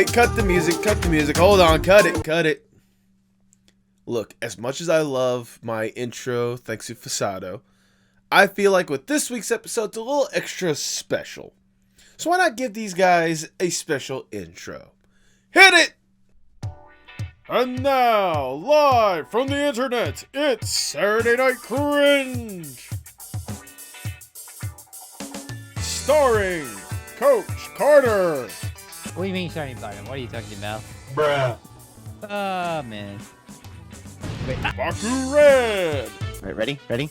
wait, cut the music, hold on, cut it. Look, as much as I love my intro, thanks to Fasado, I feel like with this week's episode, it's a little extra special. So why not give these guys a special intro? Hit it! And now, live from the internet, it's Saturday Night Cringe! Starring Coach Carter! What do you mean starting bottom? What are you talking about? Bruh. Oh, man. Wait. BakuRed! Alright, ready?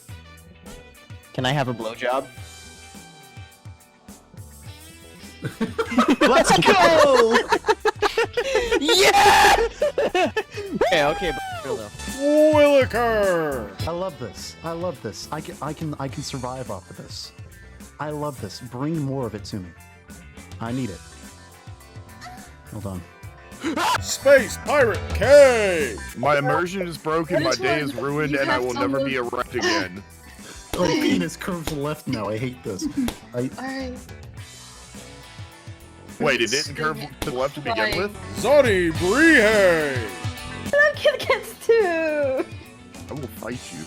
Can I have a blowjob? Let's go! Yes! Okay, real though. Willicker! I love this. I can survive off of this. I love this. Bring more of it to me. I need it. Hold on. SpacePirateK! My immersion is broken, my day is ruined, and I will never be erect again. My penis curves left now. I hate this. Alright. Wait, it didn't curve to the left to begin with? ZonnyBrije! I'm Kid Kids too! I will fight you.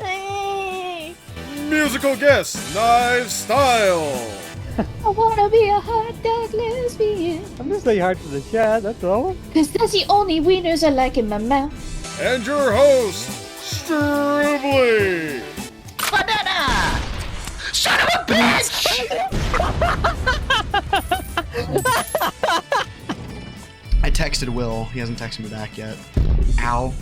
Hey. Musical guest, NyvzStyle! I wanna be a hot dog lesbian. I'm just saying hard for the chat, that's all. Cause that's the only wieners I like in my mouth. And your host, Stroobly! Banana! Son of a bitch! I texted Will. He hasn't texted me back yet. Ow.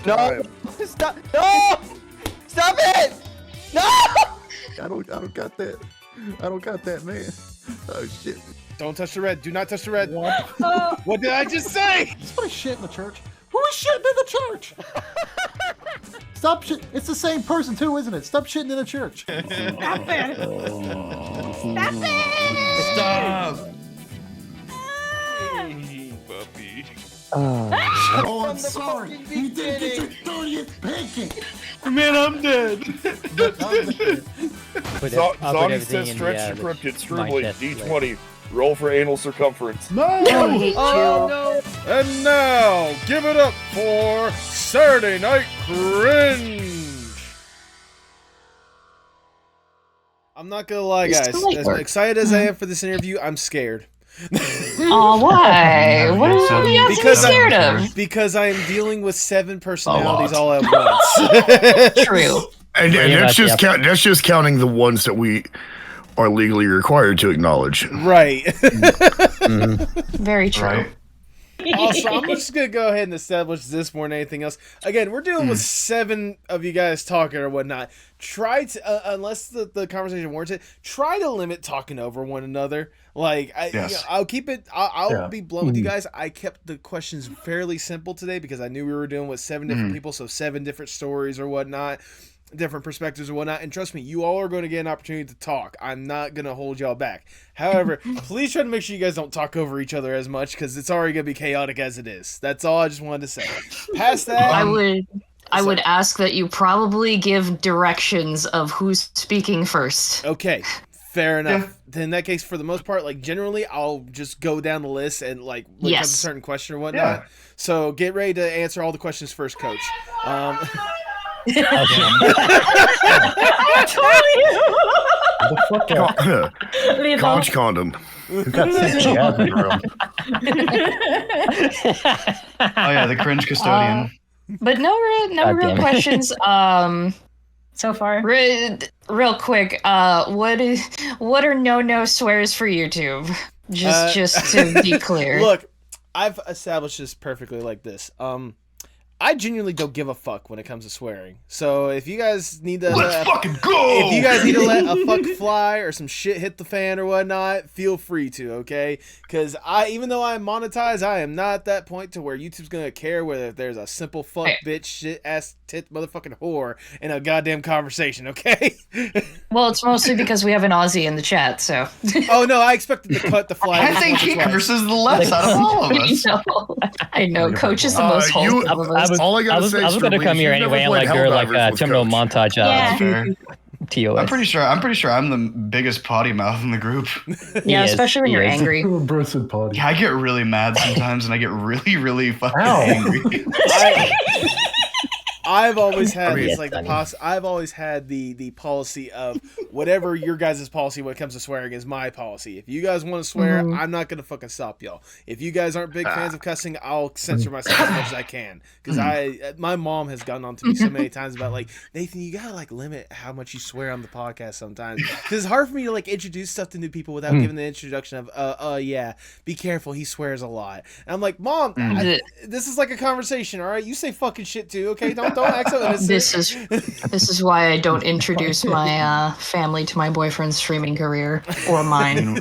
No! Stop! No! Stop it! No! I don't got that. I don't got that, man. Oh, shit. Don't touch the red. Do not touch the red. What did I just say? Somebody shit in the church. Who is shitting in the church? Stop shit. It's the same person too, isn't it? Stop shitting in the church. Stop it! Stop it! Stop! Puppy. Oh, I'm sorry. You didn't get your 30th pancake. Man, I'm dead. Zonny says stretch encrypted, Stroobly, D20. Roll for anal circumference. No! I hate you. No! And now, give it up for Saturday Night Cringe! I'm not gonna lie, guys. As excited as I am for this interview, I'm scared. Oh, why? What are you Because scared of? Because I am dealing with 7 personalities all at once. True. And that's just counting the ones that we are legally required to acknowledge. Right. Very true. Right. Also, I'm just gonna go ahead and establish this more than anything else. Again, we're dealing with 7 of you guys talking or whatnot. Try to, unless the conversation warrants it, try to limit talking over one another. Like, I'll keep it. I'll be blunt with you guys. I kept the questions fairly simple today because I knew we were dealing with 7 different people, so 7 different stories or whatnot. Different perspectives or whatnot, and trust me, you all are going to get an opportunity to talk. I'm not going to hold y'all back. However, please try to make sure you guys don't talk over each other as much, because it's already going to be chaotic as it is. That's all I just wanted to say. Past that, I would ask that you probably give directions of who's speaking first. okay, fair enough. Then in that case, for the most part, like generally, I'll just go down the list and like when it comes to a certain question or whatnot. Yeah. So get ready to answer all the questions first, Coach. Okay. I told you. Conch condom. Who got sent jab in the room? Oh yeah, the cringe custodian. But no real questions. So far, real quick. What are no swears for YouTube? Just to be clear. Look, I've established this perfectly like this. I genuinely don't give a fuck when it comes to swearing. So if you guys need to fucking go! If you guys need to let a fuck fly or some shit hit the fan or whatnot, feel free to, okay? Because even though I'm monetized, I am not at that point to where YouTube's gonna care whether there's a simple fuck bitch shit ass tit motherfucking whore in a goddamn conversation, okay? Well, it's mostly because we have an Aussie in the chat, so. Oh no, I expected to cut the fly. I think he versus the left out of all of us. I know. Coach is the most wholesome of us. All I gotta say I was gonna come here anyway and like do like a terminal montage. TOS. I'm pretty sure I'm the biggest potty mouth in the group. Yeah, He is, especially when he you're is. angry. Brunson potty. Yeah, I get really mad sometimes, and I get really, really fucking Ow. angry. I've always had I mean, this, like I've always had the policy of whatever your guys' policy when it comes to swearing is my policy. If you guys want to swear, I'm not gonna fucking stop y'all. If you guys aren't big fans of cussing, I'll censor myself as much as I can. Because my mom has gotten on to me so many times about like, Nathan, you gotta like limit how much you swear on the podcast sometimes. Because it's hard for me to like introduce stuff to new people without giving the introduction of yeah, be careful, he swears a lot. And I'm like, Mom, this is like a conversation, all right? You say fucking shit too, okay? Don't act so innocent. This is why I don't introduce my family to my boyfriend's streaming career or mine.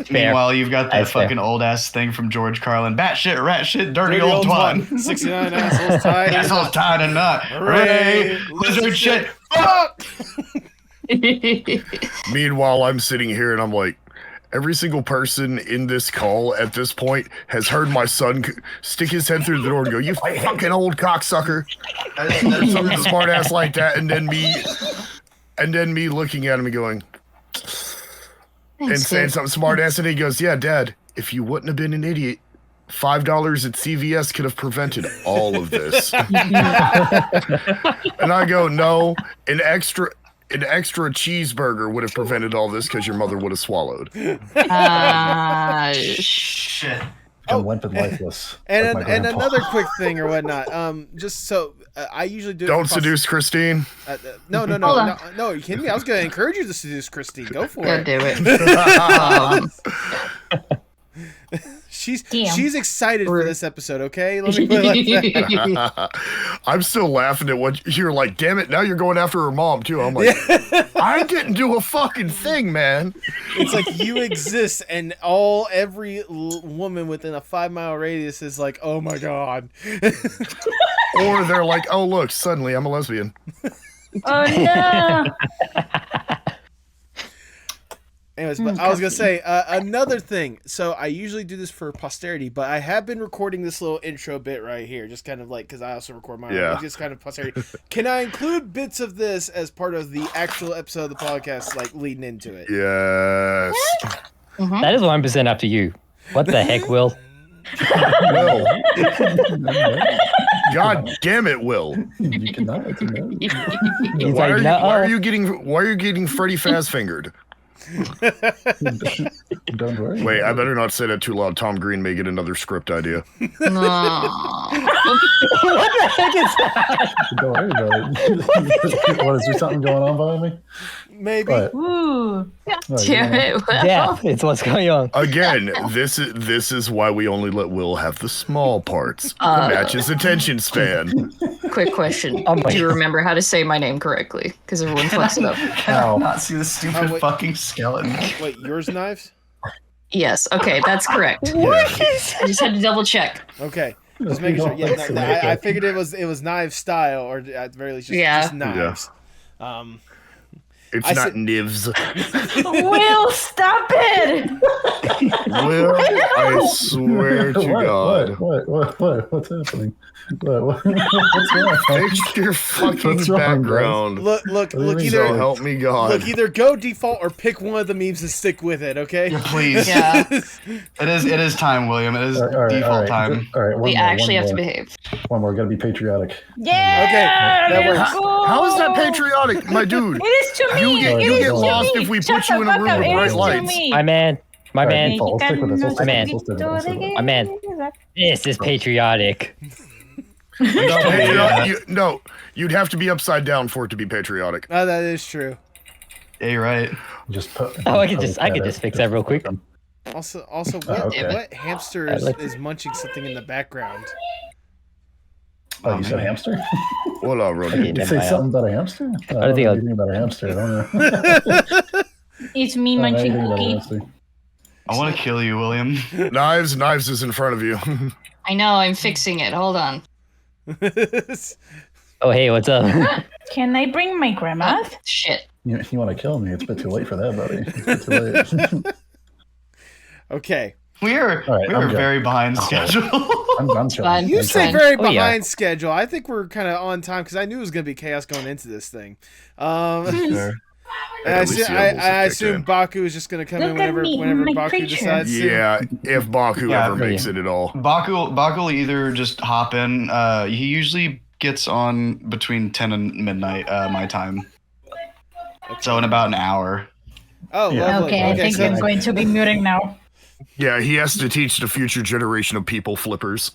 Meanwhile, you've got that That's fair. fucking old ass thing from George Carlin. Bat shit, rat shit, dirty old twat. 69 assholes tied. Assholes tied and not. Hooray! Lizard shit. Fuck! Meanwhile, I'm sitting here and I'm like, every single person in this call at this point has heard my son stick his head through the door and go, "You fucking old cocksucker." Something smart ass like that, and then me looking at him and going, and saying something smart ass, and he goes, "Yeah, Dad, if you wouldn't have been an idiot, $5 at CVS could have prevented all of this." And I go, "No, an extra cheeseburger would have prevented all this because your mother would have swallowed." Shit. I'm limp and lifeless. And like my and grandpa. another quick thing or whatnot. Just so I usually do. Don't seduce Christine. No. Hold Are you kidding me? I was gonna encourage you to seduce Christine. Go for God it. damn it. She's excited for this episode. Okay, let me put it like that. I'm still laughing at what you're like. Damn it! Now you're going after her mom too. I'm like, I didn't do a fucking thing, man. It's like you exist, and every woman within a 5-mile radius is like, "Oh my god." Or they're like, "Oh look, suddenly I'm a lesbian." Oh no! Anyways, but I was gonna say another thing. So I usually do this for posterity, but I have been recording this little intro bit right here, just kind of like because I also record my own, just kind of posterity. Can I include bits of this as part of the actual episode of the podcast, like leading into it? Yes. That is 100% up to you. What the heck, Will? Will. God damn it, Will. You cannot. He's Why like, are no. you getting Freddy Fazfingered? Don't worry. Wait, I better not say that too loud. Tom Green may get another script idea. No. What the heck is that? Don't worry about it. What, is there something going on behind me? Maybe. What? Ooh. Damn it. Well, Yeah, it's what's going on. Again, this is why we only let Will have the small parts to match his attention span. quick question. Oh my Do you God. remember how to say my name correctly? Because everyone fucks it up. Ow. Not see the stupid wait. fucking skeleton. Wait, yours knives? Yes. Okay, that's correct. I just had to double check. Okay. Just making sure. Yeah, I figured it was NyvzStyle, or at the very least, just knives. It's I not said- Nivs. Will, stop it! Will, I swear to God. What's happening? What's wrong? Fix your fucking What's wrong, guys? background. Look, What do you mean? So either help me God. either go default or pick one of the memes and stick with it. Okay. Please. Yeah. It is time, William. It is All right, default time. All right, We actually have to behave. One more. Gotta be patriotic. Yeah! Okay, that let's works. go! How is that patriotic, my dude? It is to me! You It get is to lost me! if we Shut put you the in a fuck room up. with It bright is to lights. me. My man. My All right, man. default. Let's stick with this. Let's My man. stick with this. Let's stick with this. My man. This is patriotic. No, you'd have to be upside down for it to be patriotic. Oh, that is true. Yeah, you're right. Just put. Oh, I could just fix that real quick. Also, what, okay. what hamster is munching something in the background? Oh, you said hamster? What up, Roddy? Okay, You never say mind. something about a hamster? I don't don't think know I'll- anything about a hamster. I don't know. It's me I don't know munching anything about a cookie. hamster. I want to kill you, William. Knives is in front of you. I know, I'm fixing it. Hold on. Oh, hey, what's up? Can I bring my grandma? Shit. You want to kill me? It's a bit too late for that, buddy. It's a bit too late. Okay. We are All right, I'm good. very behind schedule. I'm chilling. You I'm say chilling. very Oh, yeah. behind schedule. I think we're kind of on time because I knew it was going to be chaos going into this thing. And At least the elbows I have assume kicked Baku is just going to come in Look at me, whenever my Baku creature. decides to. Yeah, if Baku Yeah, ever makes it at all. Baku will either just hop in. He usually gets on between 10 and midnight my time. So in about an hour. Oh, Yeah. lovely. Okay, I think so, I'm going to be muting now. Yeah, he has to teach the future generation of people flippers.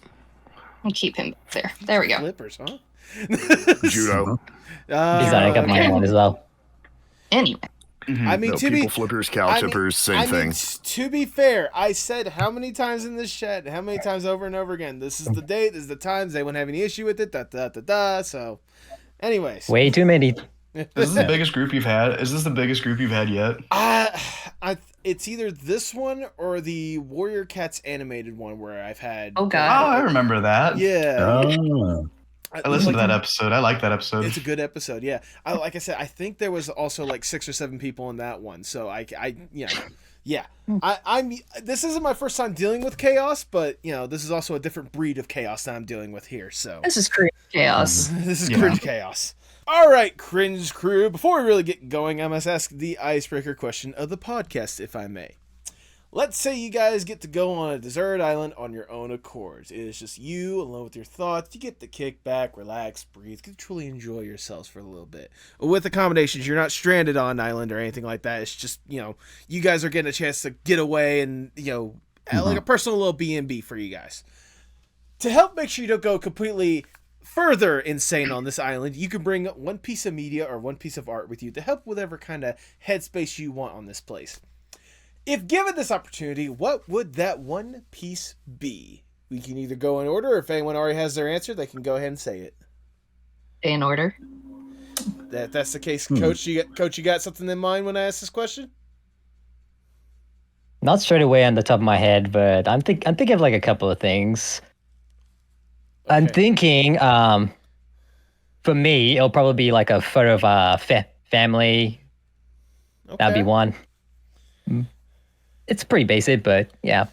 I'll keep him there. There we go. flippers, huh? Judo. He's on. I got mine on as well. Anyway. I mean, No, to people be flippers, cow tippers, same thing. To be fair, I said how many times in this chat, how many times over and over again. This is the date, this is the times. They wouldn't have any issue with it. So, anyways, Way too many. This is the biggest group you've had. Is this the biggest group you've had yet? it's either this one or the Warrior Cats animated one where I've had. Oh Oh, god. I remember that. Yeah. Oh. I listened to that episode. I like that episode. It's a good episode, yeah. Like I said, I think there was also like 6 or 7 people in that one. So yeah. I'm. This isn't my first time dealing with chaos, but this is also a different breed of chaos that I'm dealing with here. So This is cringe chaos. this is Yeah. cringe chaos. All right, cringe crew. Before we really get going, I must ask the icebreaker question of the podcast, if I may. Let's say you guys get to go on a desert island on your own accord. It is just you alone with your thoughts. You get to kick back, relax, breathe, get to truly enjoy yourselves for a little bit. With accommodations, you're not stranded on an island or anything like that. It's just, you guys are getting a chance to get away and, like a personal little B&B for you guys. To help make sure you don't go completely further insane on this island, you can bring one piece of media or one piece of art with you to help whatever kind of headspace you want on this place. If given this opportunity, what would that one piece be? We can either go in order, or if anyone already has their answer, they can go ahead and say it. In order. That's the case, Coach. You got something in mind when I ask this question? Not straight away on the top of my head, but I'm thinking of like a couple of things. Okay. I'm thinking, for me, it'll probably be like a photo of family. Okay. That'd be one. It's pretty basic, but yeah.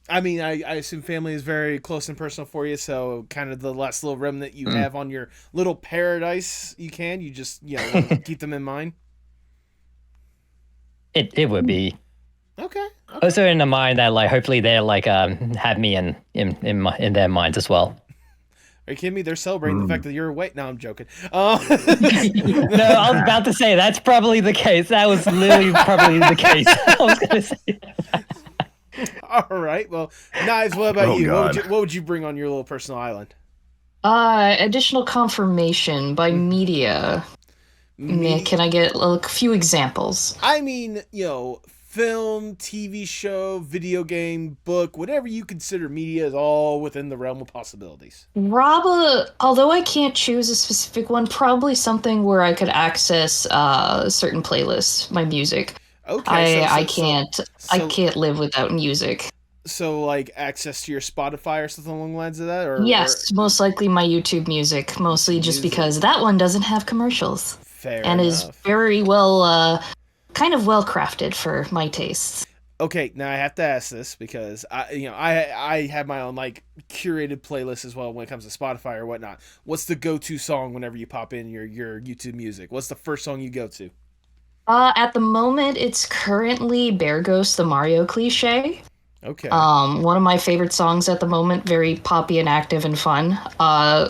I mean, I assume family is very close and personal for you, so kind of the last little remnant you have on your little paradise, you just keep them in mind. It would be. Okay. Also in the mind that like hopefully they're like have me in their minds as well. Are you kidding me? They're celebrating the fact that you're awake. No, I'm joking. No, I was about to say that's probably the case. That was literally probably the case. I was gonna say. All right. Well, Knives, what about Oh, you? God. What would you bring on your little personal island? Additional confirmation by media. Can I get a few examples? I mean, film, TV show, video game, book, whatever you consider media is all within the realm of possibilities. Although I can't choose a specific one, probably something where I could access certain playlists, my music. Okay. I can't live without music. So, like, access to your Spotify or something along the lines of that? Or Yes, most likely my YouTube music, mostly just because that one doesn't have commercials. Fair and enough. is very well, kind of well crafted for my tastes. Okay, now I have to ask this because I have my own like curated playlist as well when it comes to Spotify or whatnot. What's the go-to song whenever you pop in your YouTube music? What's the first song you go to? At the moment, it's currently Bear Ghost, the Mario cliche. Okay. One of my favorite songs at the moment, very poppy and active and fun.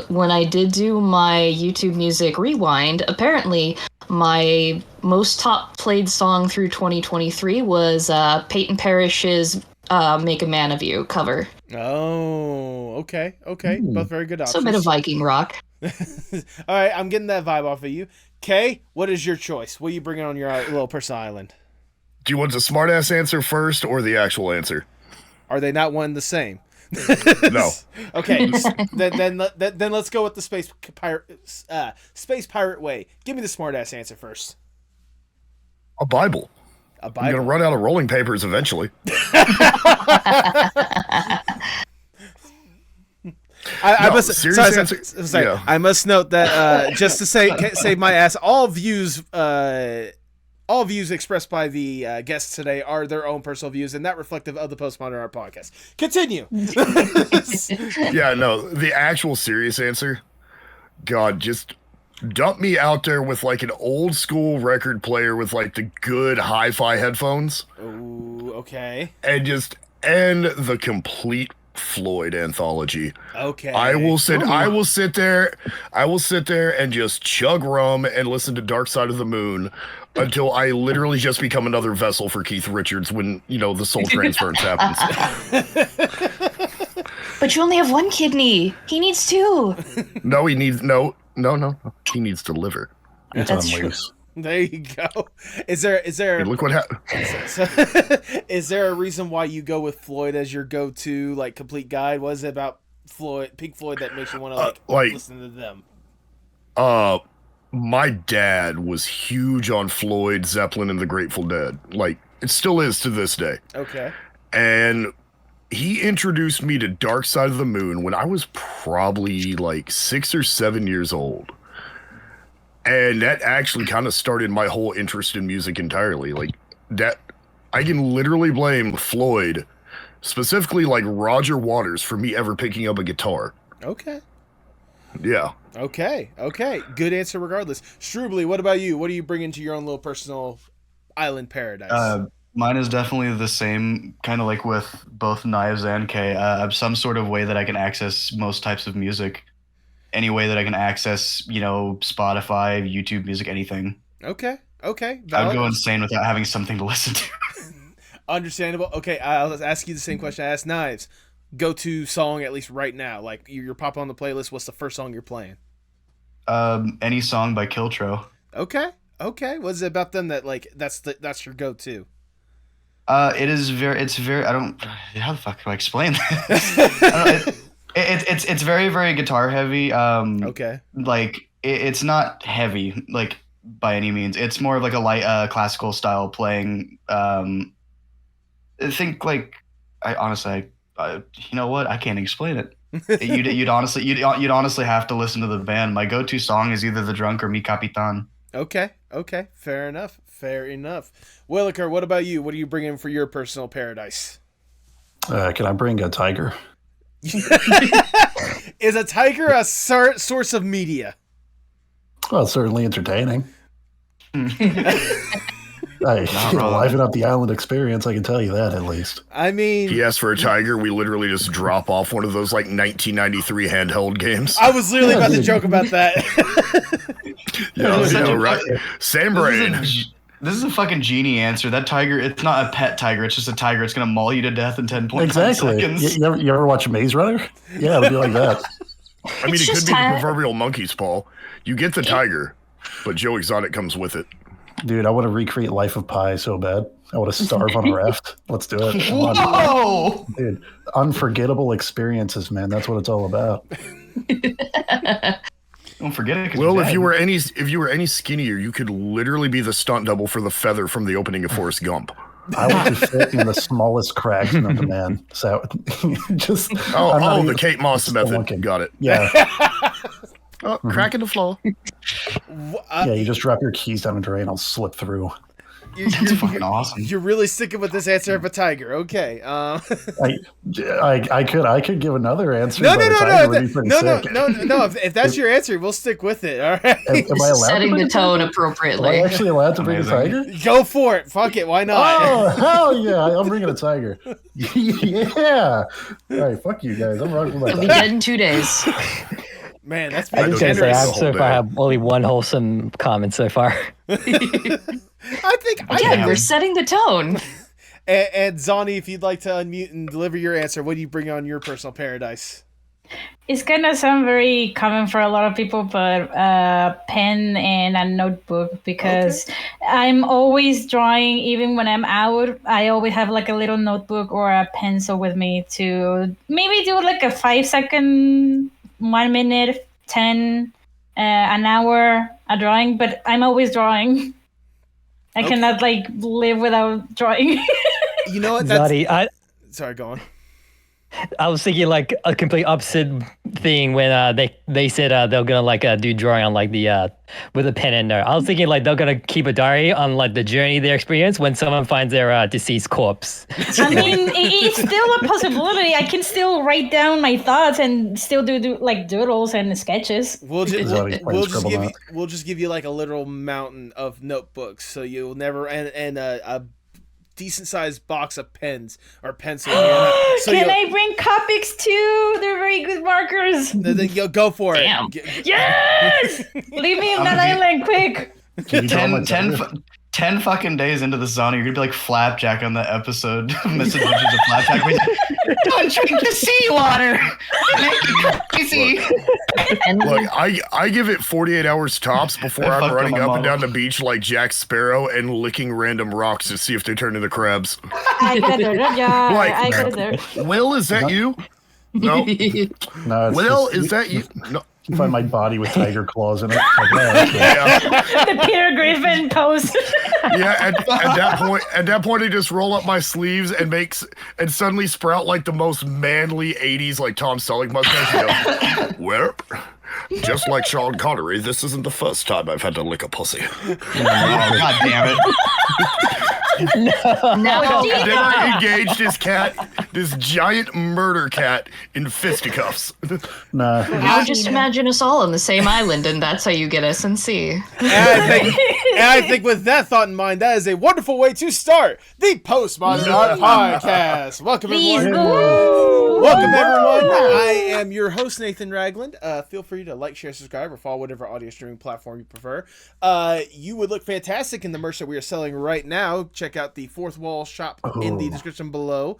When I did do my YouTube music rewind, apparently my most top played song through 2023 was Peyton Parrish's Make a Man of You cover. Oh, okay. Both very good options. So a bit of Viking rock. All right, I'm getting that vibe off of you. Kay, what is your choice? What are you bringing on your little personal island? Do you want the smartass answer first or the actual answer? Are they not one and the same? No. Okay, then let's go with the space pirate way. Give me the smartass answer first. A Bible. A I'm Bible. going to run out of rolling papers eventually. I No, must serious answer? Yeah. I must note that just to save my ass, all views All views expressed by the guests today are their own personal views and not reflective of the Postmodern Art Podcast. Continue. Yeah, no, the actual serious answer, God, just dump me out there with like an old school record player with like the good hi-fi headphones. Ooh, okay. And just end the complete Floyd anthology. Okay. I will sit there and just chug rum and listen to Dark Side of the Moon until I literally just become another vessel for Keith Richards when, the soul transference happens. But you only have one kidney. He needs two. No, he needs no. He needs to liver. It's That's on true. loose. There you go. Is there Hey, look what happened. is there a reason why you go with Floyd as your go-to like complete guide? What is it about Pink Floyd that makes you want to listen to them? My dad was huge on Floyd, Zeppelin, and the Grateful Dead. Like, it still is to this day. Okay. And he introduced me to Dark Side of the Moon when I was probably like 6 or 7 years old. And that actually kind of started my whole interest in music entirely. Like, that, I can literally blame Floyd, specifically like Roger Waters, for me ever picking up a guitar. Okay. Yeah. Okay. Good answer regardless. Stroobly, what about you? What do you bring into your own little personal island paradise? Mine is definitely the same, kind of like with both Knives and K. Some sort of way that I can access most types of music. Any way that I can access, Spotify, YouTube Music, anything. Okay. I would go insane without having something to listen to. Understandable. Okay, I'll ask you the same question I asked Knives. Go-to song, at least right now. Like, you're popping on the playlist, what's the first song you're playing? Any song by Kiltro. Okay. What is it about them that, like, that's your go-to? It's very, how the fuck do I explain that? It's very, very guitar heavy. Okay. Like, it's not heavy, like, by any means. It's more of like a light classical style playing. I think, like, you know what? I can't explain it. You'd honestly have to listen to the band. My go-to song is either The Drunk or Mi Capitan. Okay. Fair enough. Willicker, what about you? What do you bring in for your personal paradise? Can I bring a tiger? Is a tiger a source of media? Well, it's certainly entertaining. Liven up the island experience, I can tell you that at least. I mean, He asked for a tiger. We literally just drop off one of those like 1993 handheld games. I was literally about to joke about that. Right. Same brain. This is a fucking genie answer. That tiger, it's not a pet tiger. It's just a tiger. It's going to maul you to death in 10.5 Exactly. seconds. You ever watch Maze Runner? Yeah, it'll be like that. I mean, it could be the proverbial monkey's paw. You get the tiger, but Joe Exotic comes with it. Dude, I want to recreate Life of Pi so bad. I want to starve on a raft. Let's do it. Come on. Whoa! Dude, unforgettable experiences, man. That's what it's all about. Don't forget it. Well, if you were any skinnier, you could literally be the stunt double for the feather from the opening of Forrest Gump. I want to fit in the smallest cracks known to man. So just the Kate Moss method. looking. Got it. Yeah. Crack in the floor. Yeah, you just drop your keys down a drain, I'll slip through. That's fucking awesome. You're really sticking with this answer of a tiger. Okay. I could give another answer. No. If that's If- your answer, we'll stick with it. All right. Am I allowed Setting to the bring tone Am I appropriately. actually allowed to bring a tiger? Go for it. Fuck it. Why not? Oh, hell yeah. I'm bringing a tiger. Yeah. All right, fuck you guys. I'm rocking my He'll be tiger. dead in 2 days. Man, that's I being just gonna say, generous. so far I have only one wholesome comment so far. I think Again, we're setting the tone. And Zonny, if you'd like to unmute and deliver your answer, what do you bring on your personal paradise? It's gonna sound very common for a lot of people, but pen and a notebook, because I'm always drawing. Even when I'm out, I always have like a little notebook or a pencil with me to maybe do like a 5-second, 1 minute, 10, an hour a drawing. But I'm always drawing. I cannot like live without drawing. You know what? That's... Zoddy, Sorry, go on. I was thinking like a complete opposite thing when they said they're gonna like do drawing on like the with a pen and note. I was thinking like they're gonna keep a diary on like the journey their experience when someone finds their deceased corpse. I mean, it's still a possibility. I can still write down my thoughts and still do like doodles and sketches. We'll just give you like a literal mountain of notebooks, so you'll never and a decent sized box of pens or pencils. So can I bring Copics too? They're very good markers. Then you'll go for it. Yes! Leave me on that island, quick. 10 fucking days into the Zonny, you're gonna be like Flapjack on the episode Misadventures of Flapjack. Don't drink the seawater. Make it crazy. Look, I give it 48 hours tops before I'm running up and down the beach like Jack Sparrow and licking random rocks to see if they turn into crabs. I got it there. Yeah, I got it there. Will, is that you? No. No. Will, is that you? No. You find my body with tiger claws in it. Like, The Peter Griffin pose. Yeah, at that point, I just roll up my sleeves and suddenly sprout like the most manly '80s like Tom Selleck mustache. And go, well, just like Sean Connery, this isn't the first time I've had to lick a pussy. Oh, God damn it! No. And then I engaged this giant murder cat, in fisticuffs. Nah. Now just imagine us all on the same island, and that's how you get SNC. And I think with that thought in mind, that is a wonderful way to start the Postmodern Art Podcast. Welcome, everyone. Welcome, everyone. I am your host, Nathan Ragland. Feel free to like, share, subscribe, or follow whatever audio streaming platform you prefer. You would look fantastic in the merch that we are selling right now. Check out the Fourth Wall shop in the description below.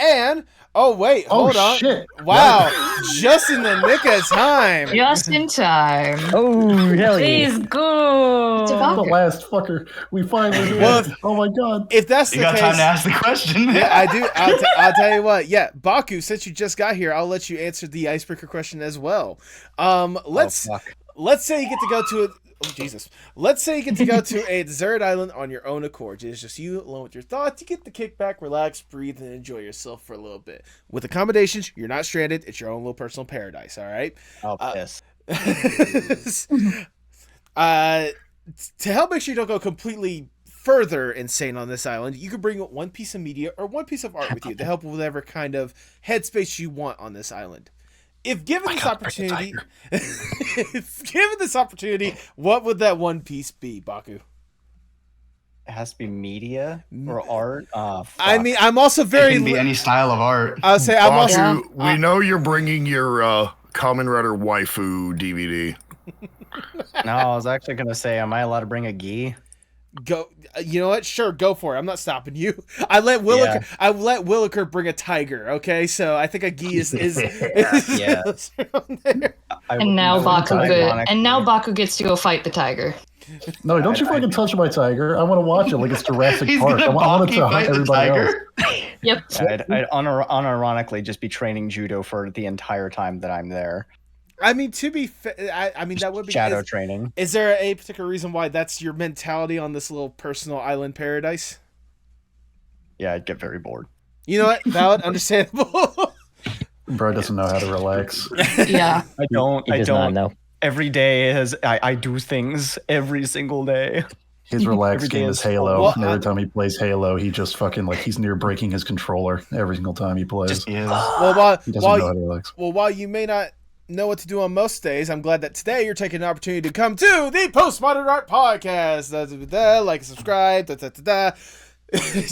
And hold on. Shit. Wow, just in the nick of time. Just in time. Oh, hell yeah. Please go. The last fucker. We finally did it. Oh my god. If that's the You got case, time to ask the question? yeah, I do. I'll tell you what. Yeah, Baku, since you just got here, I'll let you answer the icebreaker question as well. Let's say you get to go to a. Oh, Jesus. Let's say you get to go to a desert island on your own accord. It's just you alone with your thoughts. You get to kick back, relax, breathe, and enjoy yourself for a little bit. With accommodations, you're not stranded. It's your own little personal paradise, all right? Oh, piss. To help make sure you don't go completely further insane on this island, you can bring one piece of media or one piece of art with you to help with whatever kind of headspace you want on this island. If given this opportunity, what would that one piece be, Baku? It has to be media or art. I mean, I'm also very. It can be any style of art. I'll say I'm also. We know you're bringing your Kamen Rider waifu DVD. No, I was actually gonna say, am I allowed to bring a gi? Go. You know what? Sure, go for it. I'm not stopping you. I let Willicker bring a tiger. Okay, so I think a gi is yeah. And now Baku gets to go fight the tiger. No, don't you fucking touch my tiger. I want to watch it like it's Jurassic Park. I want it to hunt everybody else. Yep. I'd unironically just be training judo for the entire time that I'm there. I mean, to be fair, I mean that would be shadow training. Is there a particular reason why that's your mentality on this little personal island paradise? Yeah, I'd get very bored. You know what? Valid, understandable. Bro doesn't know how to relax. Yeah. I don't know. Every day I do things every single day. His relaxed game is Halo. Well, and every time he plays Halo, he just fucking like he's near breaking his controller every single time he plays. Just is. He doesn't know how to relax. Well, while you may not know what to do on most days, I'm glad that today you're taking an opportunity to come to the Postmodern Art Podcast. Like, subscribe,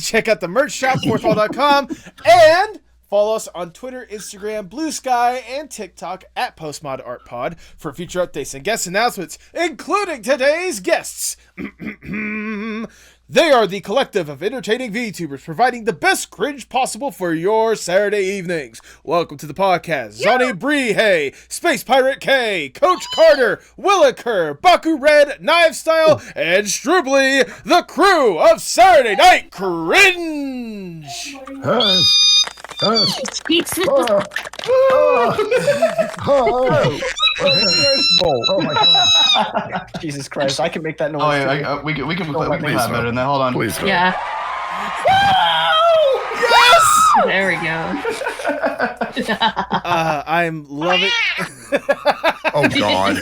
check out the merch shop, fourthwall.com, and follow us on Twitter, Instagram, Blue Sky, and TikTok at PostmodArtPod for future updates and guest announcements, including today's guests. They are the collective of entertaining VTubers providing the best cringe possible for your Saturday evenings. Welcome to the podcast, ZonnyBrije, SpacePirateK, Coach Carter, Willicker, BakuRed, NyvzStyle, and Stroobly, the crew of Saturday Night Cringe. Oh my god! Jesus Christ! I can make that noise. Oh yeah, we can clap better than that. Hold on. Please don't. Yeah. Yes! There we go. I'm loving. Oh God.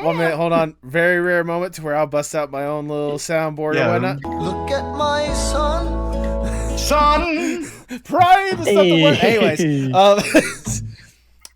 1 minute, hold on. Very rare moment to where I'll bust out my own little soundboard or whatnot. Look at my son. Son! Pride is not the word. Anyways,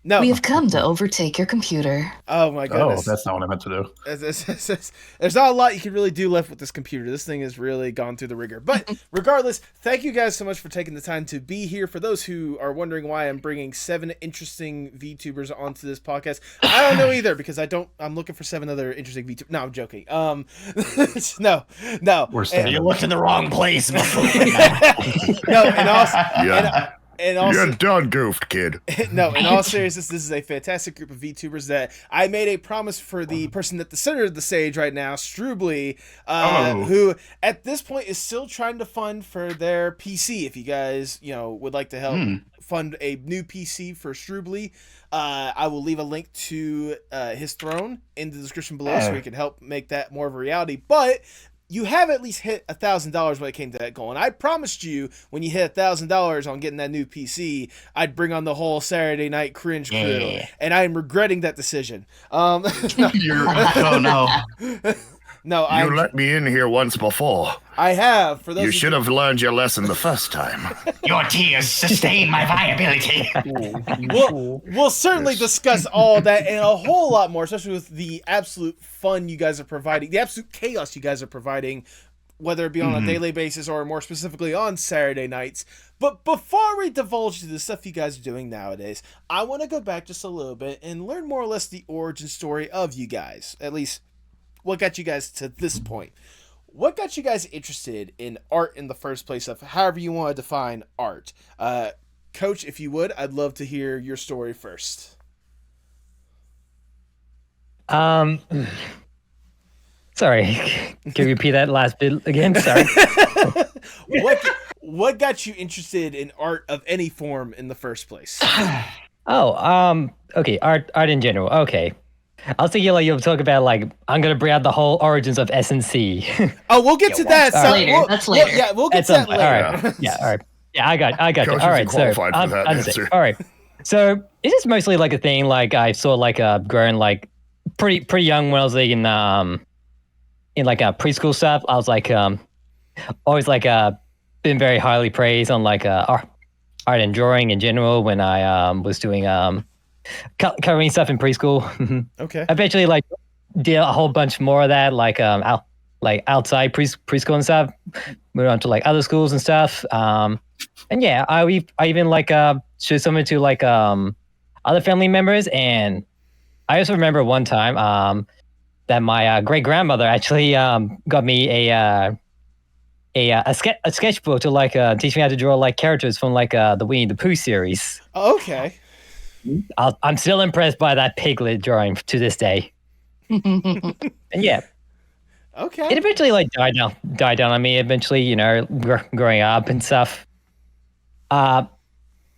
no. We have come to overtake your computer. Oh my goodness. Oh, that's not what I meant to do. There's not a lot you can really do left with this computer. This thing has really gone through the ringer. But regardless, thank you guys so much for taking the time to be here. For those who are wondering why I'm bringing 7 interesting VTubers onto this podcast, I don't know either, because I'm looking for 7 other interesting VTubers. No, I'm joking. No. You looked in the wrong place. No, and also, and also, you're done goofed, kid. No, in all seriousness, this is a fantastic group of VTubers that I made a promise for the person at the center of the stage right now, Stroobly, who at this point is still trying to fund for their PC. If you guys, would like to help fund a new PC for Stroobly, I will leave a link to his throne in the description below so we can help make that more of a reality. But you have at least hit $1,000 when it came to that goal. And I promised you when you hit $1,000 on getting that new PC, I'd bring on the whole Saturday Night Cringe crew. Yeah. And I am regretting that decision. Oh no. No, you let me in here once before. I have. For those you should have learned your lesson the first time. Your tears sustain my viability. We'll certainly discuss all that and a whole lot more, especially with the absolute fun you guys are providing, the absolute chaos you guys are providing, whether it be on a daily basis or more specifically on Saturday nights. But before we divulge to the stuff you guys are doing nowadays, I want to go back just a little bit and learn more or less the origin story of you guys, at least what got you guys to this point. What got you guys interested in art in the first place, of however you want to define art? Coach, if you would, I'd love to hear your story first. Sorry, can you repeat that last bit again? Sorry. What got you interested in art of any form in the first place? Okay, art in general. Okay. I was thinking you'll talk about I'm gonna bring out the whole origins of SNC. Oh, we'll get to that. That's later. We'll get to that later. All right. Yeah, all right. Yeah, I got you. All right, so all right. So it is mostly a thing I saw growing pretty young when I was in preschool stuff. I was always been very highly praised on art and drawing in general when I was doing coloring stuff in preschool. Okay. Eventually did a whole bunch more of that outside preschool and stuff. Moved on to other schools and stuff. And yeah, I even showed something to other family members. And I also remember one time that my great grandmother actually got me a sketchbook to teach me how to draw characters from the Winnie the Pooh series. Okay. I'm still impressed by that Piglet drawing to this day. And yeah. Okay. It eventually died down on me eventually, growing up and stuff. But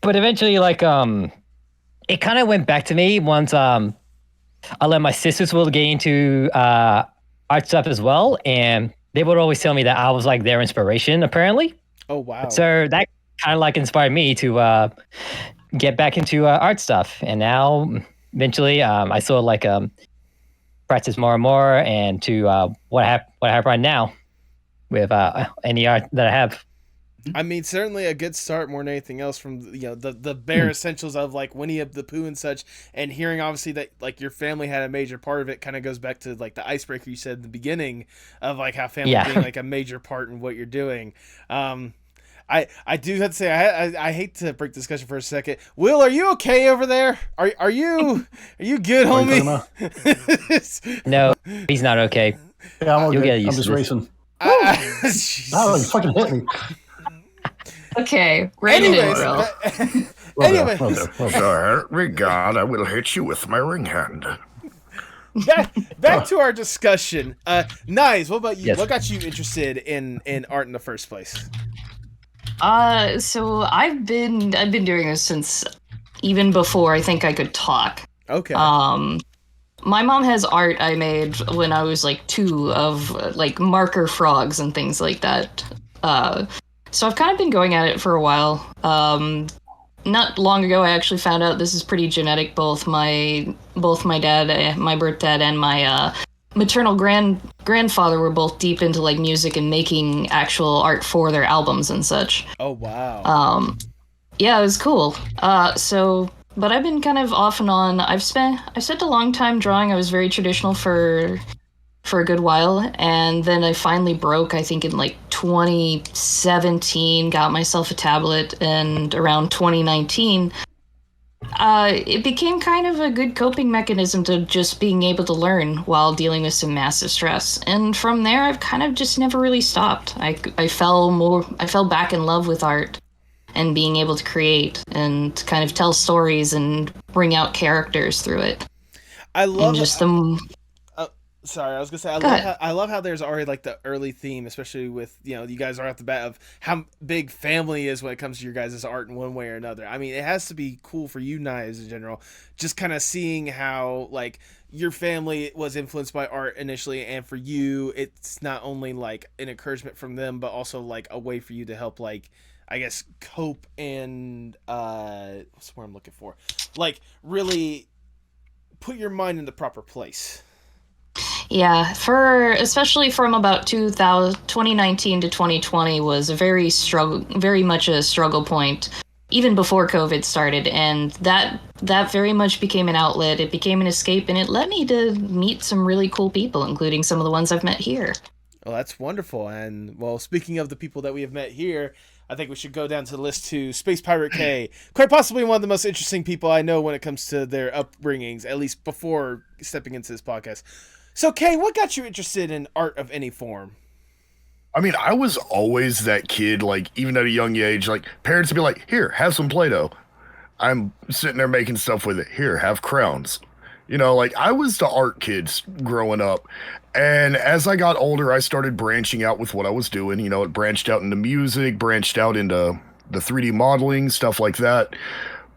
eventually it kind of went back to me once I let my sisters get into art stuff as well, and they would always tell me that I was their inspiration apparently. Oh wow. So that kind of inspired me to get back into art stuff, and now eventually I sort of practice more and more, and to what I have right now with any art that I have. I mean, certainly a good start more than anything else from the bare essentials of Winnie the Pooh and such, and hearing obviously that your family had a major part of it kind of goes back to the icebreaker you said at the beginning of how family being a major part in what you're doing. I do have to say I hate to break the discussion for a second. Will, are you okay over there? Are you good, homie? No, he's not okay. Yeah, I'm You'll okay. get used I'm just to racing. Oh, you fucking hit me. Okay, right in it, Will. Sir, regard, I will hit you with my ring hand. Back to our discussion. Nyvz, what about you? Yes. What got you interested in art in the first place? So I've been doing this since even before I think I could talk. Okay. My mom has art I made when I was 2 of marker frogs and things like that. So I've kind of been going at it for a while. Not long ago, I actually found out this is pretty genetic. Both my dad, my birth dad, and my maternal grandfather were both deep into like music and making actual art for their albums and such. Oh wow. Yeah, it was cool. But I've been kind of off and on. I spent a long time drawing. I was very traditional for a good while, and then I finally broke, I think in like 2017, got myself a tablet, and around 2019, it became kind of a good coping mechanism to just being able to learn while dealing with some massive stress. And from there, I've kind of just never really stopped. I fell back in love with art and being able to create and kind of tell stories and bring out characters through it. I love just Sorry, I was gonna say I love how there's already like the early theme, especially with you guys are at the bat of how big family is when it comes to your guys' art in one way or another. I mean, it has to be cool for you Knives in general, just kind of seeing how like your family was influenced by art initially, and for you, it's not only like an encouragement from them, but also like a way for you to help like I guess cope and what's the word I'm looking for, like really put your mind in the proper place. Yeah, especially from about 2019 to 2020 was a very much a struggle point, even before COVID started, and that very much became an outlet. It became an escape, and it led me to meet some really cool people, including some of the ones I've met here. Well, that's wonderful. And well, speaking of the people that we have met here, I think we should go down to the list to SpacePirateK. Quite possibly one of the most interesting people I know when it comes to their upbringings, at least before stepping into this podcast. So, Kay, what got you interested in art of any form? I mean, I was always that kid, like, even at a young age, like, parents would be like, here, have some Play-Doh. I'm sitting there making stuff with it. Here, have crowns. Like, I was the art kid growing up. And as I got older, I started branching out with what I was doing. It branched out into music, branched out into the 3D modeling, stuff like that.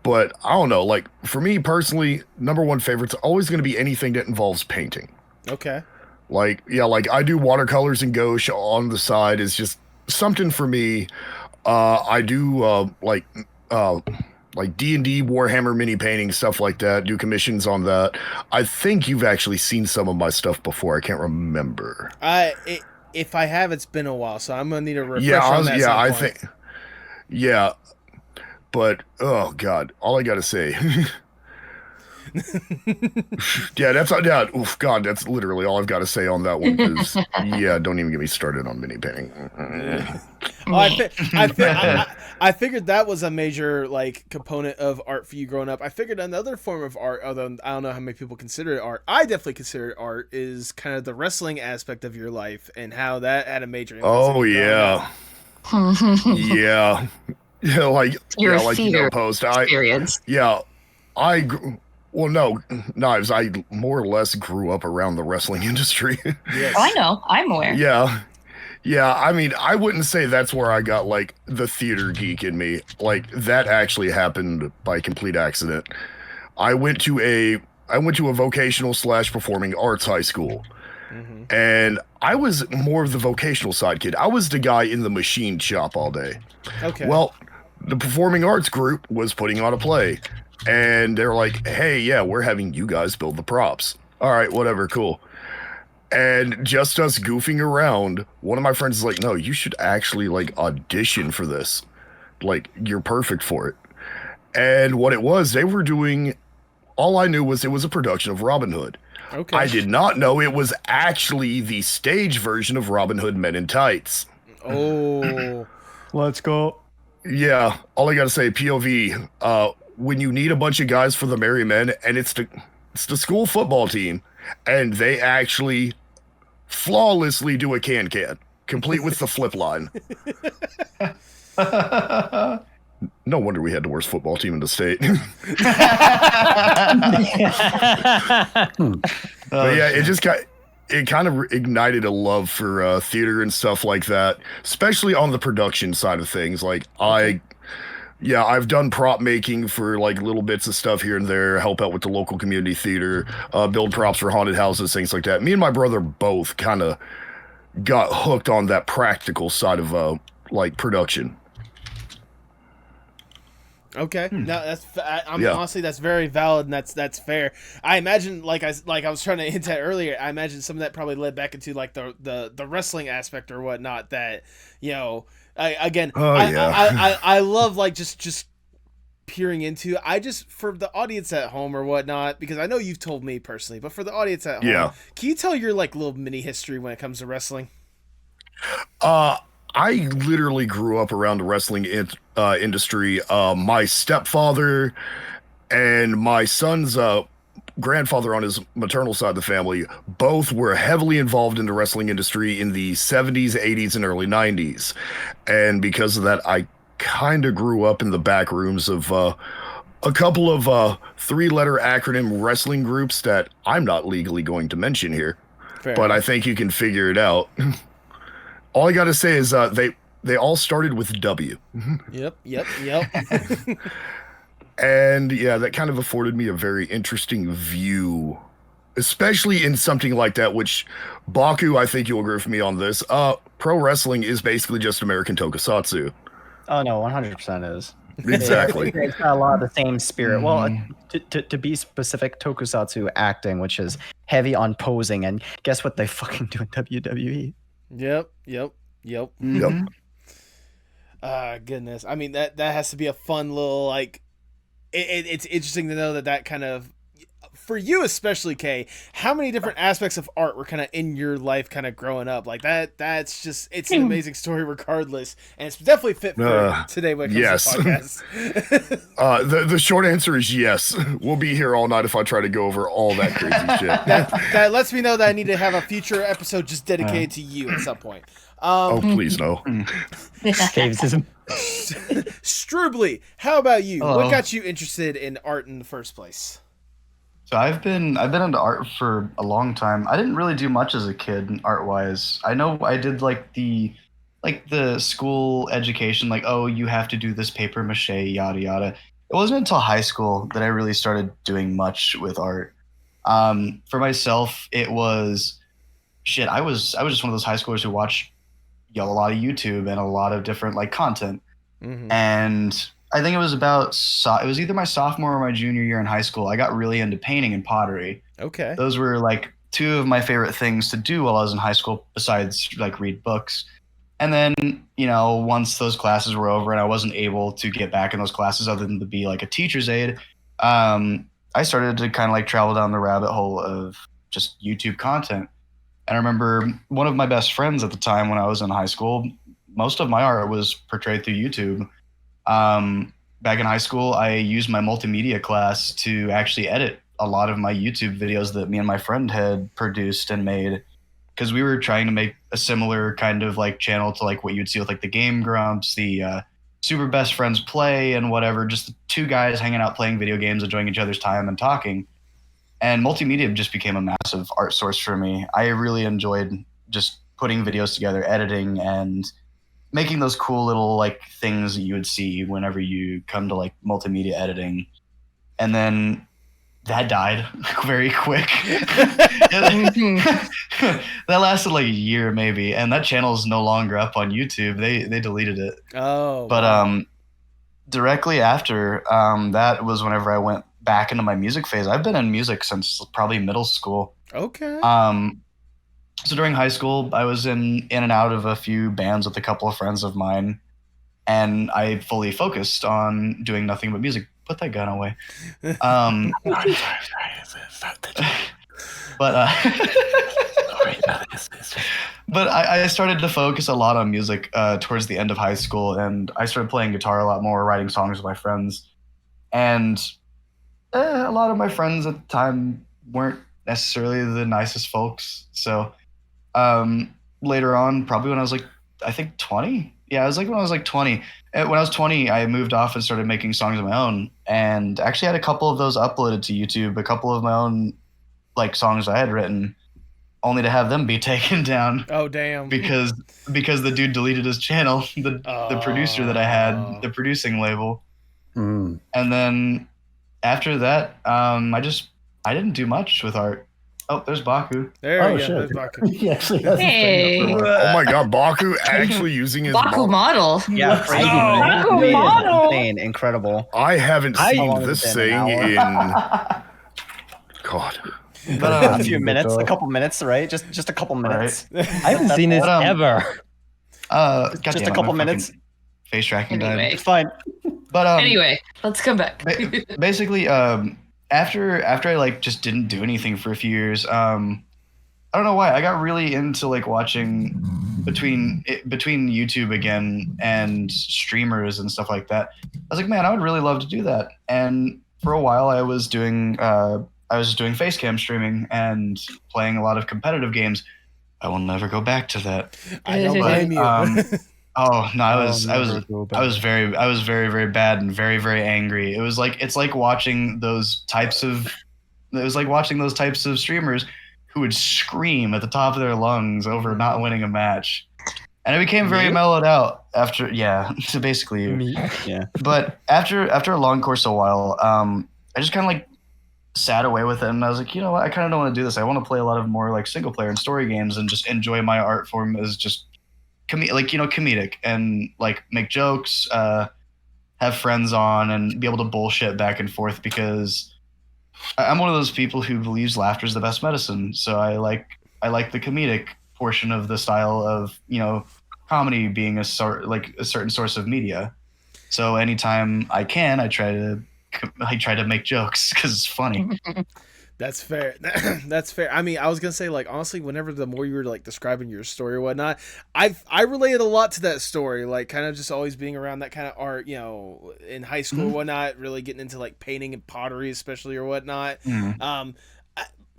But I don't know, like, for me personally, number one favorite's always going to be anything that involves painting. Okay. Like, yeah, like I do watercolors and gouache on the side is just something for me. I do like D&D Warhammer mini painting, stuff like that, do commissions on that. I think you've actually seen some of my stuff before. I can't remember. If I have, it's been a while, so I'm going to need a refresh on that. Yeah, I think. Yeah. But, oh, God, all I got to say. Oof, God, that's literally all I've got to say on that one. Because, yeah, don't even get me started on mini painting. I figured that was a major like component of art for you growing up. I figured another form of art, although I don't know how many people consider it art, I definitely consider it art, is kind of the wrestling aspect of your life and how that had a majage influence. Oh yeah, yeah. Yeah, like your theater post experience. Well, no, Knives. I more or less grew up around the wrestling industry. Yes. Oh, I know. I'm aware. Yeah. I mean, I wouldn't say that's where I got like the theater geek in me. Like that actually happened by complete accident. I went to a vocational / performing arts high school. Mm-hmm. And I was more of the vocational side kid. I was the guy in the machine shop all day. Okay. Well, the performing arts group was putting on a play. And they're like, hey, yeah, we're having you guys build the props. All right, whatever, cool. And just us goofing around, one of my friends is like, no, you should actually, like, audition for this. Like, you're perfect for it. And what it was, they were doing, all I knew was it was a production of Robin Hood. Okay. I did not know it was actually the stage version of Robin Hood Men in Tights. Oh. Let's go. Yeah, all I gotta say, POV, when you need a bunch of guys for the Merry Men, and it's the school football team, and they actually flawlessly do a can-can, complete with the flip line. No wonder we had the worst football team in the state. But yeah, it kind of ignited a love for theater and stuff like that, especially on the production side of things. Like I've done prop making for like little bits of stuff here and there, help out with the local community theater, build props for haunted houses, things like that. Me and my brother both kind of got hooked on that practical side of like production. Okay, no, honestly, that's very valid, and that's fair. I imagine, like I was trying to hint at earlier, I imagine some of that probably led back into like the wrestling aspect or whatnot. That I love like just peering into. I just, for the audience at home or whatnot, because I know you've told me personally, but for the audience at home, can you tell your like little mini history when it comes to wrestling? I literally grew up around the wrestling industry. My stepfather and my son's grandfather on his maternal side of the family both were heavily involved in the wrestling industry in the 70s, 80s, and early 90s. And because of that, I kind of grew up in the back rooms of a couple of 3-letter acronym wrestling groups that I'm not legally going to mention here. Fair enough. I think you can figure it out. All I got to say is they all started with W. Yep. And yeah, that kind of afforded me a very interesting view, especially in something like that, which Baku, I think you'll agree with me on this. Pro wrestling is basically just American tokusatsu. Oh no, 100% is. Exactly. It's got a lot of the same spirit. Well, to be specific, tokusatsu acting, which is heavy on posing, and guess what they fucking do in WWE? Yep. Goodness. I mean, that has to be a fun little, like, it's interesting to know that kind of, for you especially, Kay, how many different aspects of art were kind of in your life kind of growing up? Like that's just, it's an amazing story regardless. And it's definitely fit for today when it comes to podcasts. The short answer is yes. We'll be here all night if I try to go over all that crazy shit. That lets me know that I need to have a future episode just dedicated to you at some point. Please no. Favoritism. Stroobly, how about you? What got you interested in art in the first place? So I've been into art for a long time. I didn't really do much as a kid art wise. I know I did like the school education, like, oh, you have to do this paper mache, yada yada. It wasn't until high school that I really started doing much with art. For myself, it was shit. I was just one of those high schoolers who watched a lot of YouTube and a lot of different like content. And I think it was it was either my sophomore or my junior year in high school. I got really into painting and pottery. Okay. Those were like two of my favorite things to do while I was in high school, besides like read books. And then, once those classes were over and I wasn't able to get back in those classes other than to be like a teacher's aide, I started to kind of like travel down the rabbit hole of just YouTube content. And I remember one of my best friends at the time when I was in high school, most of my art was portrayed through YouTube. Back in high school, I used my multimedia class to actually edit a lot of my YouTube videos that me and my friend had produced and made, because we were trying to make a similar kind of like channel to like what you'd see with like the Game Grumps, the Super Best Friends Play and whatever, just the two guys hanging out playing video games, enjoying each other's time and talking. And multimedia just became a massive art source for me. I really enjoyed just putting videos together, editing, and making those cool little like things that you would see whenever you come to like multimedia editing. And then that died very quick. That lasted like a year maybe, and that channel is no longer up on YouTube. They deleted it. But directly after that was whenever I went back into my music phase. I've been in music since probably middle school. Okay. So during high school, I was in and out of a few bands with a couple of friends of mine, and I fully focused on doing nothing but music. Put that gun away. But I started to focus a lot on music towards the end of high school, and I started playing guitar a lot more, writing songs with my friends. And a lot of my friends at the time weren't necessarily the nicest folks. So later on, probably when I was like, I think 20. Yeah, it was like when I was like 20. When I was 20, I moved off and started making songs of my own, and actually had a couple of those uploaded to YouTube, a couple of my own like songs I had written, only to have them be taken down. Oh, damn. Because the dude deleted his channel, the producer that I had, the producing label. And then after that, I didn't do much with art. Oh, there's Baku. There Oh we go. shit! There's Baku. He actually has his Hey. thing up for Oh my god, Baku actually using his Baku model. Yeah, crazy. Baku Really model. insane, incredible. I haven't How seen long has this it been, thing an in God. But a few Good minutes, call. a couple minutes, right? Just a couple minutes. I haven't seen this ever. Just a couple minutes. Face tracking Anyway. died. It's fine. But Anyway, let's come back. basically, after I like just didn't do anything for a few years, I don't know why I got really into like watching between YouTube again and streamers and stuff like that. I was like, man, I would really love to do that. And for a while, I was doing face cam streaming and playing a lot of competitive games. I will never go back to that. I don't blame you. Oh no, I was very bad and very, very angry. It's like watching those types of streamers who would scream at the top of their lungs over not winning a match. And I became very mellowed out after so basically Yeah. But after a long course of a while, I just kind of like sat away with it, and I was like, you know what, I kind of don't want to do this. I want to play a lot of more like single player and story games and just enjoy my art form as just comedic and like make jokes, have friends on and be able to bullshit back and forth, because I'm one of those people who believes laughter is the best medicine. So I like the comedic portion of the style of, comedy being a certain source of media. So anytime I can, I try to make jokes because it's funny. That's fair. That's fair. I mean, I was gonna say, like, honestly, whenever the more you were like describing your story or whatnot, I related a lot to that story, like kind of just always being around that kind of art, in high school or whatnot, really getting into like painting and pottery, especially or whatnot.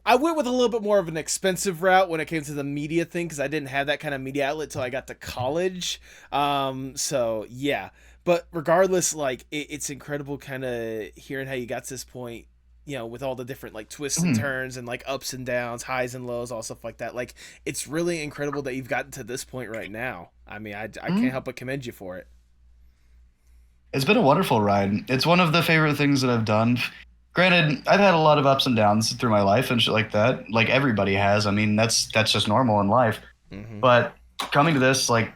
I went with a little bit more of an expensive route when it came to the media thing, because I didn't have that kind of media outlet till I got to college. So yeah, but regardless, like it's incredible kind of hearing how you got to this point, with all the different like twists and turns and like ups and downs, highs and lows, all stuff like that. Like, it's really incredible that you've gotten to this point right now. I mean, I can't help but commend you for it. It's been a wonderful ride. It's one of the favorite things that I've done. Granted, I've had a lot of ups and downs through my life and shit like that. Like everybody has. I mean, that's just normal in life. But coming to this, like,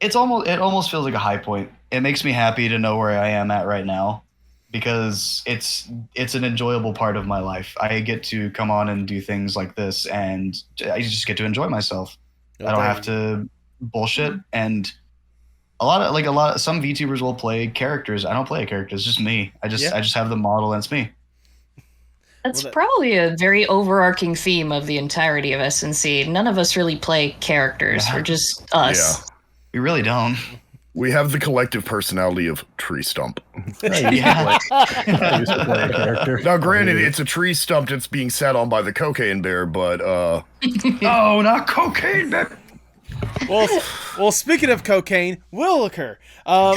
it almost feels like a high point. It makes me happy to know where I am at right now, because it's an enjoyable part of my life. I get to come on and do things like this, and I just get to enjoy myself. I don't have to bullshit. And some VTubers will play characters. I don't play a character. It's just me. I just have the model, and it's me. That's probably a very overarching theme of the entirety of SNC. None of us really play characters. We're just us. Yeah. We really don't. We have the collective personality of Tree Stump. I used to play a character. Now, granted, it's a tree stump that's being sat on by the cocaine bear, but oh, not cocaine bear. Well, speaking of cocaine, Willicker. Why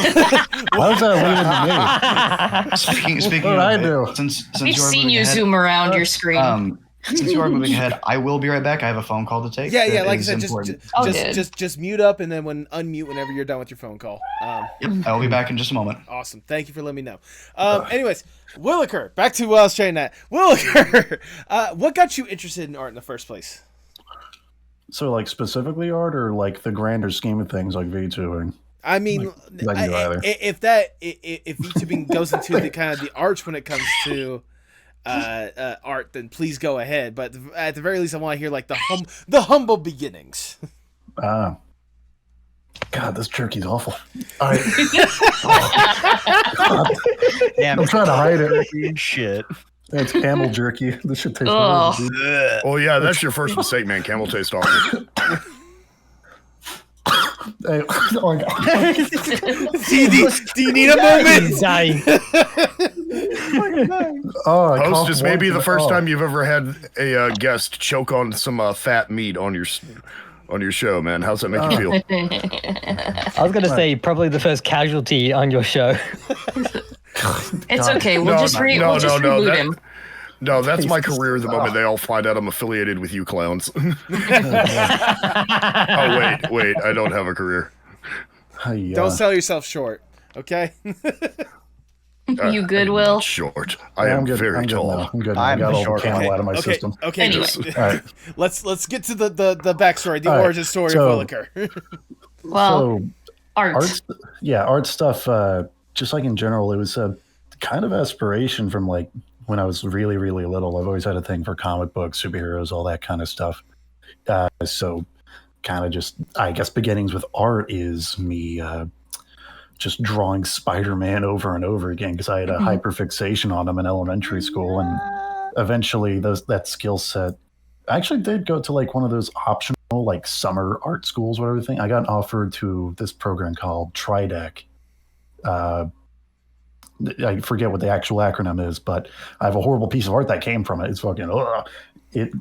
was that leading to me? Speaking What did I do? Since We've seen you zoom around your screen. Since you are moving ahead, I will be right back. I have a phone call to take. Yeah, like I said, important. just mute up and then unmute whenever you're done with your phone call. Yep, I'll be back in just a moment. Awesome. Thank you for letting me know. Anyways, Willicker, back to what I was saying that. Willicker, what got you interested in art in the first place? So, like, specifically art, or like the grander scheme of things, like VTubing? I mean, if VTubing goes into the kind of the arch when it comes to art, then please go ahead. But at the very least, I want to hear like the humble beginnings. God, this jerky's awful. Damn, I'm trying to hide it. Shit. It's camel jerky. This should taste awful, dude. oh yeah, that's your first mistake, man. Camel taste awful. Hey, oh my God. Do you need a moment? Dying. Host, this may be the first time you've ever had a guest choke on some fat meat on your show, man. How's that make you feel? I was gonna say probably the first casualty on your show. It's okay. We'll just reboot him. No, that's my career the moment they all find out I'm affiliated with you clowns. Oh, wait, I don't have a career. Don't sell yourself short, okay? You good, I'm Will? not short. I Yeah, am I'm good. very I'm good tall. now. I'm good. I got all the camel out of my system. Okay, Anyway. just- All right. let's get to the backstory, the All right, origin story so- of Willicker. Well, So art. art stuff. Just like in general, it was a kind of aspiration from like when I was really, really little. I've always had a thing for comic books, superheroes, all that kind of stuff. So kind of just, I guess, beginnings with art is me just drawing Spider-Man over and over again because I had a hyperfixation on him in elementary school, and eventually that skill set. I actually did go to like one of those optional like summer art schools, whatever thing. I got offered to this program called TriDeck. I forget what the actual acronym is, but I have a horrible piece of art that came from it. It's fucking.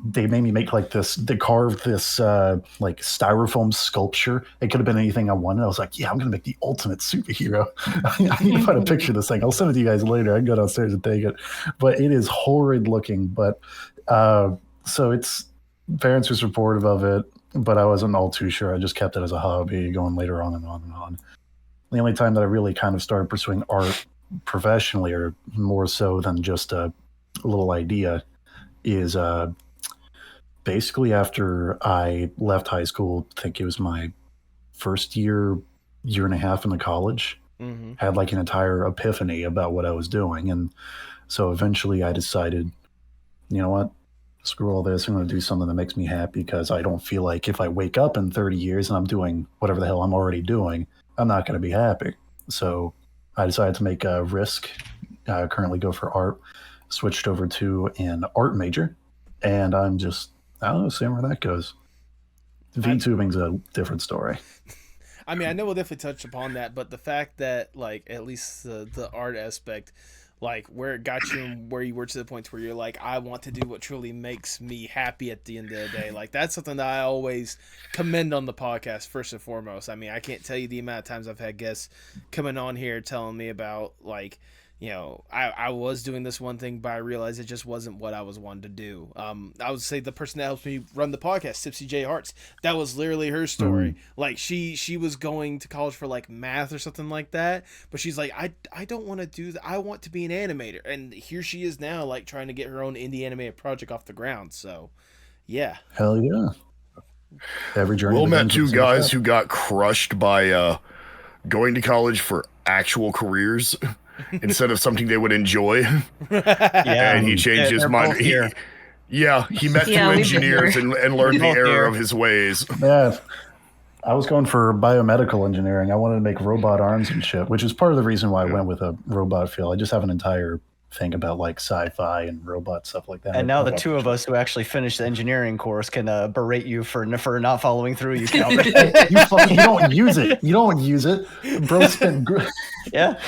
They made me make like this. They carved this like styrofoam sculpture. It could have been anything I wanted. I was like, yeah, I'm gonna make the ultimate superhero. I need to find a picture of this thing. I'll send it to you guys later. I can go downstairs and take it. But it is horrid looking. But so it's parents were supportive of it, but I wasn't all too sure. I just kept it as a hobby, going later on and on and on. The only time that I really kind of started pursuing art professionally, or more so than just a little idea, is basically after I left high school. I think it was my first year and a half in the college. Had like an entire epiphany about what I was doing, and so eventually I decided, you know what, screw all this. I'm going to do something that makes me happy, because I don't feel like if I wake up in 30 years and I'm doing whatever the hell I'm already doing, I'm not going to be happy. So I decided to make a risk. Currently go for art. Switched over to an art major, and I'm just, I don't know, seeing where that goes. VTubing's a different story. I mean, I know we'll definitely touch upon that, but the fact that, like, at least the art aspect, like, where it got you and where you were to the point where you're like, I want to do what truly makes me happy at the end of the day. Like, that's something that I always commend on the podcast, first and foremost. I mean, I can't tell you the amount of times I've had guests coming on here telling me about, like, you know, I was doing this one thing, but I realized it just wasn't what I was wanting to do. I would say the person that helps me run the podcast, Sipsy J Hearts, that was literally her story. Like, she was going to college for like math or something like that, but she's like, I don't want to do that. I want to be an animator, and here she is now, like, trying to get her own indie animated project off the ground. So, yeah, Hell yeah. Every journey. Will met begins two with some guys step. who got crushed by going to college for actual careers instead of something they would enjoy. Yeah, And he changed his they're mind. both here. He met Yeah, two we've been engineers here. and learned the Both error here. of his ways. Yeah. I was going for biomedical engineering. I wanted to make robot arms and shit, which is part of the reason why I went with a robot field. I just have an entire thing about like sci-fi and robot stuff like that. And now the two of us who actually finished the engineering course can berate you for not following through. You coward. you don't use it. You don't use it. Bro spent Yeah.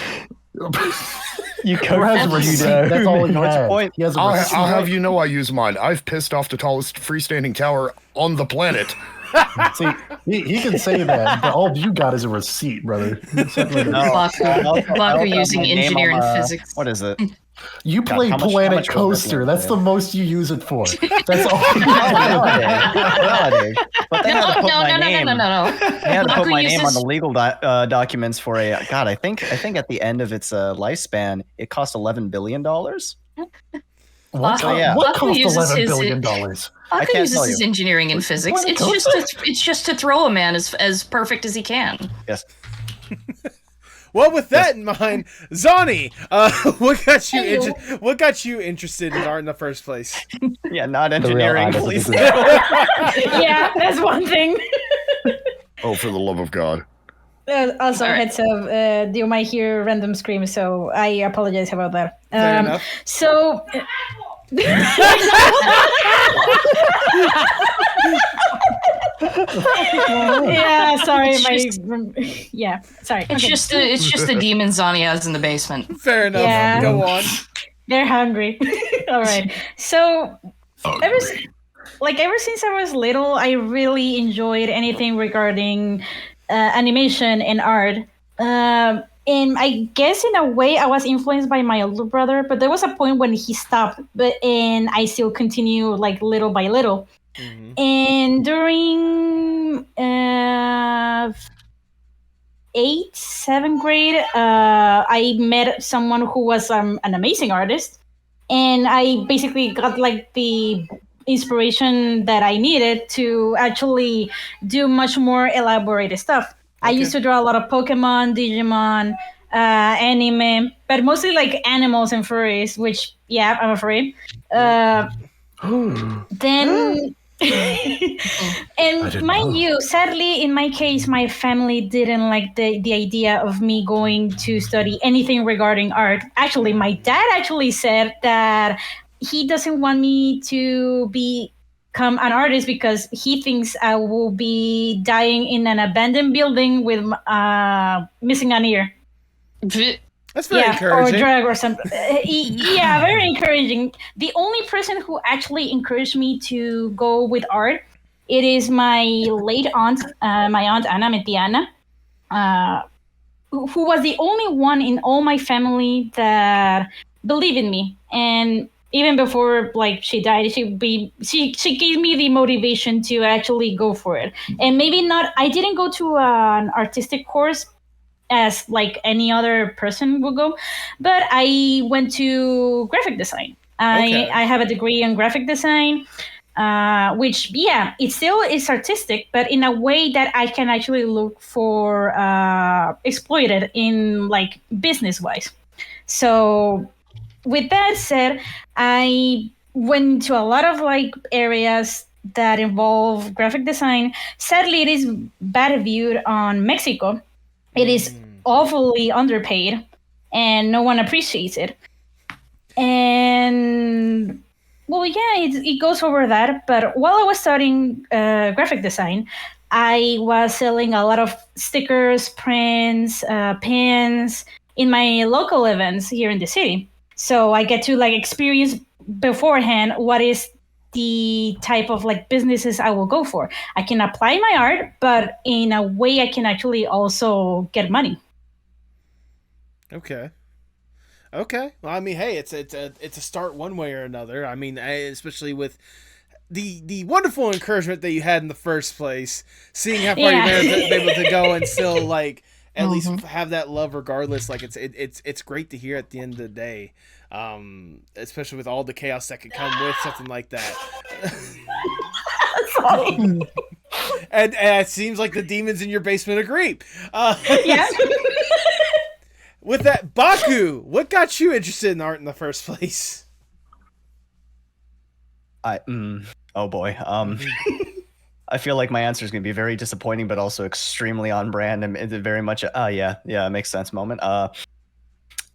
You Bro has a receipt. That's all he What's your has. point? He has a I'll receipt. have you know I use mine. I've pissed off the tallest freestanding tower on the planet. See, he can say that, but all you got is a receipt, brother. Baku using engineering physics. What is it? You play how much Planet will Coaster. this That's be? the most you use it for. That's all. Nowadays. But they had to put my name. No. They had to put Baku my name on uses- the legal documents for a. God, I think at the end of its lifespan, it cost $11 billion. What, Baku- yeah. what Baku cost uses $11 his- billion? I Baku can't uses tell his you. engineering and physics. Planet It's just to throw a man as perfect as he can. Yes. Well, with that in mind, Zonny, what got you interested in art in the first place? Yeah, not The real engineering, eye please. doesn't Yeah, that's one thing. Oh, for the love of God. Also, All right. heads up, you might hear random screams, so I apologize about that. Fair enough. So. Yeah, sorry, It's yeah, sorry. It's Okay. just the demon Zonny has in the basement. Fair enough. Yeah. Go on. They're hungry. All right. So ever since I was little, I really enjoyed anything regarding animation and art. And I guess in a way I was influenced by my older brother, but there was a point when he stopped, and I still continue like little by little. And during 7th grade, I met someone who was an amazing artist, and I basically got like the inspiration that I needed to actually do much more elaborated stuff. I used to draw a lot of Pokemon, Digimon, anime, but mostly like animals and furries, which, yeah, I'm afraid. Then, and mind you, sadly, in my case, my family didn't like the idea of me going to study anything regarding art. Actually, my dad actually said that he doesn't want me to become an artist because he thinks I will be dying in an abandoned building with missing an ear. That's very encouraging. Or drug or something. Yeah, very encouraging. The only person who actually encouraged me to go with art, it is my late aunt, my aunt Ana Metiana, who was the only one in all my family that believed in me. And even before like she died, she gave me the motivation to actually go for it. And maybe not, I didn't go to an artistic course as like any other person would go, but I went to graphic design. I have a degree in graphic design, which, yeah, it still is artistic, but in a way that I can actually look for exploited in like business wise. So with that said, I went to a lot of like areas that involve graphic design. Sadly, it is bad viewed on Mexico. It is awfully underpaid, and no one appreciates it. And, well, yeah, it goes over that. But while I was studying graphic design, I was selling a lot of stickers, prints, pins in my local events here in the city. So I get to like experience beforehand what is the type of like businesses I will go for. I can apply my art, but in a way I can actually also get money. Okay. Well, I mean, hey, it's a start one way or another. I mean, especially with the wonderful encouragement that you had in the first place, seeing how far you've been able to go and still like at least have that love regardless. Like it's great to hear at the end of the day. Especially with all the chaos that could come with something like that. and it seems like the demons in your basement agree. Yeah. With that, Baku, what got you interested in art in the first place? Oh boy. I feel like my answer is going to be very disappointing, but also extremely on brand and it's very much it makes sense moment.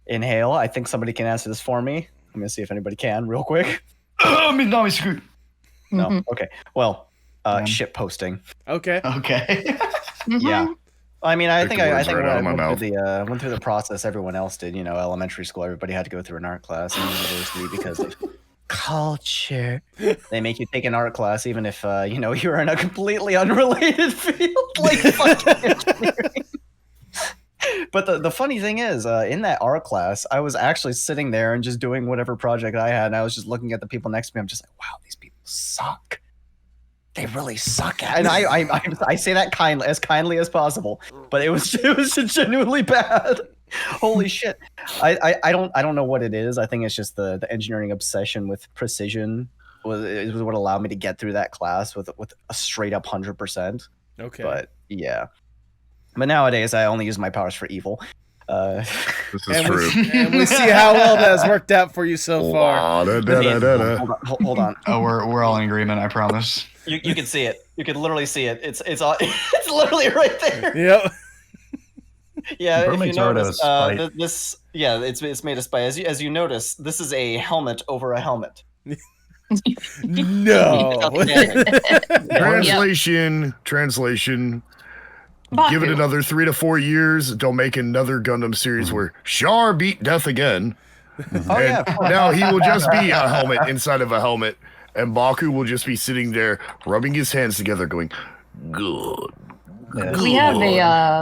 Inhale. I think somebody can answer this for me. I'm gonna see if anybody can real quick. No. Okay. Well, ship posting. Okay. Yeah. I mean, I think I right went through the process everyone else did. You know, elementary school, everybody had to go through an art class, and university because of culture. They make you take an art class even if you're in a completely unrelated field, like fucking engineering. But the funny thing is, in that art class, I was actually sitting there and just doing whatever project I had, and I was just looking at the people next to me. I'm just like, wow, these people suck. They really suck at it. And I say that kindly as possible, but it was genuinely bad. Holy shit. I don't know what it is. I think it's just the engineering obsession with precision was what allowed me to get through that class with a straight up 100%. Okay. But yeah. But nowadays I only use my powers for evil. This is true. And we see how well that has worked out for you so far. Hold on. Oh, we're all in agreement, I promise. You can see it. You can literally see it. It's literally right there. Yep. Yeah, if you Mermaid's notice, artist, it's made of spite. As you notice, this is a helmet over a helmet. No. Translation. Give it another 3 to 4 years. Don't make another Gundam series where Char beat death again. Now he will just be a helmet inside of a helmet, and Baku will just be sitting there rubbing his hands together, going, "Good." We have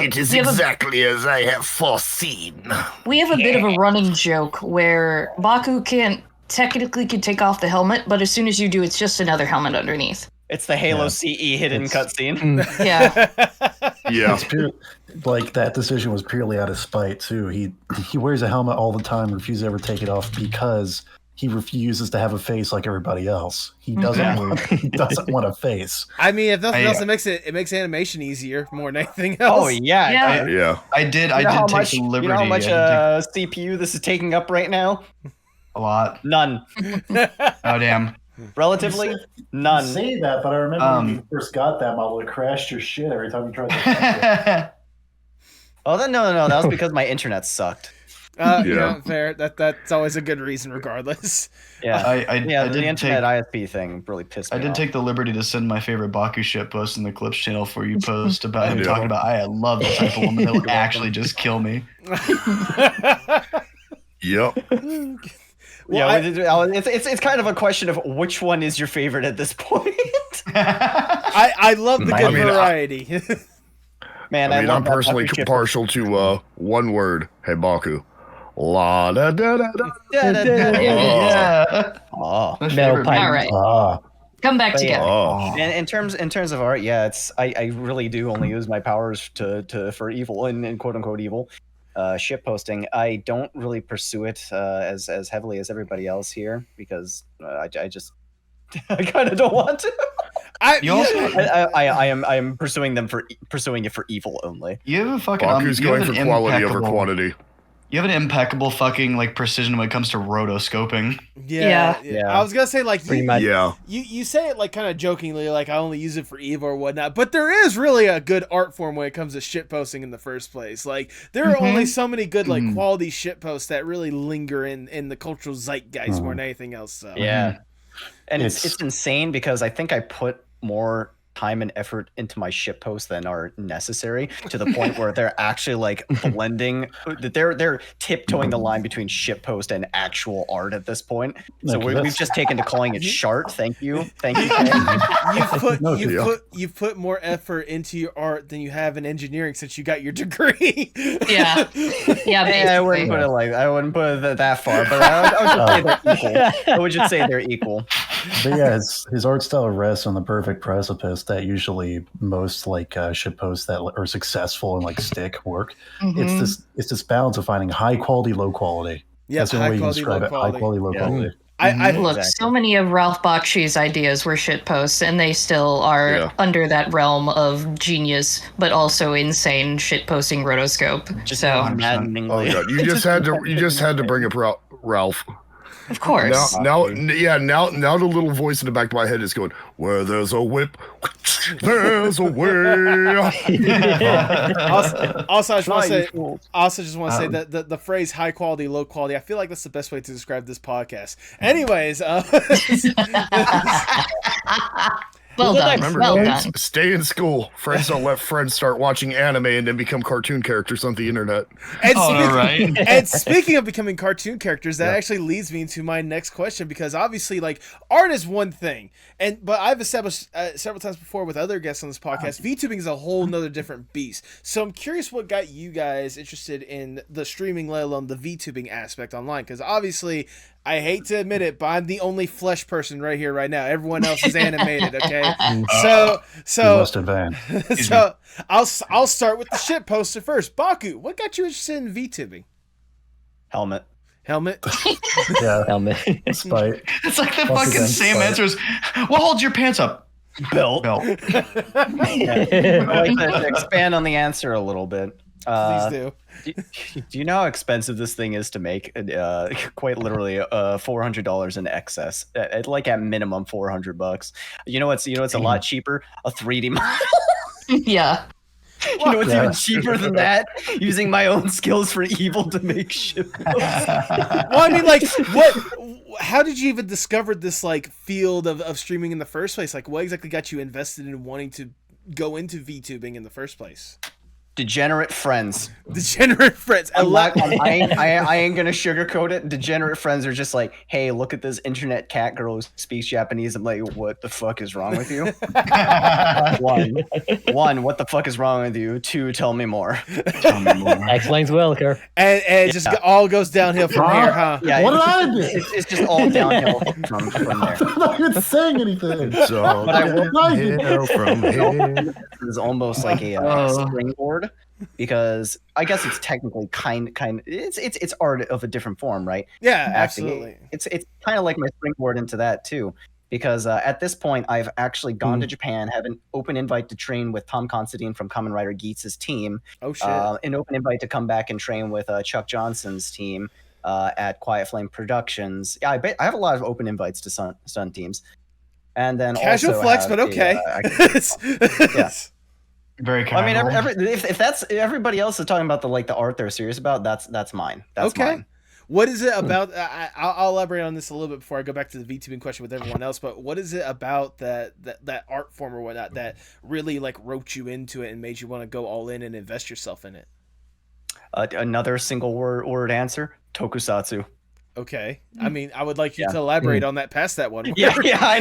It is exactly as I have foreseen. We have a bit of a running joke where Baku can take off the helmet, but as soon as you do, it's just another helmet underneath. It's the Halo CE hidden cutscene. Yeah. Yeah. like that decision was purely out of spite too. He wears a helmet all the time, refuses to ever take it off because he refuses to have a face like everybody else. He doesn't want a face. I mean, if nothing else, it makes animation easier more than anything else. Oh yeah, Yeah. I did take the liberty. You know how much CPU this is taking up right now? A lot. None. Oh damn. Relatively, none. You say that, but I remember when you first got that model, it crashed your shit every time you tried to. Oh, no. That was because my internet sucked. Yeah, fair. That's always a good reason, regardless. Yeah, I the internet ISP thing really pissed me off. I did take the liberty to send my favorite Baku shit post in the Clips channel for you post about him talking about I love the type of woman that will actually just kill me. Yep. Well, it's kind of a question of which one is your favorite at this point. I love the good variety. Man, I'm personally partial to one word. Hey, Baku. La da da da da. Yeah. Oh, Metal pipe. All right. Come back together. In terms of art, yeah, I really do only use my powers for evil and quote unquote evil. Ship posting, I don't really pursue it as heavily as everybody else here because I kind of don't want to. I am pursuing it for evil only. You have a fucking Baku's going for quality over quantity. You have an impeccable fucking like precision when it comes to rotoscoping. Yeah. I was gonna say like you say it like kind of jokingly, like I only use it for evil or whatnot, but there is really a good art form when it comes to shit posting in the first place. Like there are only so many good like quality shit posts that really linger in the cultural zeitgeist more than anything else. So. Yeah, and it's insane because I think I put more time and effort into my ship posts than are necessary to the point where they're actually like blending, they're tiptoeing the line between ship post and actual art at this point. So we've just taken to calling it shart. Thank you. You've put more effort into your art than you have in engineering since you got your degree. Yeah. I wouldn't put it that far, but I would just say they're equal. But yeah, his art style rests on the perfect precipice that usually most like ship posts that are successful and like stick work. It's this balance of finding high quality, low quality. Yeah, that's the only way you describe it. High quality, low quality. I look, so many of Ralph Bakshi's ideas were shit posts, and they still are under that realm of genius, but also insane shit posting rotoscope. Oh god, you just had to bring up Ralph. Of course. Now the little voice in the back of my head is going, where there's a whip, there's a way. Also, I just want to say that the phrase high quality, low quality, I feel like that's the best way to describe this podcast. Anyways, well done. Remember, stay in school. Friends don't let friends start watching anime and then become cartoon characters on the internet. And speaking of becoming cartoon characters, that actually leads me into my next question, because obviously, like, art is one thing, but I've established several times before with other guests on this podcast, VTubing is a whole nother different beast. So I'm curious what got you guys interested in the streaming, let alone the VTubing aspect online, because obviously, I hate to admit it, but I'm the only flesh person right here, right now. Everyone else is animated, okay? So I'll start with the shit poster first. Baku, what got you interested in VTubing? Helmet. Yeah. Helmet. Spite. It's like the fucking same answers. What holds your pants up? Belt. Yeah. I'd like to expand on the answer a little bit. Please do. Do you know how expensive this thing is to make? Quite literally, $400 in excess. At minimum $400. You know what's a lot cheaper? A 3D model. Yeah. You know what's even cheaper than that? Using my own skills for evil to make shit. Well, I mean, like, what? How did you even discover this like field of streaming in the first place? Like, what exactly got you invested in wanting to go into VTubing in the first place? Degenerate friends. I ain't gonna sugarcoat it. Degenerate friends are just like, hey, look at this internet cat girl who speaks Japanese. I'm like, what the fuck is wrong with you? One, what the fuck is wrong with you? 2, tell me more. Explains Willicker. And it just all goes downhill from here, huh? Yeah, What did I do? it's just all downhill from there. I'm not even saying anything. So But I will from here. It's almost like a springboard. because I guess it's technically it's art of a different form, right? Yeah, Acting. absolutely. It's kind of like my springboard into that too, because at this point I've actually gone to Japan, have an open invite to train with Tom Considine from Kamen Rider Geats' team. Oh shit! An open invite to come back and train with Chuck Johnson's team at Quiet Flame Productions. Yeah, I have a lot of open invites to stunt teams, and then casual also flex, but okay. Yeah. Very I mean, casual. if that's everybody else is talking about the art they're serious about, that's mine. That's mine. What is it about? I'll elaborate on this a little bit before I go back to the VTubing question with everyone else. But what is it about that art form or whatnot that really like roped you into it and made you want to go all in and invest yourself in it? Another single word answer: tokusatsu. Okay, I mean, I would like you to elaborate on that past that one. Yeah, I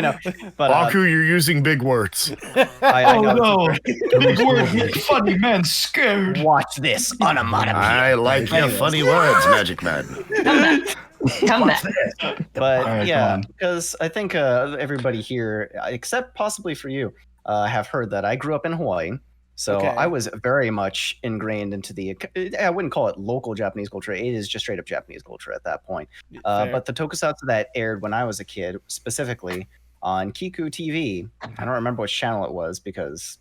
know. But Baku, you're using big words. I know. No, big words make funny men scared. Watch this onomatopoeia. I like your funny words, Magic Man. Come back. But right, yeah, because I think everybody here, except possibly for you, have heard that I grew up in Hawaii. So I was very much ingrained into I wouldn't call it local Japanese culture. It is just straight up Japanese culture at that point. But the tokusatsu that aired when I was a kid, specifically on Kiku TV, I don't remember which channel it was because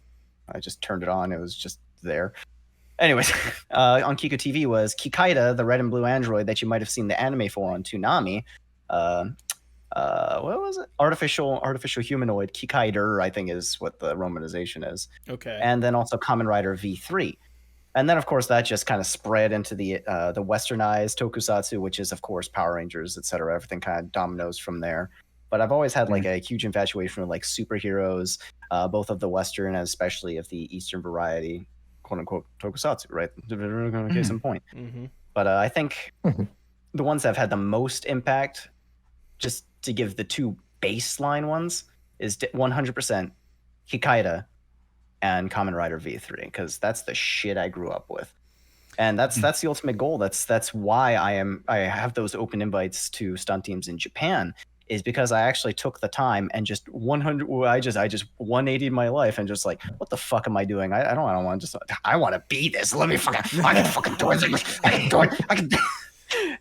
I just turned it on. It was just there. Anyways, on Kiku TV was Kikaida, the red and blue android that you might have seen the anime for on Toonami. What was it? Artificial humanoid Kikaider, I think is what the romanization is. Okay. And then also Kamen Rider V3. And then of course that just kind of spread into the westernized tokusatsu, which is of course Power Rangers, etc. Everything kind of dominoes from there. But I've always had like a huge infatuation with like superheroes, both of the Western and especially of the Eastern variety, quote unquote tokusatsu, right? Case in point. But I think the ones that have had the most impact, just to give the two baseline ones, is 100% Kikaida and Kamen Rider V3, because that's the shit I grew up with, and that's the ultimate goal. That's why I have those open invites to stunt teams in Japan, is because I actually took the time and just 180'd my life and just like, what the fuck am I doing? I don't want to I want to be this. Let me fucking I can fucking do it. I can do it. I can.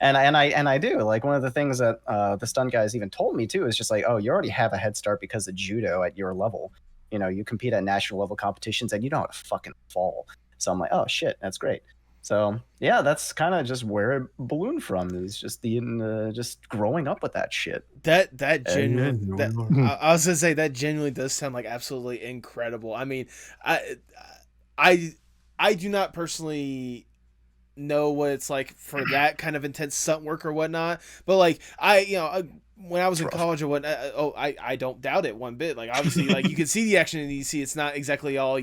And I do. Like, one of the things that the stunt guys even told me too is just like, oh, you already have a head start because of judo at your level. You know, you compete at national level competitions and you know how to fucking fall. So I'm like, oh shit, that's great. So yeah, that's kind of just where it ballooned from, is just just growing up with that shit. I was gonna say that genuinely does sound like absolutely incredible. I mean, I do not personally know what it's like for that kind of intense stunt work or whatnot, but like when I was in college or what, I don't doubt it one bit. Like, obviously, like, you can see the action and you see it's not exactly all,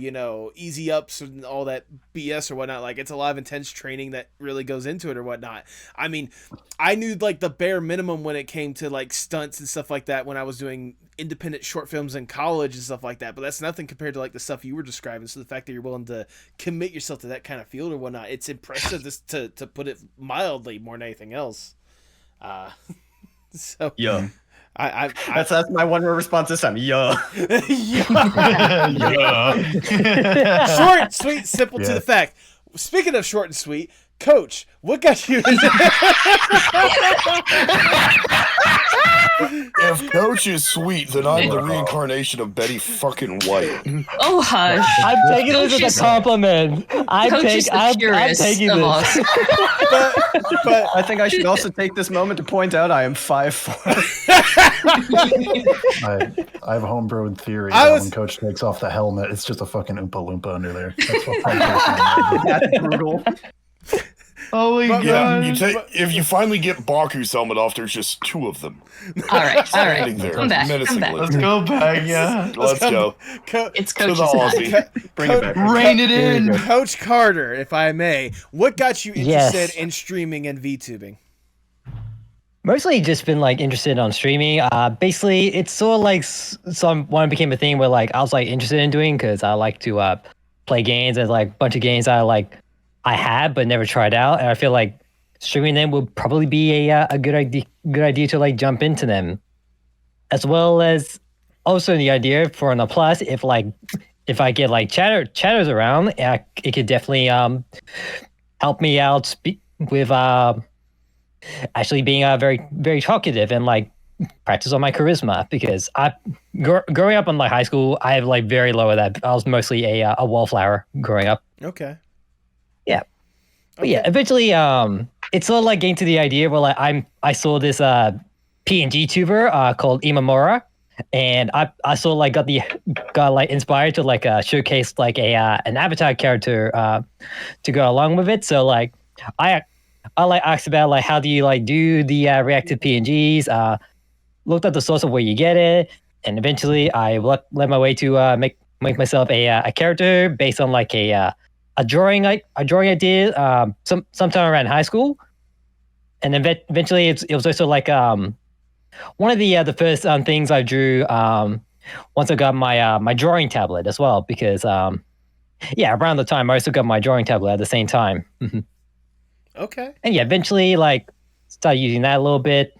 easy ups and all that BS or whatnot. Like, it's a lot of intense training that really goes into it or whatnot. I mean, I knew like the bare minimum when it came to like stunts and stuff like that when I was doing independent short films in college and stuff like that, but that's nothing compared to like the stuff you were describing. So the fact that you're willing to commit yourself to that kind of field or whatnot, it's impressive to put it mildly, more than anything else. So yeah, that's my one word response this time. Yeah, short, sweet, simple to the fact. Speaking of short and sweet, Coach, what got you into If Coach is sweet, then I'm the reincarnation of Betty fucking White. Oh, hush. I'm taking this as a compliment. I'm taking this. But I think I should also take this moment to point out I am 5'4". I have a homegrown theory that when Coach takes off the helmet, it's just a fucking Oompa Loompa under there. That's what That's brutal. Oh my god! If you finally get Baku's helmet off, there's just two of them. All right. There, Come back. Let's go back. Yeah, let's go. It's to the Coach's Aussie. Bring it back. Rein it in. Coach Carter, if I may, what got you interested in streaming and VTubing? Mostly just been like interested on streaming. Basically, it's sort of like when it became a thing where like I was like interested in doing, because I like to play games. There's like a bunch of games I had but never tried out, and I feel like streaming them would probably be a good idea to like jump into them, as well as also the idea for on the plus, if if I get like chatters around, it could definitely help me out with actually being very very talkative and like practice on my charisma, because growing up in like high school, I have like very low of that. I was mostly a wallflower growing up. Okay. Yeah. But yeah, eventually it's sort of like getting to the idea where like I saw this PNG tuber called Imamura, and I sort of like got like inspired to like showcase like an avatar character to go along with it. So like I like asked about like how do you like do the reactive PNGs, looked at the source of where you get it, and eventually I led my way to make myself a character based on like a drawing I did sometime around high school, and then eventually it was also like one of the first things I drew once I got my drawing tablet as well, because around the time I also got my drawing tablet at the same time. Okay. And yeah, eventually like started using that a little bit.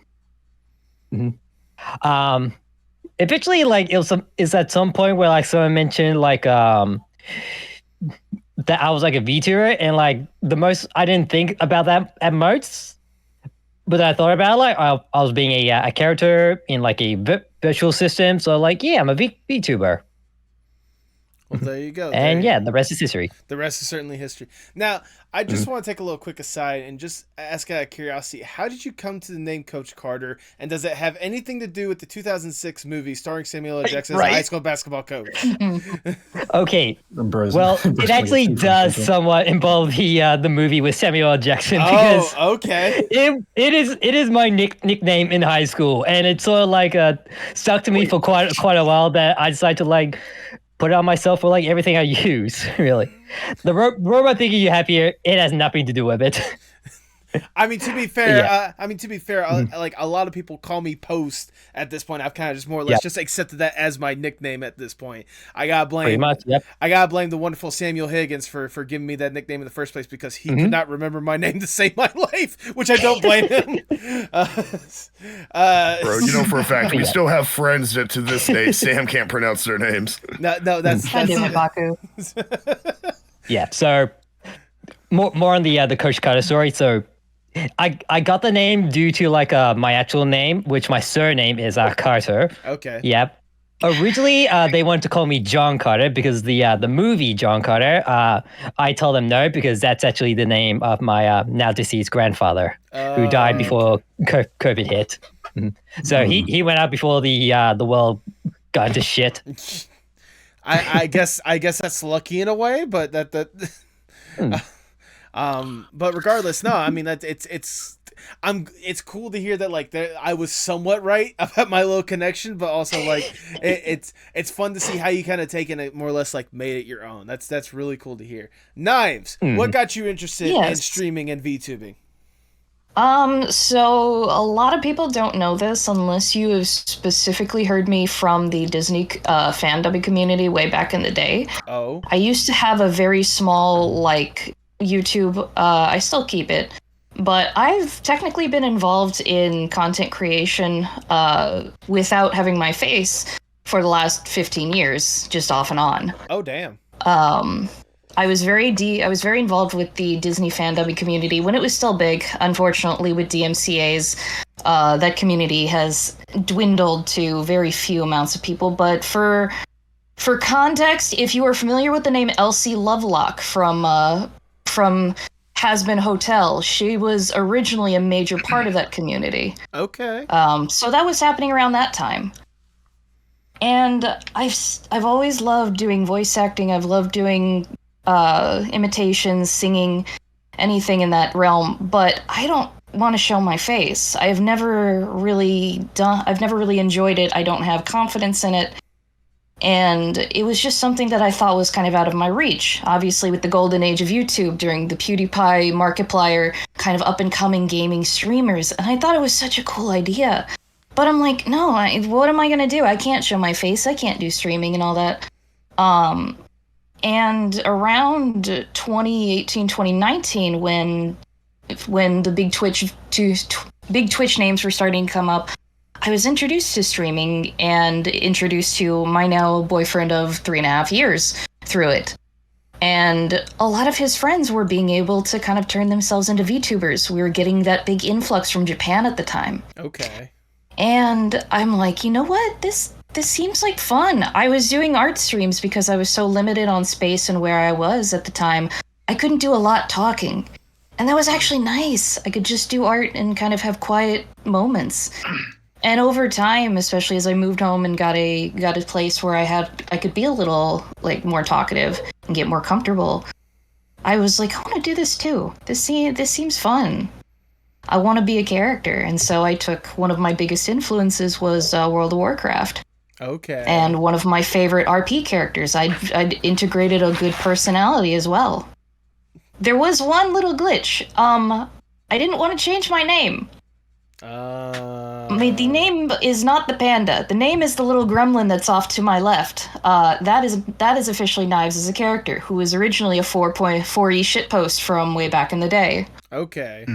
Eventually like it's at some point where like someone mentioned like that I was like a VTuber, and like the most I didn't think about that at most, but I thought about like I was being a character in like a virtual system, so like I'm a VTuber. Well, there you go. And the rest is history. The rest is certainly history. Now, I just want to take a little quick aside and just ask out of curiosity, how did you come to the name Coach Carter, and does it have anything to do with the 2006 movie starring Samuel L. Jackson as a high school basketball coach? Okay. Well, it actually does somewhat involve the movie with Samuel L. Jackson, because okay. It is my nickname in high school, and it sort of like stuck to me for quite a while that I decided to like put it on myself for like everything I use, really. The robot thinking you happier, it has nothing to do with it. I mean, to be fair, like a lot of people call me Post at this point. I've kind of just more or less just accepted that as my nickname at this point. I gotta blame pretty much, I gotta blame the wonderful Samuel Higgins for giving me that nickname in the first place, because he could not remember my name to save my life, which I don't blame him. Bro, you know for a fact we still have friends that to this day Sam can't pronounce their names. No, that's Baku. Yeah. So more on the Coach Carter story. So I got the name due to like my actual name, which my surname is Carter. Okay. Yep. Originally, they wanted to call me John Carter because the movie John Carter. I told them no, because that's actually the name of my now deceased grandfather, who died before COVID hit. So he went out before the world got into shit. I guess that's lucky in a way, but but regardless, no, I mean it's cool to hear that like I was somewhat right about my little connection, but also like it's fun to see how you kind of taken it more or less like made it your own. That's really cool to hear. Knives, what got you interested in streaming and VTubing? So a lot of people don't know this unless you have specifically heard me from the Disney fandom community way back in the day. Oh. I used to have a very small like YouTube. I still keep it, but I've technically been involved in content creation without having my face for the last 15 years, just off and on. Oh, damn. I was very involved with the Disney fandom community when it was still big. Unfortunately, with DMCA's, that community has dwindled to very few amounts of people. But for context, if you are familiar with the name Elsie Lovelock from Has Been Hotel, she was originally a major part of that community. Okay. So that was happening around that time. And I've always loved doing voice acting. I've loved doing imitations, singing, anything in that realm, but I don't want to show my face. I've never really enjoyed it. I don't have confidence in it. And it was just something that I thought was kind of out of my reach. Obviously, with the golden age of YouTube during the PewDiePie, Markiplier, kind of up-and-coming gaming streamers, and I thought it was such a cool idea. But I'm like, no, what am I going to do? I can't show my face. I can't do streaming and all that. And around 2018, 2019, when the big Twitch names were starting to come up, I was introduced to streaming and introduced to my now boyfriend of 3.5 years through it. And a lot of his friends were being able to kind of turn themselves into VTubers. We were getting that big influx from Japan at the time. Okay. And I'm like, you know what? This seems like fun. I was doing art streams because I was so limited on space and where I was at the time. I couldn't do a lot talking. And that was actually nice. I could just do art and kind of have quiet moments. And over time, especially as I moved home and got a place where I could be a little like more talkative and get more comfortable, I was like, I want to do this too. This seems fun. I want to be a character. And so I took one of my biggest influences was World of Warcraft. Okay. And one of my favorite RP characters. I'd integrated a good personality as well. There was one little glitch. I didn't want to change my name. The name is not the panda. The name is the little gremlin that's off to my left. That is officially Knives as a character, who was originally a 4.4e shitpost from way back in the day. Okay.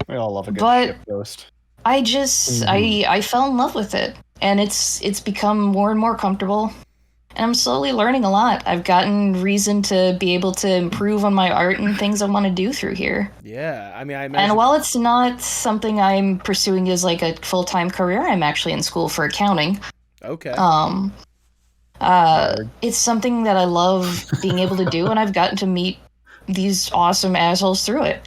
We all love a good shitpost. I just I fell in love with it, and it's become more and more comfortable. And I'm slowly learning a lot. I've gotten reason to be able to improve on my art and things I want to do through here. Yeah, I mean, I imagine... And while it's not something I'm pursuing as like a full-time career, I'm actually in school for accounting. Okay. It's something that I love being able to do, and I've gotten to meet these awesome assholes through it.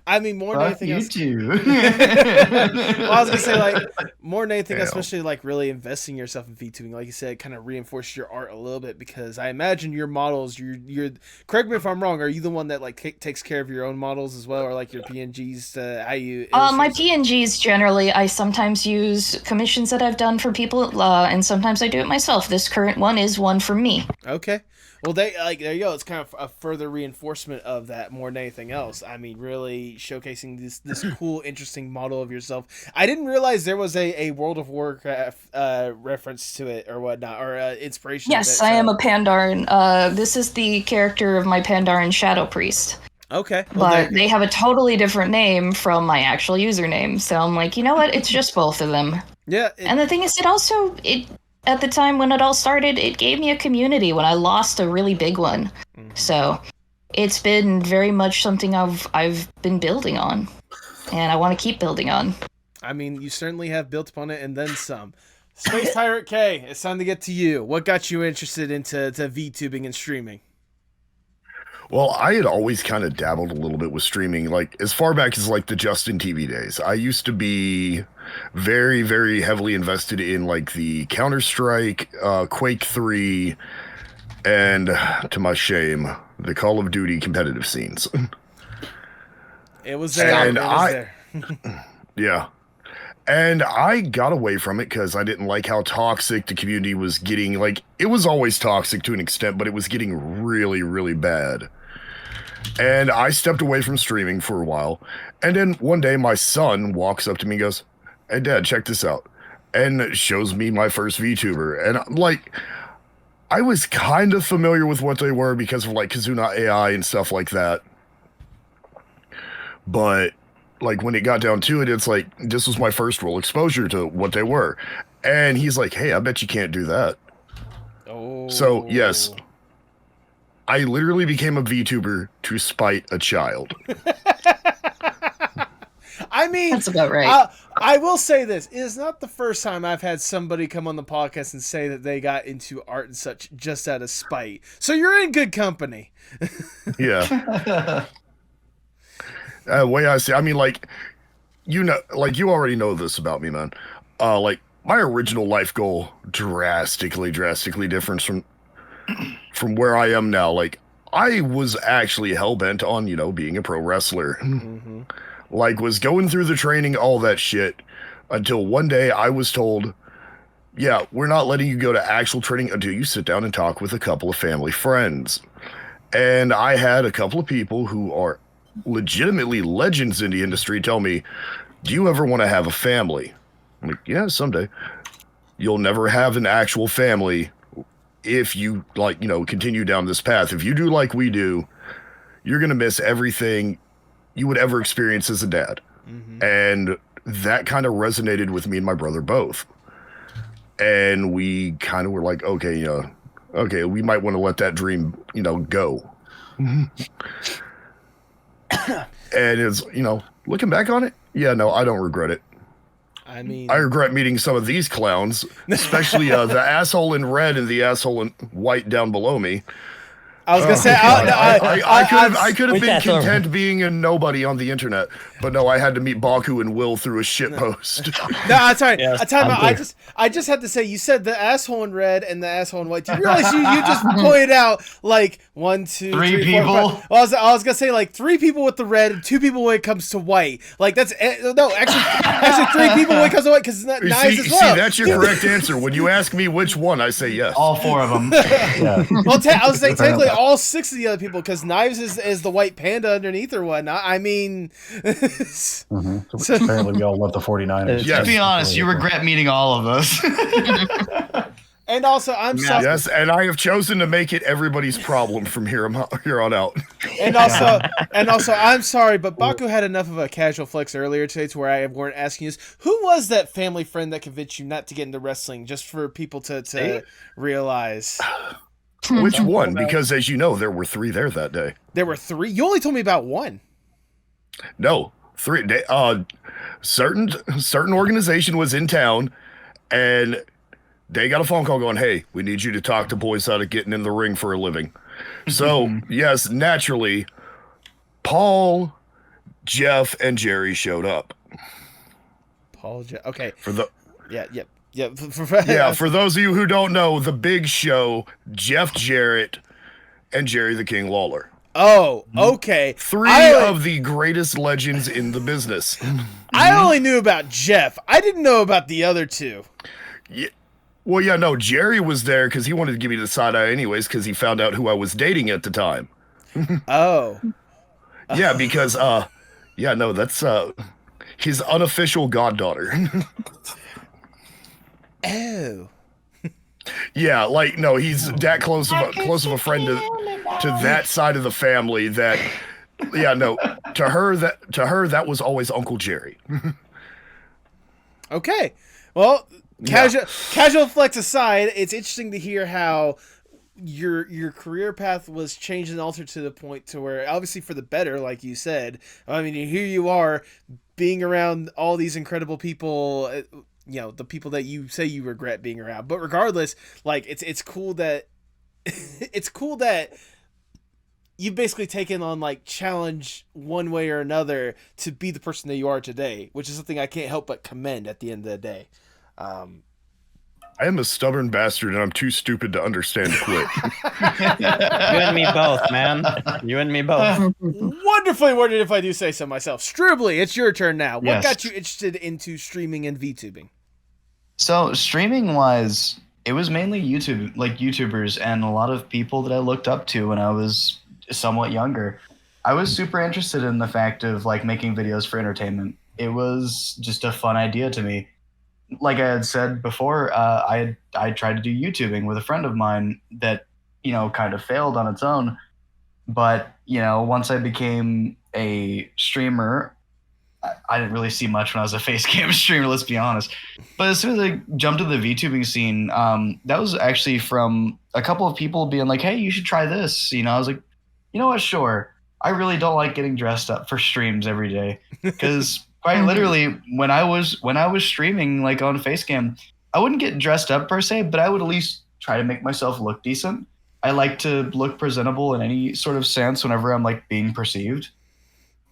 I mean, more than anything else. Too. Well, I was gonna say, like, more than anything, especially like really investing yourself in VTubing, like you said, kind of reinforce your art a little bit, because I imagine your models, you're correct me if I'm wrong, are you the one that like takes care of your own models as well, or like your PNGs? How you? My PNGs generally, I sometimes use commissions that I've done for people, and sometimes I do it myself. This current one is one for me. Okay. Well, there you go. It's kind of a further reinforcement of that more than anything else. I mean, really showcasing this cool, interesting model of yourself. I didn't realize there was a World of Warcraft reference to it or whatnot, or inspiration. Yes, I am a Pandaren. This is the character of my Pandaren Shadow Priest. Okay. Well, but they have a totally different name from my actual username. So I'm like, you know what? It's just both of them. Yeah. And the thing is, at the time when it all started, it gave me a community when I lost a really big one. Mm-hmm. So it's been very much something I've been building on, and I want to keep building on. I mean, you certainly have built upon it and then some. SpacePirateK, it's time to get to you. What got you interested into VTubing and streaming? Well, I had always kind of dabbled a little bit with streaming, like as far back as like the Justin TV days. I used to be very, very heavily invested in like the Counter-Strike, Quake 3, and to my shame, the Call of Duty competitive scenes. It was there. And it was there. Yeah. And I got away from it because I didn't like how toxic the community was getting. Like, it was always toxic to an extent, but it was getting really, really bad. And I stepped away from streaming for a while. And then one day my son walks up to me and goes, "Hey, Dad, check this out." And shows me my first VTuber. And I'm like, I was kind of familiar with what they were because of like Kazuna AI and stuff like that. But like when it got down to it, it's like, this was my first real exposure to what they were. And he's like, "Hey, I bet you can't do that." Oh. So yes, I literally became a VTuber to spite a child. I mean, that's about right. I will say this. It is not the first time I've had somebody come on the podcast and say that they got into art and such just out of spite. So you're in good company. Yeah. Way I see, I mean, like, you know, like you already know this about me, man. Like my original life goal drastically different from where I am now. Like I was actually hell-bent on, you know, being a pro wrestler. Mm-hmm. Like was going through the training, all that shit, until one day I was told, "Yeah, we're not letting you go to actual training until you sit down and talk with a couple of family friends." And I had a couple of people who are legitimately legends in the industry tell me, "Do you ever want to have a family?" I'm like, "Yeah, someday." "You'll never have an actual family if you, like, you know, continue down this path. If you do like we do, you're going to miss everything you would ever experience as a dad." Mm-hmm. And that kind of resonated with me and my brother both. And we kind of were like, okay, we might want to let that dream, go. And it's, looking back on it, yeah, no, I don't regret it. I mean, I regret meeting some of these clowns, especially the asshole in red and the asshole in white down below me. I was gonna say, I could have been content being a nobody on the internet, but no, I had to meet Baku and Will through a shit post. No, I'm sorry. I just had to say, you said the asshole in red and the asshole in white. Do you realize you just pointed out like 1, 2, three 3, people? 4, 5. Well, I was gonna say like 3 people with the red and 2 people when it comes to white. Like that's actually 3 people when it comes to white because it's nice as well. See, that's your correct answer. When you ask me which one, I say yes. All 4 of them. Yeah. Well, I was saying technically all 6 of the other people because Knives is the white panda underneath or whatnot. I mean, So apparently we all love the 49ers. To be honest, you regret meeting all of us. And also, I'm sorry. Yes, and I have chosen to make it everybody's problem from here on out. And also, I'm sorry, but Baku had enough of a casual flex earlier today to where I weren't asking you, who was that family friend that convinced you not to get into wrestling, just for people to realize? Which one? Because as you know, there were 3 there that day. There were 3? You only told me about 1. No, 3. Certain organization was in town, and they got a phone call going, "Hey, we need you to talk to boys out of getting in the ring for a living." So yes, naturally, Paul, Jeff, and Jerry showed up. Paul, Jeff. Okay. For the For those of you who don't know, the Big Show, Jeff Jarrett, and Jerry the King Lawler. Oh, okay. 3 of the greatest legends in the business. I only knew about Jeff. I didn't know about the other 2. Yeah. Well, yeah, no, Jerry was there because he wanted to give me the side eye anyways because he found out who I was dating at the time. Oh. Yeah, because, that's his unofficial goddaughter. Oh. Yeah, like, no, he's that close of a friend to that side of the family that, yeah, no, to her that was always Uncle Jerry. Okay. Well, casual flex aside, it's interesting to hear how your career path was changed and altered to the point to where, obviously for the better, like you said. I mean, here you are being around all these incredible people, the people that you say you regret being around. But regardless, like it's cool that you've basically taken on like challenge one way or another to be the person that you are today, which is something I can't help but commend at the end of the day. I am a stubborn bastard, and I'm too stupid to understand to quit. You and me both, man. You and me both. Wonderfully worded, if I do say so myself. Stroobly, it's your turn now. What Yes. got you interested into streaming and VTubing? So streaming wise, it was mainly YouTubers and a lot of people that I looked up to when I was somewhat younger. I was super interested in the fact of like making videos for entertainment. It was just a fun idea to me. Like I had said before, I tried to do YouTubing with a friend of mine that, kind of failed on its own. But, once I became a streamer, I didn't really see much when I was a face cam streamer, let's be honest. But as soon as I jumped into the VTubing scene, that was actually from a couple of people being like, "Hey, you should try this." I was like, you know what, sure. I really don't like getting dressed up for streams every day. Because quite literally, when I was streaming like on Facecam, I wouldn't get dressed up per se, but I would at least try to make myself look decent. I like to look presentable in any sort of sense whenever I'm like being perceived.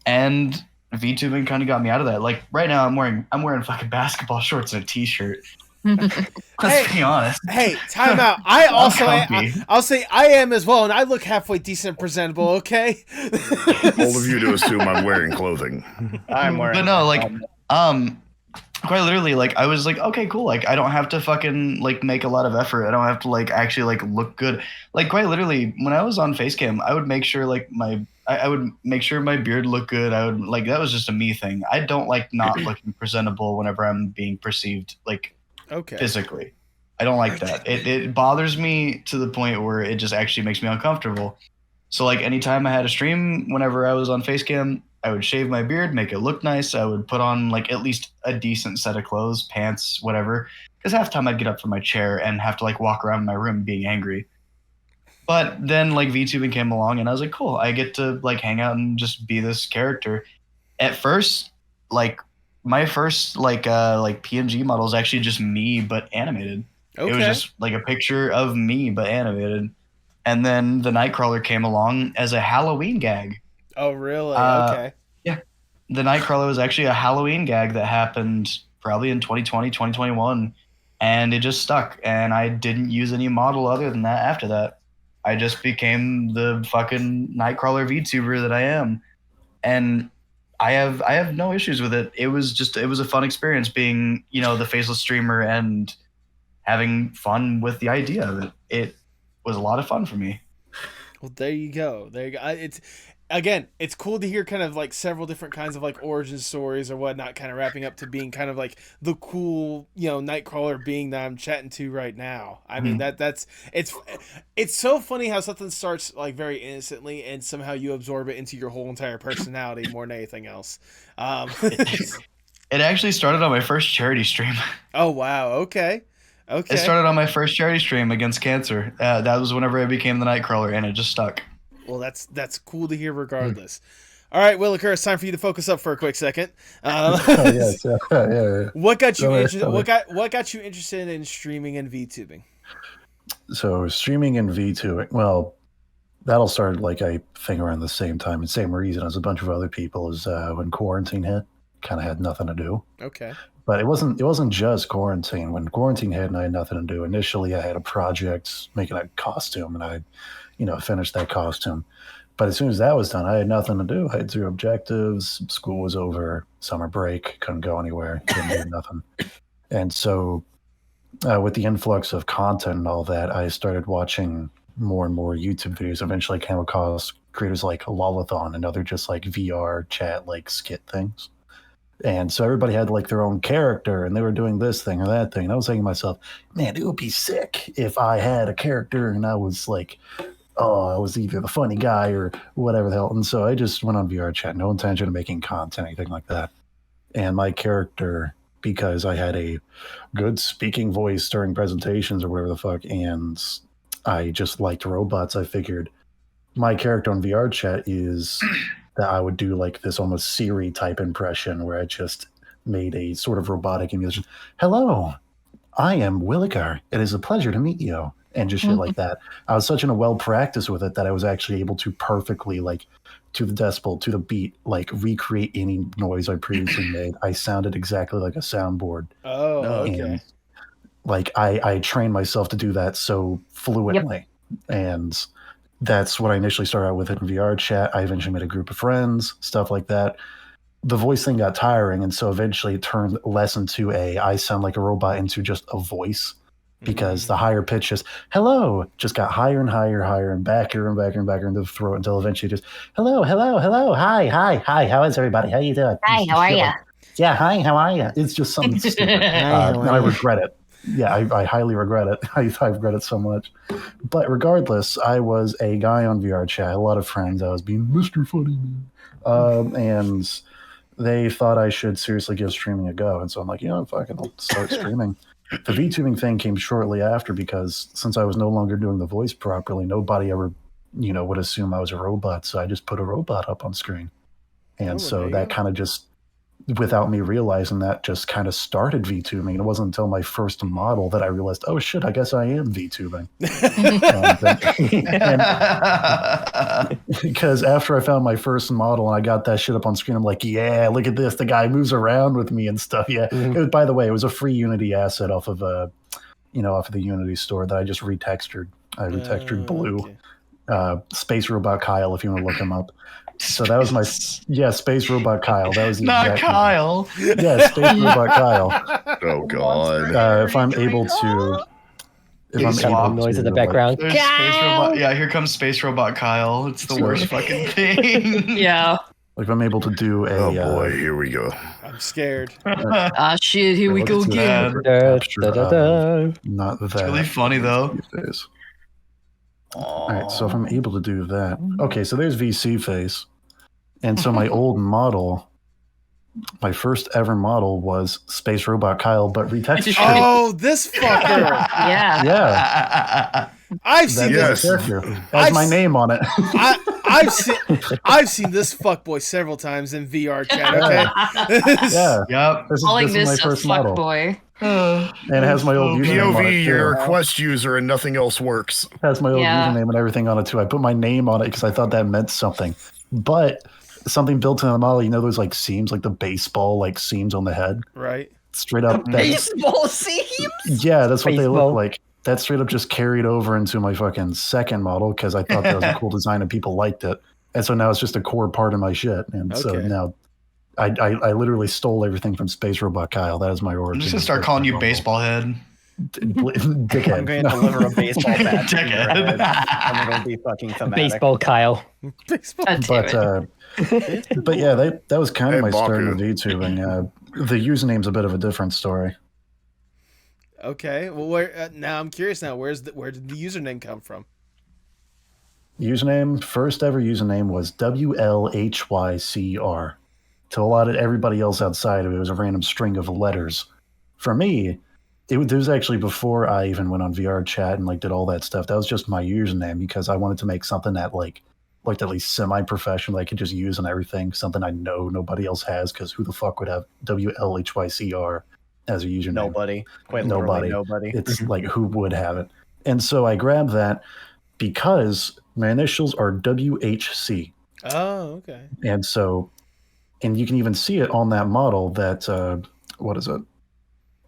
And VTubing kind of got me out of that. Like right now I'm wearing fucking basketball shorts and a t-shirt. Let's be honest. Hey, time out. I'll say I am as well, and I look halfway decent and presentable, okay? All of you to assume I'm wearing clothing. I'm wearing. But no, like, quite literally, like, I was like, okay, cool. Like, I don't have to fucking like make a lot of effort. I don't have to like actually like look good. Like, quite literally, when I was on Facecam, I would make sure like I would make sure my beard looked good. I would like that was just a me thing. I don't like not looking presentable whenever I'm being perceived like. Okay. Physically. I don't like that. It bothers me to the point where it just actually makes me uncomfortable. So like anytime I had a stream, whenever I was on Facecam, I would shave my beard, make it look nice. I would put on like at least a decent set of clothes, pants, whatever. Because half the time I'd get up from my chair and have to like walk around my room being angry. But then like VTubing came along and I was like, cool, I get to like hang out and just be this character. At first, like my first like PNG model is actually just me but animated. Okay. It was just like a picture of me but animated. And then the Nightcrawler came along as a Halloween gag. Oh, really? Okay. Yeah. The Nightcrawler was actually a Halloween gag that happened probably in 2020, 2021. And it just stuck. And I didn't use any model other than that after that. I just became the fucking Nightcrawler VTuber that I am. And I have no issues with it. It was a fun experience being, you know, the faceless streamer and having fun with the idea of it. It was a lot of fun for me. Well, there you go. There you go. It's cool to hear kind of like several different kinds of like origin stories or whatnot, kind of wrapping up to being kind of like the cool, you know, Nightcrawler being that I'm chatting to right now. I mean, it's so funny how something starts like very innocently and somehow you absorb it into your whole entire personality more than anything else. It actually started on my first charity stream. Oh, wow. Okay. It started on my first charity stream against cancer. That was whenever I became the Nightcrawler, and it just stuck. Well, that's cool to hear regardless. All right, Willicker, it's time for you to focus up for a quick second. Yes, yeah. What got you what got you interested in streaming and VTubing? So streaming and VTubing, well, that all started like I think around the same time and same reason as a bunch of other people is when quarantine hit. Kind of had nothing to do. Okay. But it wasn't just quarantine. When quarantine hit and I had nothing to do, initially I had a project making a costume and I, finished that costume. But as soon as that was done, I had nothing to do. I had 0 objectives. School was over. Summer break. Couldn't go anywhere. Couldn't do nothing. And so with the influx of content and all that, I started watching more and more YouTube videos. Eventually came across creators like Lolathon and other just like VR chat like skit things. And so everybody had like their own character and they were doing this thing or that thing. And I was thinking to myself, man, it would be sick if I had a character and I was like, I was either the funny guy or whatever the hell. And so I just went on VR chat, no intention of making content, anything like that. And my character, because I had a good speaking voice during presentations or whatever the fuck, and I just liked robots, I figured my character on VR chat is that I would do like this almost Siri type impression where I just made a sort of robotic imitation. Hello, I am Willicker. It is a pleasure to meet you. And just shit like that. I was such in a well practice with it that I was actually able to perfectly, like, to the decibel, to the beat, like recreate any noise I previously made. I sounded exactly like a soundboard. Oh, okay. And, like I trained myself to do that so fluently. Yep. And that's what I initially started out with in VR chat. I eventually made a group of friends, stuff like that. The voice thing got tiring, and so eventually it turned less into I sound like a robot into just a voice. Because the higher pitch just hello just got higher and higher and backer and backer and backer into the throat until eventually just hello, hi, how is everybody? How you doing? Hi, how are you? Yeah, hi, how are you? It's just something stupid. And I regret it. Yeah, I highly regret it. I regret it so much. But regardless, I was a guy on VR chat, a lot of friends. I was being Mr. Funny Man. And they thought I should seriously give streaming a go. And so I'm like, fucking I'll start streaming. The VTubing thing came shortly after because since I was no longer doing the voice properly, nobody ever, would assume I was a robot. So I just put a robot up on screen. And so that kind of just, without me realizing that, just kind of started VTubing. It wasn't until my first model that I realized, oh shit, I guess I am VTubing. Because after I found my first model and I got that shit up on screen, I'm like, yeah, look at this. The guy moves around with me and stuff. Yeah. It was, by the way, it was a free Unity asset off of the Unity store that I just retextured. I retextured Blue. Okay. Space Robot Kyle, if you want to look him up. So that was my Space Robot Kyle. That was the not Kyle. Yeah, Space Robot Kyle. Oh god. If I'm able to, noise in the background. Space Robot. Yeah, here comes Space Robot Kyle. It's the worst fucking thing. Yeah. Like if I'm able to do a. Oh boy, here we go. I'm scared. Shit, here we go again. Not that. It's really funny though. All right, so if I'm able to do that, okay. So there's VC face, And so my old model, my first ever model was Space Robot Kyle, but retextured. Oh, this fucker! Yeah. Yeah. I've seen That's this. character. Has my name on it. I've seen this fuckboy several times in VR chat. Okay. Yeah. Yep. Calling is this my a first model. fuckboy. And it has my old username on it. POV, you're too. a Quest user and nothing else works. It has my old Yeah. username and everything on it too. I put my name on it because I thought that meant something. But something built into the model, those like seams, like the baseball like seams on the head. Right. Straight up. Baseball seams? Yeah, that's what they Baseball. look like. That straight up just carried over into my fucking second model because I thought that was a cool design and people liked it. And so now it's just a core part of my shit. And so Okay. now I literally stole everything from Space Robot Kyle. That is my I'm origin. just gonna start calling you baseball head. Dickhead. I'm going to deliver a baseball bat to your Dickhead. head, and it'll be fucking thematic. Baseball Kyle. Baseball. God damn it. But yeah, that was kind of Hey, my start Baku. with VTubing. The username's a bit of a different story. Okay. Well, where now? I'm curious now. Where did the username come from? Username, first ever username was WLHYCR. To a lot of everybody else outside of it, was a random string of letters. For me, it was actually before I even went on VR chat and like did all that stuff. That was just my username because I wanted to make something that like looked at least semi-professional. I could just use and everything. Something I know nobody else has because who the fuck would have WLHYCR as a username? Nobody. Quite literally nobody. It's like who would have it? And so I grabbed that because my initials are WHC. Oh, okay. And so, and you can even see it on that model that, what is it?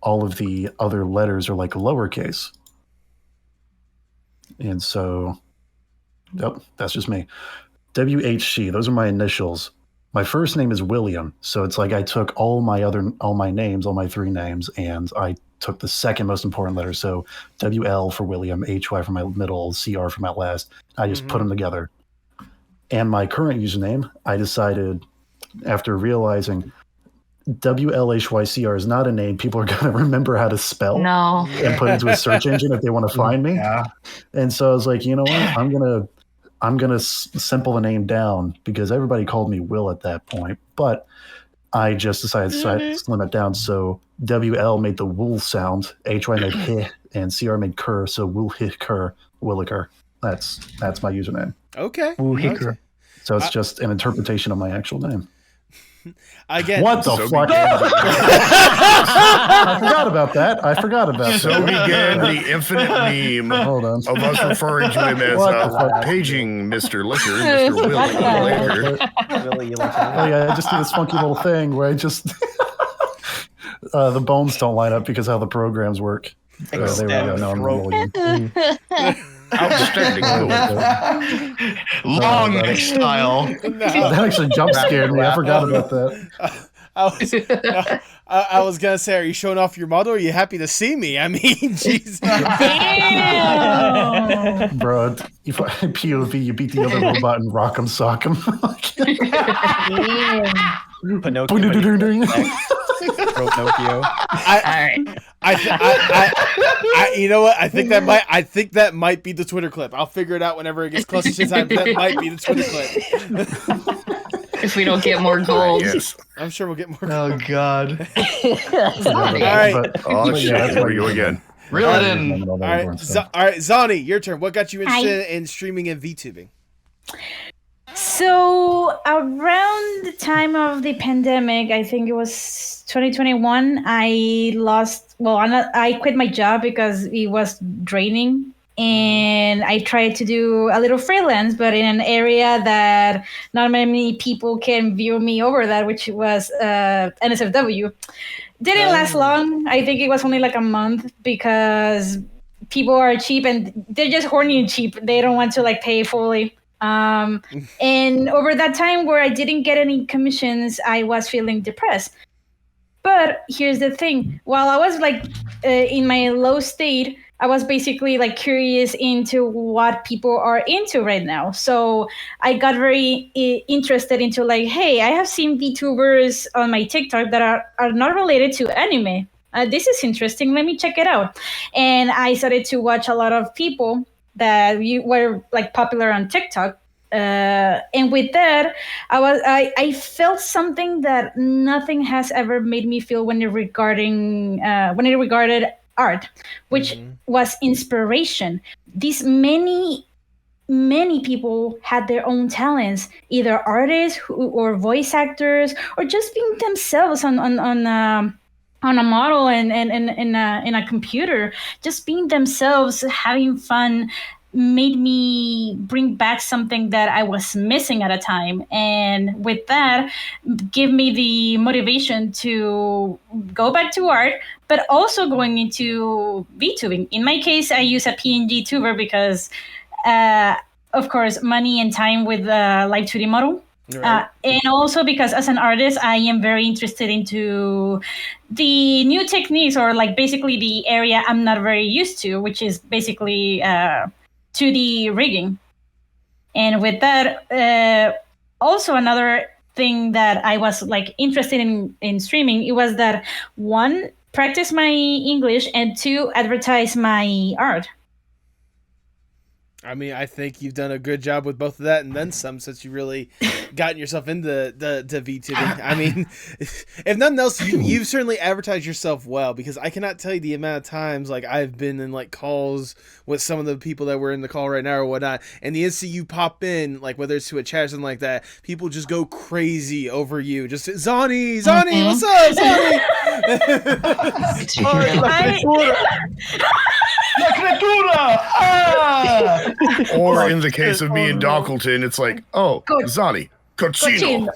All of the other letters are like lowercase. And so, yep, that's just me. WHC, those are my initials. My first name is William. So it's like I took all my names, all my three names, and I took the second most important letter. So WL for William, HY for my middle, CR for my last. I just put them together. And my current username, I decided after realizing WLHYCR is not a name people are going to remember how to spell No. and put into a search engine if they want to find me. Yeah. And so I was like, you know what? I'm gonna simple the name down because everybody called me Will at that point. But I just decided to slim it down. So WL made the wool sound, HY made heh, and CR made cur. So Will heh cur, Willicker. That's my username. Okay. Willicker. So it's just an interpretation of my actual name. Again. What the So fuck? began- I forgot about that. So began the infinite meme Hold on. of us referring to him as What the fuck? paging Mr. Liquor, Mr. Willie Liquor. Really, you look Oh yeah, I just do this funky little thing where I just the bones don't line up because how the programs work. There we go. No, I'm rolling. Outstanding. Long neck style. That actually jump scared me. I forgot about that. I was gonna say, are you showing off your model? Or are you happy to see me? I mean, jeez. Bro, if POV, you beat the other robot and rock 'em, sock 'em. Pinocchio. Pinocchio. You know what? I think that might be the Twitter clip. I'll figure it out whenever it gets closer to time. That might be the Twitter clip. If we don't get more gold. Yes. I'm sure we'll get more. Oh God. All right. Oh shit! that's Here we go again. Reel it in. All right, all right, Zonny, your turn. What got you interested in streaming and VTubing? So around the time of the pandemic, I think it was 2021, I quit my job because it was draining. And I tried to do a little freelance, but in an area that not many people can view me over that, which was NSFW. Didn't last long. I think it was only like a month because people are cheap and they're just horny and cheap. They don't want to like pay fully. And over that time where I didn't get any commissions, I was feeling depressed. But here's the thing. While I was like in my low state, I was basically like curious into what people are into right now. So I got very interested into like, hey, I have seen VTubers on my TikTok that are not related to anime. This is interesting. Let me check it out. And I started to watch a lot of people that were like popular on TikTok And with that, I felt something that nothing has ever made me feel when it regarded art, which was inspiration. These many people had their own talents, either artists or voice actors, or just being themselves on a model and in a computer, just being themselves, having fun, made me bring back something that I was missing at a time. And with that, give me the motivation to go back to art, but also going into VTubing. In my case, I use a PNG tuber because, of course, money and time with the live 2D model. Right. And also because as an artist, I am very interested into the new techniques, or like basically the area I'm not very used to, which is basically 2D rigging. And with that, also another thing that I was like interested in streaming, it was that one, practice my English, and two, advertise my art. I mean, I think you've done a good job with both of that and then some, since you really gotten yourself into the VTubing. I mean, if nothing else, you've certainly advertised yourself well, because I cannot tell you the amount of times like I've been in like calls with some of the people that were in the call right now or whatnot, and the instant you pop in, like whether it's to a chat or something like that, people just go crazy over you. Just Zonny, what's up, Zonny? Or in the case of me and Dockleton, it's like, oh, Zonny, cochino.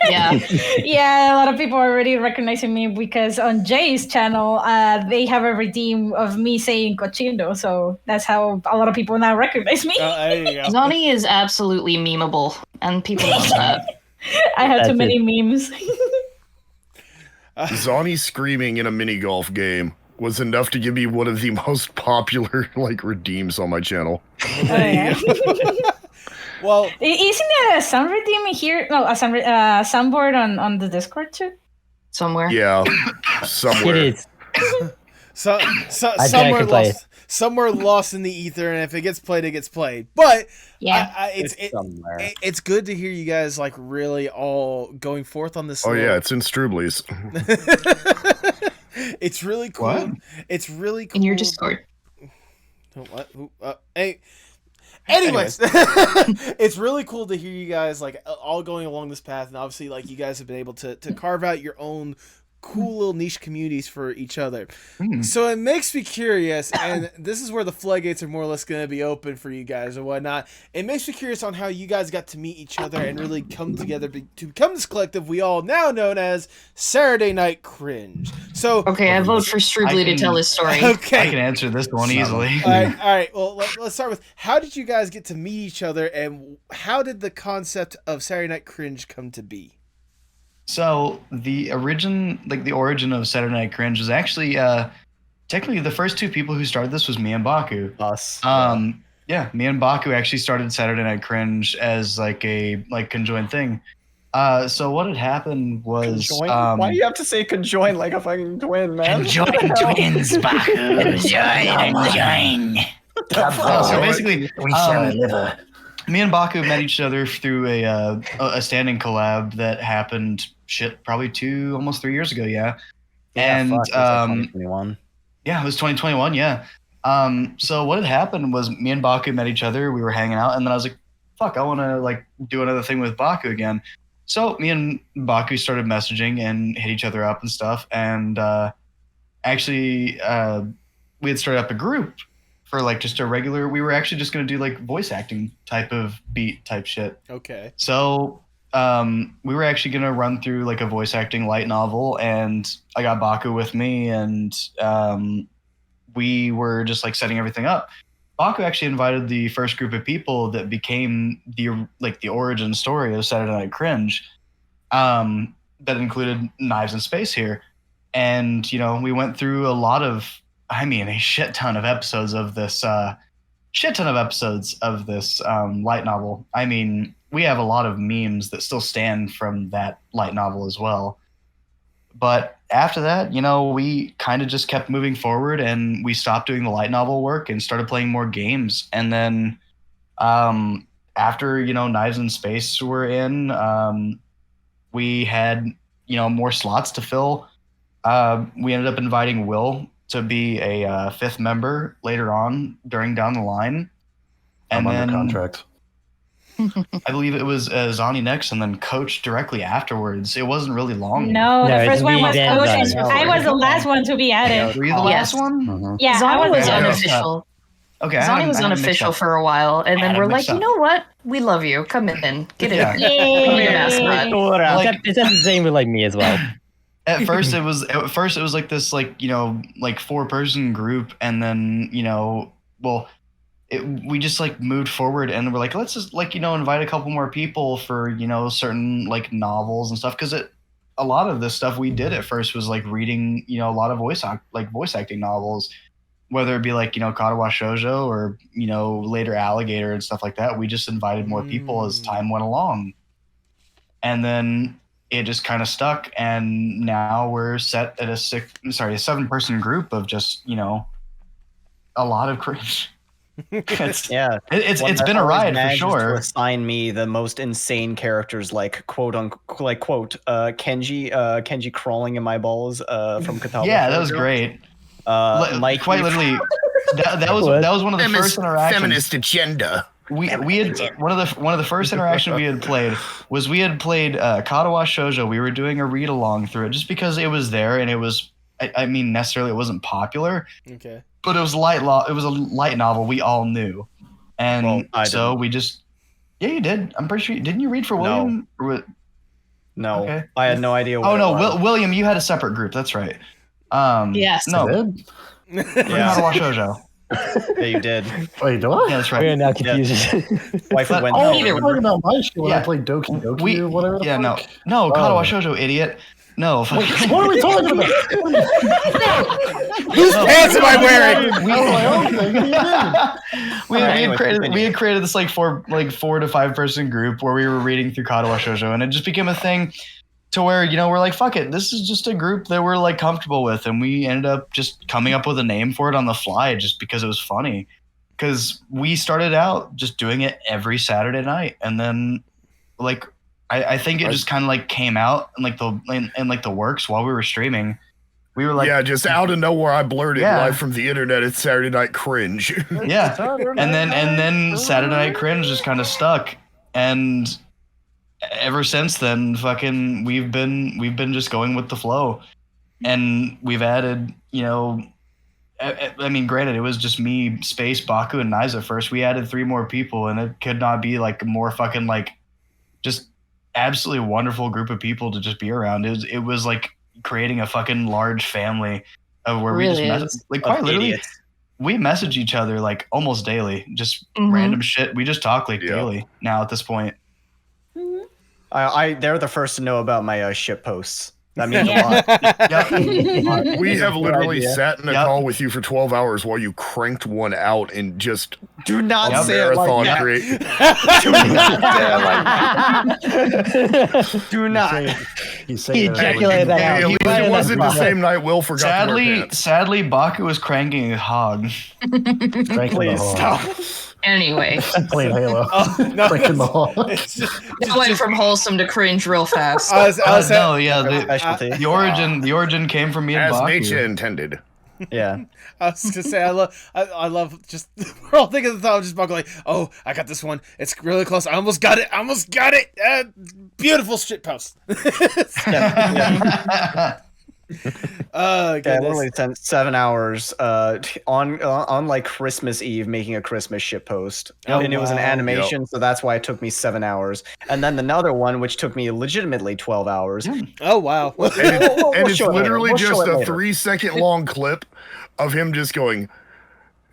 Yeah, a lot of people are already recognizing me because on Jay's channel, they have a redeem of me saying cochino, so that's how a lot of people now recognize me. Zonny is absolutely memeable, and people love that. I have too many memes. Zonny screaming in a mini golf game was enough to give me one of the most popular like redeems on my channel. Well, isn't there a sound redeem here? No, a soundboard on the Discord too. Somewhere. Yeah, somewhere. It is. Somewhere lost in the ether, and if it gets played, it gets played. But yeah, it's good to hear you guys like really all going forth on this. Oh yeah, it's in Stroobly's. It's really cool. What? It's really cool. In your Discord. Hey. Anyways, it's really cool to hear you guys like all going along this path, and obviously like you guys have been able to carve out your own cool little niche communities for each other. So it makes me curious, and this is where the floodgates are more or less going to be open for you guys and whatnot. It makes me curious on how you guys got to meet each other and really come together to become this collective we all now known as Saturday Night Cringe. So okay, I vote for Stroobly to tell his story. Okay, I can answer this one easily. All right. Well, let's start with, how did you guys get to meet each other, and how did the concept of Saturday Night Cringe come to be? So the origin of Saturday Night Cringe was actually technically the first two people who started this was me and Baku. Us. Me and Baku actually started Saturday Night Cringe as like a conjoined thing. So what had happened was why do you have to say conjoined like a fucking twin, man? Conjoined twins, Baku. Conjoined. So basically, we share a liver. Me and Baku met each other through a standing collab that happened probably almost 3 years ago, yeah. And it was like 2021. Yeah, it was 2021, yeah. So what had happened was me and Baku met each other, we were hanging out, and then I was like, fuck, I want to like do another thing with Baku again. So me and Baku started messaging and hit each other up and stuff, and actually we had started up a group for like just a regular, we were actually just going to do like voice acting type of beat type shit. Okay. So we were actually going to run through like a voice acting light novel, and I got Baku with me, and we were just like setting everything up. Baku actually invited the first group of people that became the origin story of Saturday Night Cringe. That included Knives in Space here. And, you know, we went through a shit ton of episodes of this light novel. I mean, we have a lot of memes that still stand from that light novel as well. But after that, you know, we kind of just kept moving forward, and we stopped doing the light novel work and started playing more games. And then after after Knives in Space were in, we had more slots to fill. We ended up inviting Will to be a fifth member later on down the line. And I'm then under contract. I believe it was Zonny next, and then Coach directly afterwards. It wasn't really long. No, the it's first one me, was then Coach, Zonny. and I was the last one to be added. Were you the last one? Yeah, I Zonny was the last. unofficial. Okay, Zonny was unofficial for a while, and then we're like, you know what? We love you. Come in. Get in. Yeah. Come be a mascot. Like- It's the same with like me as well. At first it was like this like 4-person group, and then we just like moved forward, and we're like, let's just like invite a couple more people for certain like novels and stuff, because a lot of this stuff we did at first was like reading a lot of voice acting novels, whether it be like Katawa Shoujo or later Alligator and stuff like that. We just invited more people as time went along, and then it just kind of stuck, and now we're set at a 7-person group of just a lot of cringe. It's been a ride for sure. To assign me the most insane characters, like quote Kenji crawling in my balls from Katawa. Yeah, that was great. Mike, quite literally, that was one of the first interactions. Feminist agenda. We had one of the first interactions we had played Katawa Shoujo. We were doing a read along through it just because it was there, and it was necessarily it wasn't popular. Okay. But it was it was a light novel we all knew. And so we just you did. I'm pretty sure didn't you read for William? No. Okay. I had no idea what William, you had a separate group, that's right. Yes. No. Yeah. Katawa Shoujo. Yeah, you did. Wait, do I? Yeah, that's right. We're now confused. Wife went. Oh, Either you're talking about my show when Yeah. I played Doki Doki or whatever. The fuck? No, Katawa Shoujo, idiot. No. Wait, what are we talking about? Whose pants am I wearing? We had created this like 4 to 5 person group where we were reading through Katawa Shoujo, and it just became a thing to where we're like, fuck it, this is just a group that we're like comfortable with, and we ended up just coming up with a name for it on the fly just because it was funny. Because we started out just doing it every Saturday night, and then like I think it just kind of like came out in like the works while we were streaming. We were like, just out of nowhere, I blurted live from the internet. It's Saturday Night Cringe. Yeah, and then Saturday Night Cringe just kind of stuck, and ever since then, fucking we've been just going with the flow, and we've added, I mean, granted, it was just me, Space, Baku, and Nyvz at first. We added 3 more people, and it could not be like a more fucking like just absolutely wonderful group of people to just be around. It was like creating a fucking large family of where Really we just like quite literally we message each other like almost daily, just random shit. We just talk like daily now at this point. They're the first to know about my shit posts. That means a lot. We have literally sat in a call with you for 12 hours while you cranked one out and just do not say it like that. Do not. He ejaculated that out. It wasn't the same night Will forgot to wear pants. Sadly, Baku was cranking a hog. Please stop. Anyway. Playing Halo. Cranking the hall. It went from wholesome to cringe real fast. The origin came from me and Baku. As nature intended. Yeah. I was gonna say I love just we're all thinking at the time just Buckle like, oh, I got this one. It's really close. I almost got it. Beautiful shit post. Literally spent 7 hours on like Christmas Eve making a Christmas shit post, and it was an animation, so that's why it took me 7 hours. And then another one, which took me legitimately 12 hours. Oh wow! And it's literally just a 3-second long clip of him just going.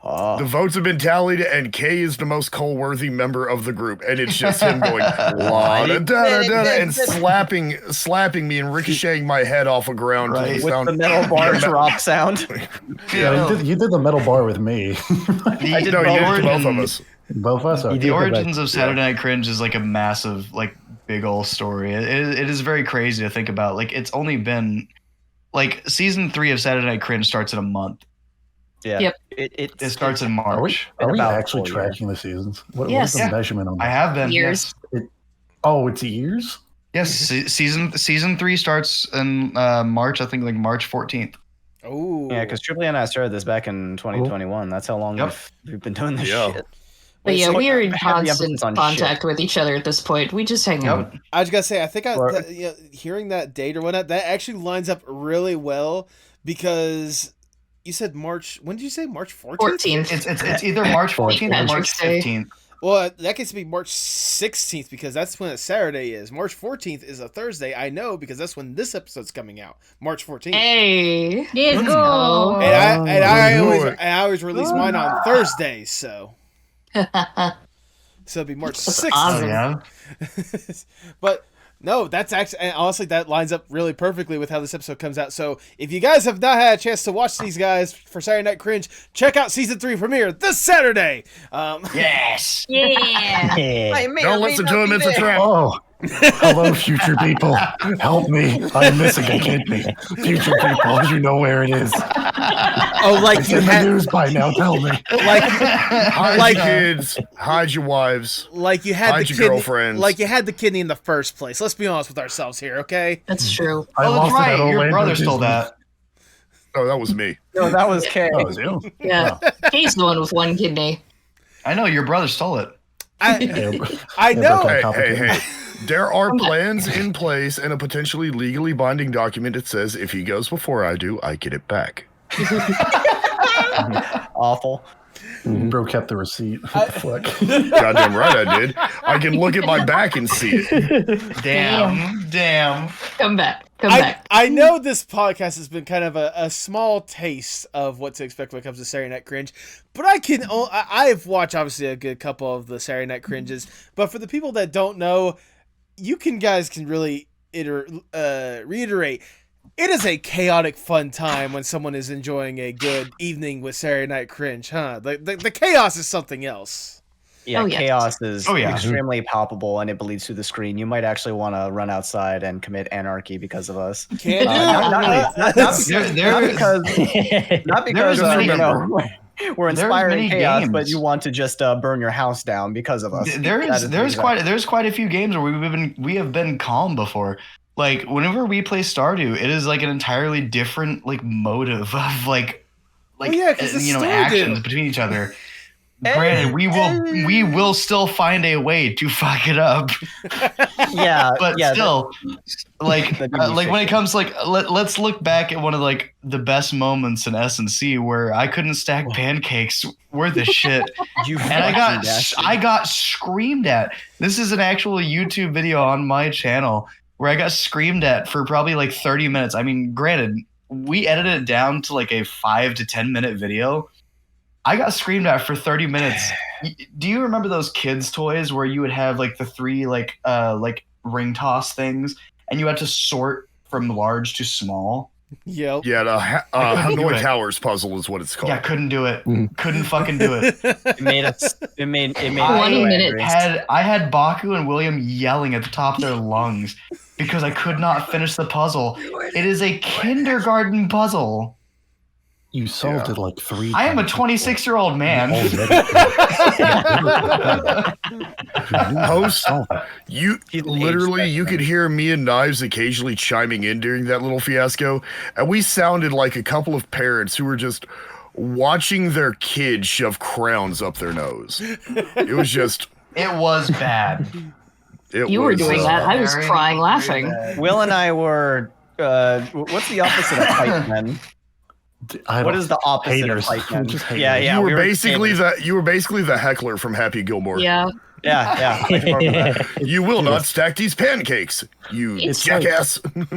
The votes have been tallied, and Kay is the most call-worthy member of the group, and it's just him going and slapping me and ricocheting my head off the ground to the with sound. the metal bar drop sound. You did the metal bar with me. You did both of us. Both of us. Okay. The origins of Saturday Night Cringe is like a massive, like, big old story. It is very crazy to think about. Like, it's only been like season 3 of Saturday Night Cringe starts in a month. Yeah. Yep. It starts in March. Are we About actually 4 years. tracking the seasons? What Yes. is the measurement on I that? have been. Years. It's years? Yes. Season 3 starts in March. I think like March 14th. Oh. Yeah, because Stroobly and I started this back in 2021. That's how long Yep. we've been doing this Yeah. shit. But yeah, we are in I have the constant emphasis on contact with each other at this point. We just hang out. I was gonna say, I think Or- hearing that date or whatnot, that actually lines up really well because you said March. When did you say March 14th? 14th. It's either March 14th or March Patrick's Day. 15th. Well, that gets to be March 16th because that's when a Saturday is. March 14th is a Thursday. I know because that's when this episode's coming out. March 14th. Hey. Let's go. And I Oh, always release mine on Thursdays, so it'd be March 6th. awesome. Yeah. But no, that's actually, and honestly, that lines up really perfectly with how this episode comes out. So if you guys have not had a chance to watch these guys for Saturday Night Cringe, check out season 3 premiere this Saturday. Yes. Yeah. Don't listen to him. It's a trap. Oh, hello, future people. Help me. I'm missing a kidney. Future people, you know where it is. Oh, like It's you in the had, news by now. Tell me. Hide your kids. Hide your wives. like you had Hide the your kidney, girlfriends. like you had the kidney in the first place. Let's be honest with ourselves here, okay? That's true. I Oh, that's lost it at right. Your Orlando brother stole Disney. that. Oh, that was me. No, that was Kay. That was you. Yeah. He's the one with one kidney. I know your brother stole it. I Yeah, know. but- Hey, complicated. hey. There are plans in place and a potentially legally binding document that says if he goes before I do, I get it back. Awful. Bro kept the receipt. What the fuck? Goddamn right I did. I can look at my back and see it. Damn. Come back. Come back. I know this podcast has been kind of a small taste of what to expect when it comes to Saturday Night Cringe, but I've watched obviously a good couple of the Saturday Night Cringes, but for the people that don't know, guys can really reiterate, it is a chaotic fun time when someone is enjoying a good evening with Saturday Night Cringe, huh? The chaos is something else. Yeah, Oh, yes. chaos is Oh, yeah. extremely palpable and it bleeds through the screen. You might actually want to run outside and commit anarchy because of us. Can't do Not because, not because there's you many- know, we're there's inspiring many chaos, games. but you want to just burn your house down because of us. There's quite a few games where we have been calm before. Like whenever we play Stardew, it is like an entirely different like motive of like yeah, 'cause it's Stardew. actions between each other. Granted, we will still find a way to fuck it up, Yeah, but yeah, still, like that'd be when it comes to, like let's look back at one of like the best moments in S&C where I couldn't stack pancakes worth of shit. you And I got screamed at. This is an actual YouTube video on my channel where I got screamed at for probably like 30 minutes. I mean, granted, we edited it down to like a 5 to 10 minute video. I got screamed at for 30 minutes. Do you remember those kids' toys where you would have like the 3 like ring toss things and you had to sort from large to small? Yep. Yeah, the couldn't do Hanoi it. Towers puzzle is what it's called. Yeah, couldn't do it. Couldn't fucking do it. It made us. It made. One me minute. angry. I had Baku and William yelling at the top of their lungs because I could not finish the puzzle. It is a kindergarten puzzle. You solved it like 3 I am a times. 26-year-old man. Host, you He's literally aged you could hear me and Knives occasionally chiming in during that little fiasco, and we sounded like a couple of parents who were just watching their kid shove crowns up their nose. It was just It was bad. You were doing that. I was very, crying laughing. Will and I were. What's the opposite of hype men? What is the opposite Haters. of hype men? Just haters. Yeah, yeah. you we were basically haters. the heckler from Happy Gilmore. Yeah. Yeah, yeah. I can remember that. You will not stack these pancakes, you It's jackass. And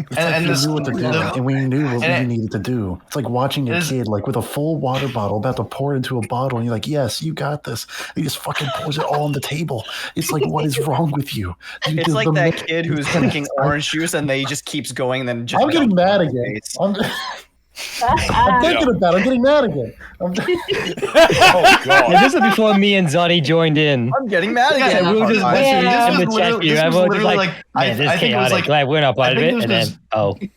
We this, knew what to do, and we knew what we needed to do. It's like watching a kid like with a full water bottle about to pour into a bottle, and you're like, "Yes, you got this." And he just fucking pours it all on the table. It's like, what is wrong with you? It's like that kid who's drinking orange juice and then he just keeps going, and then just I'm getting mad again. I'm thinking about it. I'm getting mad again. Oh god. Yeah, this is before me and Zonny joined in. I'm getting mad Yeah, again. we were just Yeah. in the chat here. Everyone was like, man, this is chaotic. Glad we're not part of it. And then,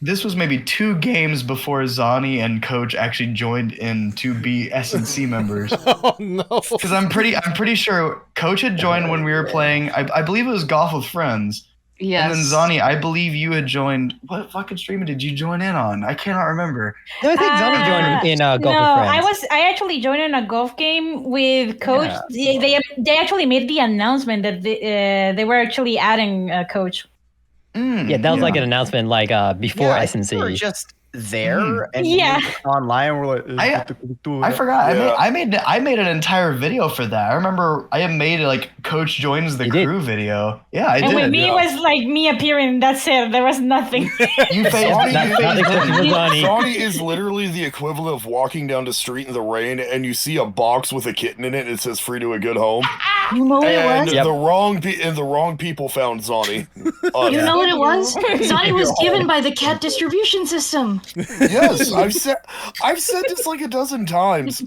this was maybe 2 games before Zonny and Coach actually joined in to be SNC members. Oh no! Because I'm pretty sure Coach had joined when we were playing. I believe it was Golf with Friends. Yes. And then Zonny, I believe you had joined. What fucking stream did you join in on? I cannot remember. No, I think Zonny joined in Golf with Friends. I actually joined in a golf game with Coach. Yeah. They actually made the announcement that they were actually adding Coach. Yeah, that was like an announcement like before I think SNC. we were just there and Yeah. online. We're like, I forgot. Yeah. I made an entire video for that. I remember I had made like Coach joins the crew video. Yeah, I did. And with me, it was like me appearing. That's it. There was nothing. You Zonny is literally the equivalent of walking down the street in the rain and you see a box with a kitten in it and it says "Free to a Good Home." You know what it And was? the wrong people found Zonny. You know what it was? Zonny was given by the cat distribution system. Yes, I've said this like a dozen times.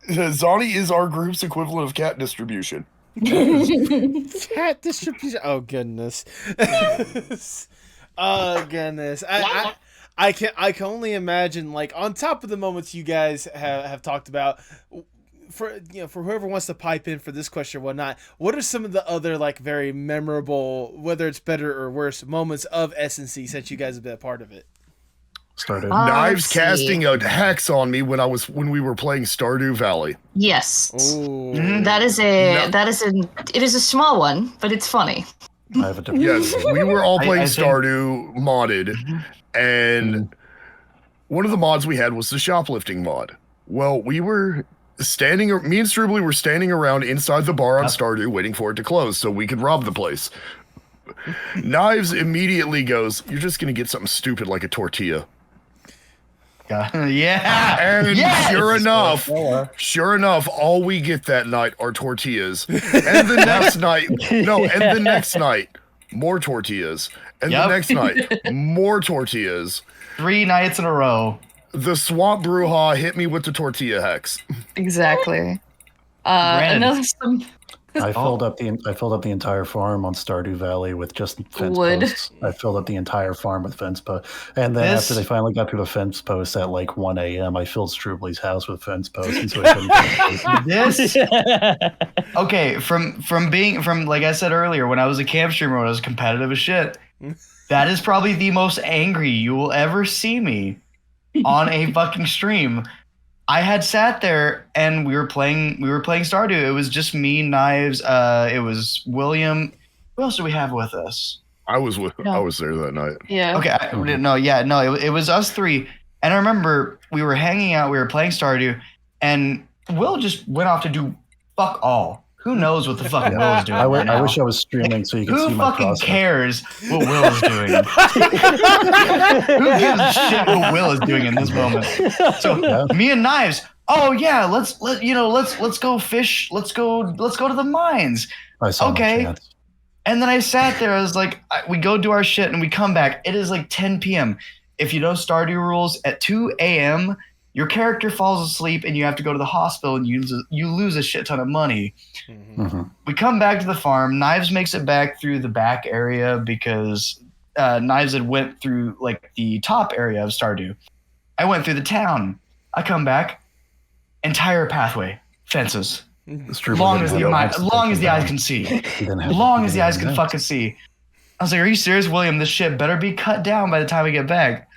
Zonny is our group's equivalent of cat distribution. Cat distribution. Oh goodness. Oh goodness. I can only imagine, like, on top of the moments you guys have talked about, for whoever wants to pipe in for this question or whatnot, what are some of the other, like, very memorable, whether it's better or worse, moments of SNC since you guys have been a part of it? Started. Knives casting a hex on me when we were playing Stardew Valley. Yes. Ooh. It is a small one, but it's funny. I have a different. Yes, we were all playing I think- Stardew modded, and one of the mods we had was the shoplifting mod. Well, me and Stroobly were standing around inside the bar on Stardew waiting for it to close so we could rob the place. Knives immediately goes, "You're just going to get something stupid like a tortilla." Yeah. And Yes! sure enough, all we get that night are tortillas. And the next night, more tortillas. And the next night, more tortillas. 3 nights in a row. The swamp brouhaha hit me with the tortilla hex. Exactly. Brandon. I filled up the entire farm on Stardew Valley with just fence Wood. posts. I filled up the entire farm with fence posts, and then after they finally got through the fence posts at like 1 a.m., I filled Stroobly's house with fence posts, and so he couldn't get This okay, from like I said earlier, when I was a camp streamer, when I was competitive as shit, that is probably the most angry you will ever see me on a fucking stream. I had sat there and we were playing Stardew. It was just me, Knives, it was William. Who else do we have with us? I was there that night. Yeah. Okay, it was us 3. And I remember we were hanging out, we were playing Stardew, and Will just went off to do fuck all. Who knows what the fuck Will is doing? I right now. wish I was streaming so you could Who see my fucking process. cares what Will is doing? Who gives a shit what Will is doing in this moment? So me and Knives, oh yeah, let's go fish. Let's go to the mines. I saw my Okay. chance. And then I sat there. I was like, we go do our shit and we come back. It is like 10 p.m. If you know Stardew rules, at 2 a.m. your character falls asleep and you have to go to the hospital and you lose a shit ton of money. Mm-hmm. We come back to the farm. Knives makes it back through the back area because Knives had went through like the top area of Stardew. I went through the town. I come back. Entire pathway, fences. Long as the eyes can see. Long as the eyes can fucking see. I was like, are you serious, William? This shit better be cut down by the time we get back.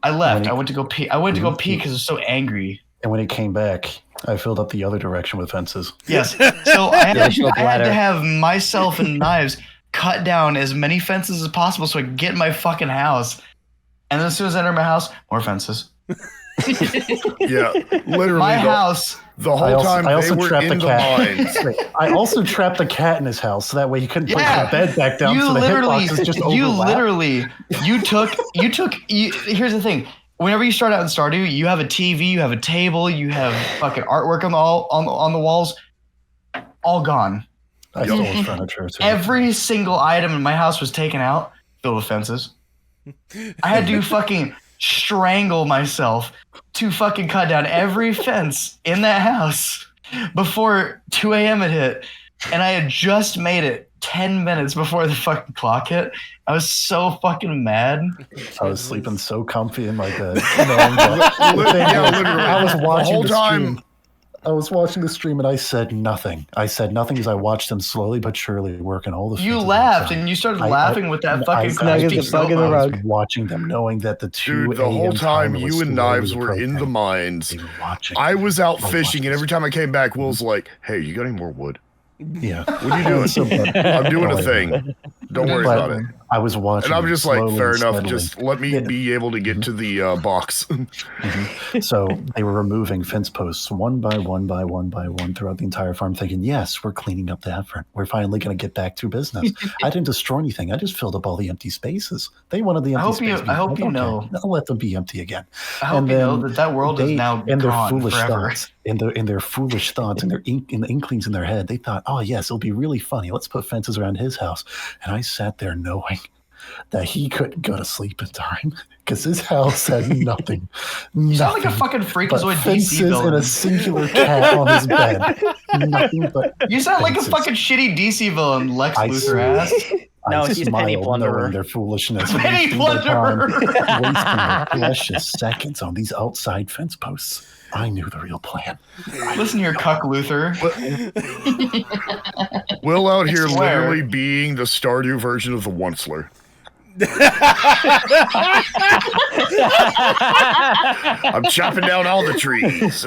I left. I went to go pee. Because I was so angry. And when he came back, I filled up the other direction with fences. Yes. So I had to have myself and Knives cut down as many fences as possible so I could get in my fucking house. And then as soon as I enter my house, more fences. Yeah, literally. My house. The whole time I also they were trapped in the the cat. mines. I also trapped the cat in his house so that way he couldn't put the bed back down. So the hitboxes just overlap. Here's the thing. Whenever you start out in Stardew, you have a TV, you have a table, you have fucking artwork on the walls. All gone. I stole his furniture too. Every single item in my house was taken out. Filled with fences. I had to fucking strangle myself to fucking cut down every fence in that house before 2 a.m. had hit. And I had just made it 10 minutes before the fucking clock hit. I was so fucking mad. I was sleeping so comfy in my bed. Literally, I was watching the whole time. I was watching the stream and I said nothing. I said nothing as I watched them slowly but surely working all the. You laughed and you started laughing with that fucking. I was watching them, knowing that the 2 Dude, the whole time you and Knives were in the mines. I was out fishing, and every time I came back, Will's like, "Hey, you got any more wood?" Yeah. What are you doing? I'm doing a thing. Don't worry about it. I was watching. And I'm just like, fair enough. Steadily. Just let me be able to get to the box. So they were removing fence posts one by one throughout the entire farm, thinking, yes, we're cleaning up the effort. We're finally going to get back to business. I didn't destroy anything. I just filled up all the empty spaces. They wanted the empty spaces. I hope you know. I'll let them be empty again. I hope you know that world is now in their gone foolish forever. thoughts, in their foolish thoughts, and in the inklings in their head, they thought, oh yes, it'll be really funny. Let's put fences around his house. And I sat there knowing that he couldn't go to sleep in time because his house had nothing. You sound like a fucking freakazoid DC fences villain. and a singular cat on his bed. Nothing but You sound like a fences. fucking shitty DC villain, Lex Luthor ass. No, I he's Penny smiled Plunderer. knowing their foolishness. Penny wasting their time, Plunderer. wasting their precious seconds on these outside fence posts. I knew the real plan. Listen here, cuck Luthor. Will out here swear. literally being the Stardew version of the Onceler. I'm chopping down all the trees.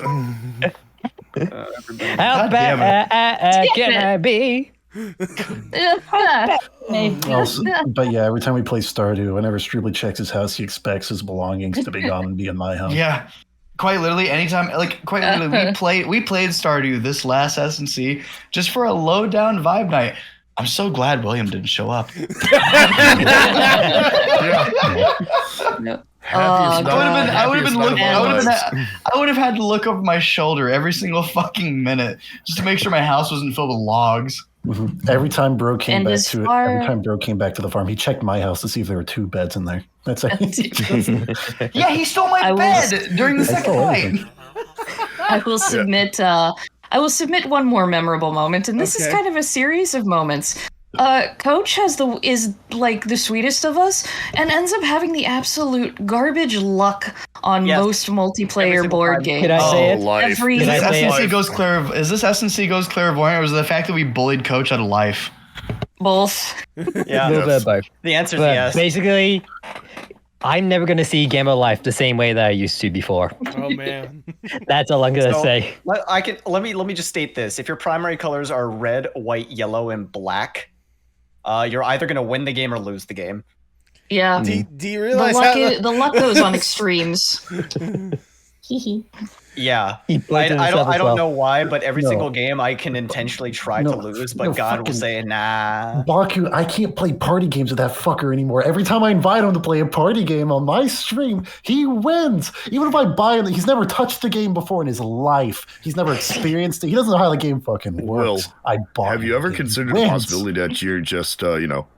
How bad can I be? Also, but yeah, every time we play Stardew, whenever Stroobly checks his house, he expects his belongings to be gone and be in my house. Yeah. Quite literally, anytime, quite literally, we played Stardew this last S&C just for a low down vibe night. I'm so glad William didn't show up. I would have had to look over my shoulder every single fucking minute just to make sure my house wasn't filled with logs. Mm-hmm. Every time Bro came And back as to far- every time Bro came back to the farm, he checked my house to see if there were 2 beds in there. That's it. Yeah, he stole my bed during the second night. I will submit. I will submit one more memorable moment, and this is kind of a series of moments. Coach is like the sweetest of us, and ends up having the absolute garbage luck on most multiplayer board games. Can I say it? Life. Every- Is this Can I say S&C goes clairvoyant, or is it the fact that we bullied Coach out of life? Both. Yeah. A little bit of both. The answer is But yes. basically, I'm never going to see Game of Life the same way that I used to before. Oh man. That's all I'm going to So, say. Let me just state this. If your primary colors are red, white, yellow, and black, you're either going to win the game or lose the game. Yeah. Do you The realize luck, how the luck goes on extremes. Yeah. He played I himself as don't well. know why, but every No. single game I can intentionally try to lose, but no, God will fucking- say, nah. Baku, I can't play party games with that fucker anymore. Every time I invite him to play a party game on my stream, he wins. Even if I buy it, he's never touched the game before in his life. He's never experienced it. He doesn't know how the game fucking works. I bought Have you him ever the game. considered He the wins. possibility that you're just,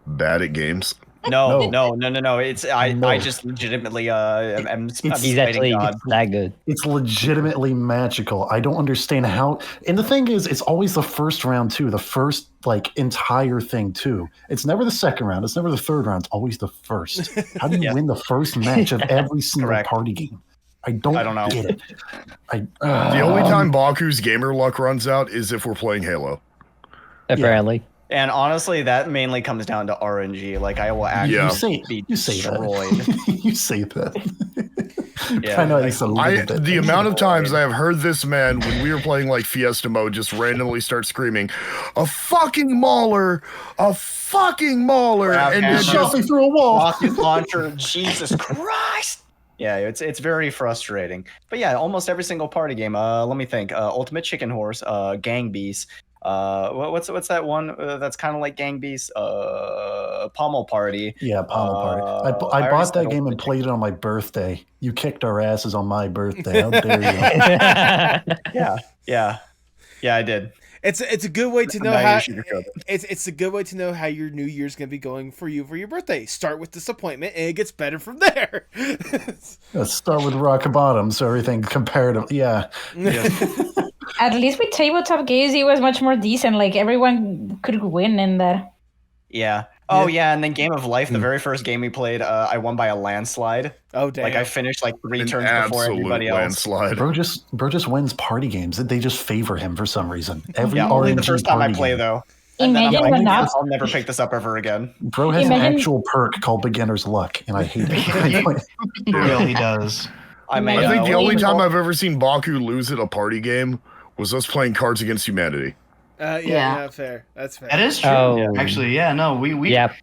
bad at games? No. No. It's No. I just legitimately I'm He's fighting actually God. that good. It's legitimately magical. I don't understand how. And the thing is, it's always the first round too. The first entire thing too. It's never the second round. It's never the third round. It's always the first. How do you Yeah. win the first match of every single Correct. party game? I don't know. get it. The only time Baku's gamer luck runs out is if we're playing Halo. Apparently. And honestly, that mainly comes down to RNG. Like I will actually Yeah. be you say destroyed. that. You say that. Yeah, I know at least a little bit. The amount of times I have heard this man when we were playing like Fiesta mode just randomly start screaming, "A fucking mauler! A fucking mauler!" Grab and hammer. it's Shot just me through a wall. Rocket launcher, Jesus Christ! Yeah, it's very frustrating. But yeah, almost every single party game. Let me think. Ultimate Chicken Horse, Gang Beast. What's that one that's kind of like Gang Beast? Pommel Party. Yeah, Pommel Party. I already bought said that game and Ultimate played it on my birthday. You kicked our asses on my birthday. How dare you? Yeah, I did. It's a good way to know Now you how sugarcoat it. it's a good way to know how your new year's gonna be going for you for your birthday. Start with disappointment, and it gets better from there. Let's start with rock bottom, so everything comparative. Yeah. At least with tabletop games, it was much more decent. Like everyone could win in that. Yeah. Oh yeah, and then Game of Life, the very first game we played, I won by a landslide. Oh damn! Like I finished like 3 An turns before absolute everybody else. landslide. Bro just wins party games. They just favor him for some reason. Every Yeah, only the RNG first time I party play game. though. And then I'm Imagine like, when that. I'll never pick this up ever again. Bro has Imagine- an actual perk called beginner's luck, and I hate it. He really does. I may. I think the only time Unbelievable. I've ever seen Baku lose at a party game was us playing Cards Against Humanity. Yeah, fair. That's fair. That is true. Oh. Actually, yeah, no, we Yeah.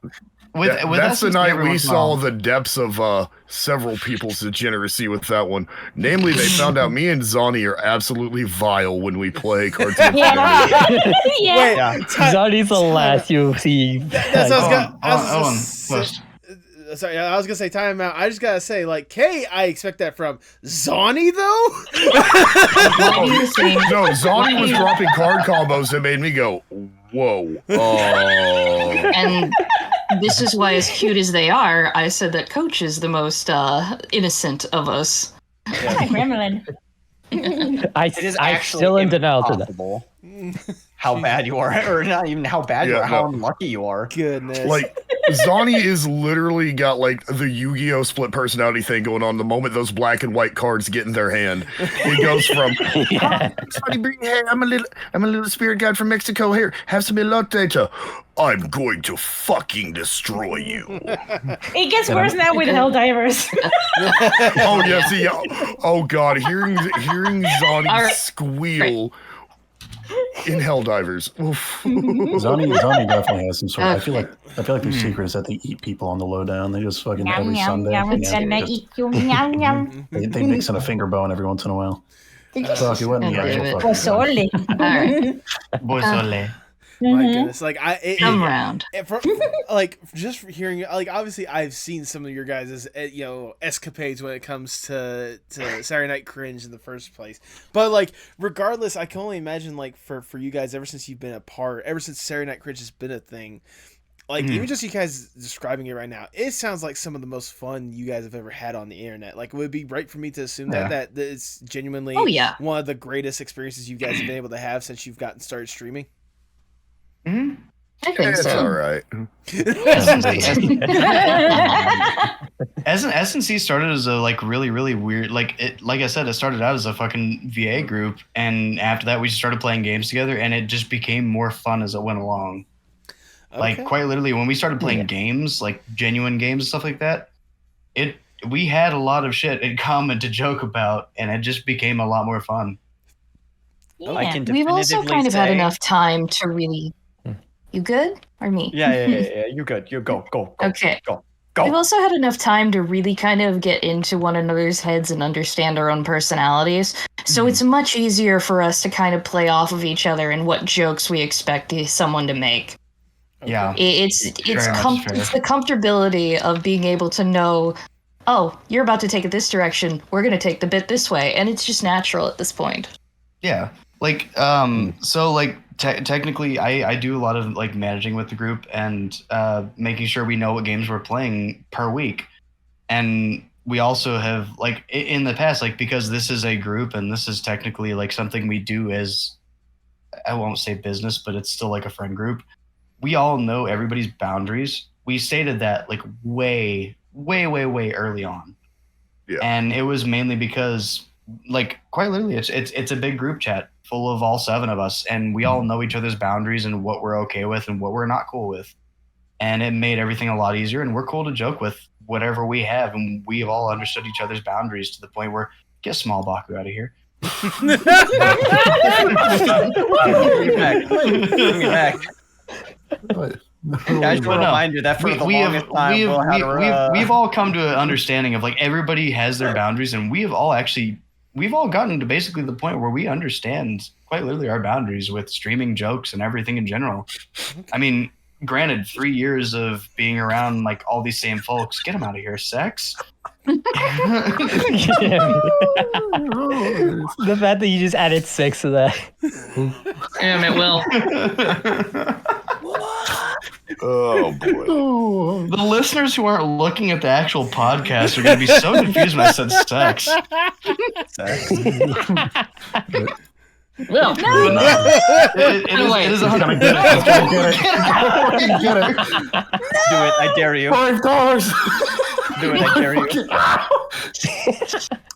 with That's the SNC night every we once in a while- saw the depths of several people's degeneracy with that one. Namely, they found out me and Zonny are absolutely vile when we play Cards Against Humanity. Yeah. Wait, Yeah. Zonny's the last you see. That's what I was gonna. I was Hold on, just- first. Sorry, I was gonna say time out. I just gotta say, like, Kay, I expect that from Zonny though. Why do you think? No, Zonny was dropping card combos that made me go, whoa. Oh. And this is why, as cute as they are, I said that Coach is the most innocent of us. My gremlin. I It is I actually still in denial to that. impossible how bad you are, or not even how bad you Yeah, are, how no. unlucky you are. Goodness. Like, Zonny is literally got, like, the Yu-Gi-Oh! Split personality thing going on the moment those black and white cards get in their hand. It goes from, "ZonnyBrije, hey, I'm a little spirit guide from Mexico here. Have some elote to, I'm going to fucking destroy you." It gets worse now with Helldivers. Oh, yeah, see, oh, God, hearing Zonny Alright. squeal in Helldivers. Oof. Zonny definitely has some sort of. Okay. I feel like their secret is that they eat people on the lowdown. They just fucking Yum, every yum, Sunday. yum, it's yeah, gonna just- eat you. Yum, yum. they mix in a finger bone every once in a while. Fuck, it wasn't the God damn actual it. fucking Pozole. Alright, Boisole. My Mhm. goodness, like come round. like just hearing, like, obviously I've seen some of your guys' escapades when it comes to Saturday Night Cringe in the first place, but like regardless, I can only imagine, like, for you guys, ever since you've been a part, ever since Saturday Night Cringe has been a thing, like even just you guys describing it right now, it sounds like some of the most fun you guys have ever had on the internet. Like, it would be right for me to assume that it's genuinely Oh, yeah. one of the greatest experiences you guys have been able to have since you've gotten started streaming. I think It's so. all right. SNC started as a like really weird, like I said, it started out as a fucking VA group, and after that we just started playing games together, and it just became more fun as it went along. Like, quite literally, when we started playing games, like genuine games and stuff like that, we had a lot of shit in common to joke about, and it just became a lot more fun. I Yeah. can We've also definitively kind of had say- enough time to really. You good or me? Yeah. You're good. You go. Okay. Go. We've also had enough time to really kind of get into one another's heads and understand our own personalities. So it's much easier for us to kind of play off of each other and what jokes we expect someone to make. Yeah. It's Very much fair. it's the comfortability of being able to know, oh, you're about to take it this direction. We're going to take the bit this way, and it's just natural at this point. Yeah. Like, so like technically I do a lot of like managing with the group and making sure we know what games we're playing per week. And we also have, like, in the past, like, because this is a group and this is technically like something we do as, I won't say business, but it's still like a friend group. We all know everybody's boundaries. We stated that like way early on. Yeah. And it was mainly because, like, quite literally, it's a big group chat full of all 7 of us, and we all know each other's boundaries and what we're okay with and what we're not cool with. And it made everything a lot easier, and we're cool to joke with whatever we have, and we've all understood each other's boundaries to the point where, get small Baku out of here. Bring me back. Casual But no, reminder that for the longest time we'll have we've all come to an understanding of, like, everybody has their boundaries, and we've all gotten to basically the point where we understand quite literally our boundaries with streaming jokes and everything in general. I mean, granted, 3 years of being around like all these same folks. Get them out of here, sex. The fact that you just added 6 to that. Damn it, Will. Oh boy. The listeners who aren't looking at the actual podcast are going to be so confused when I said sex. Will. It is 100%. Do it, I dare you. $5. Do it, I dare you.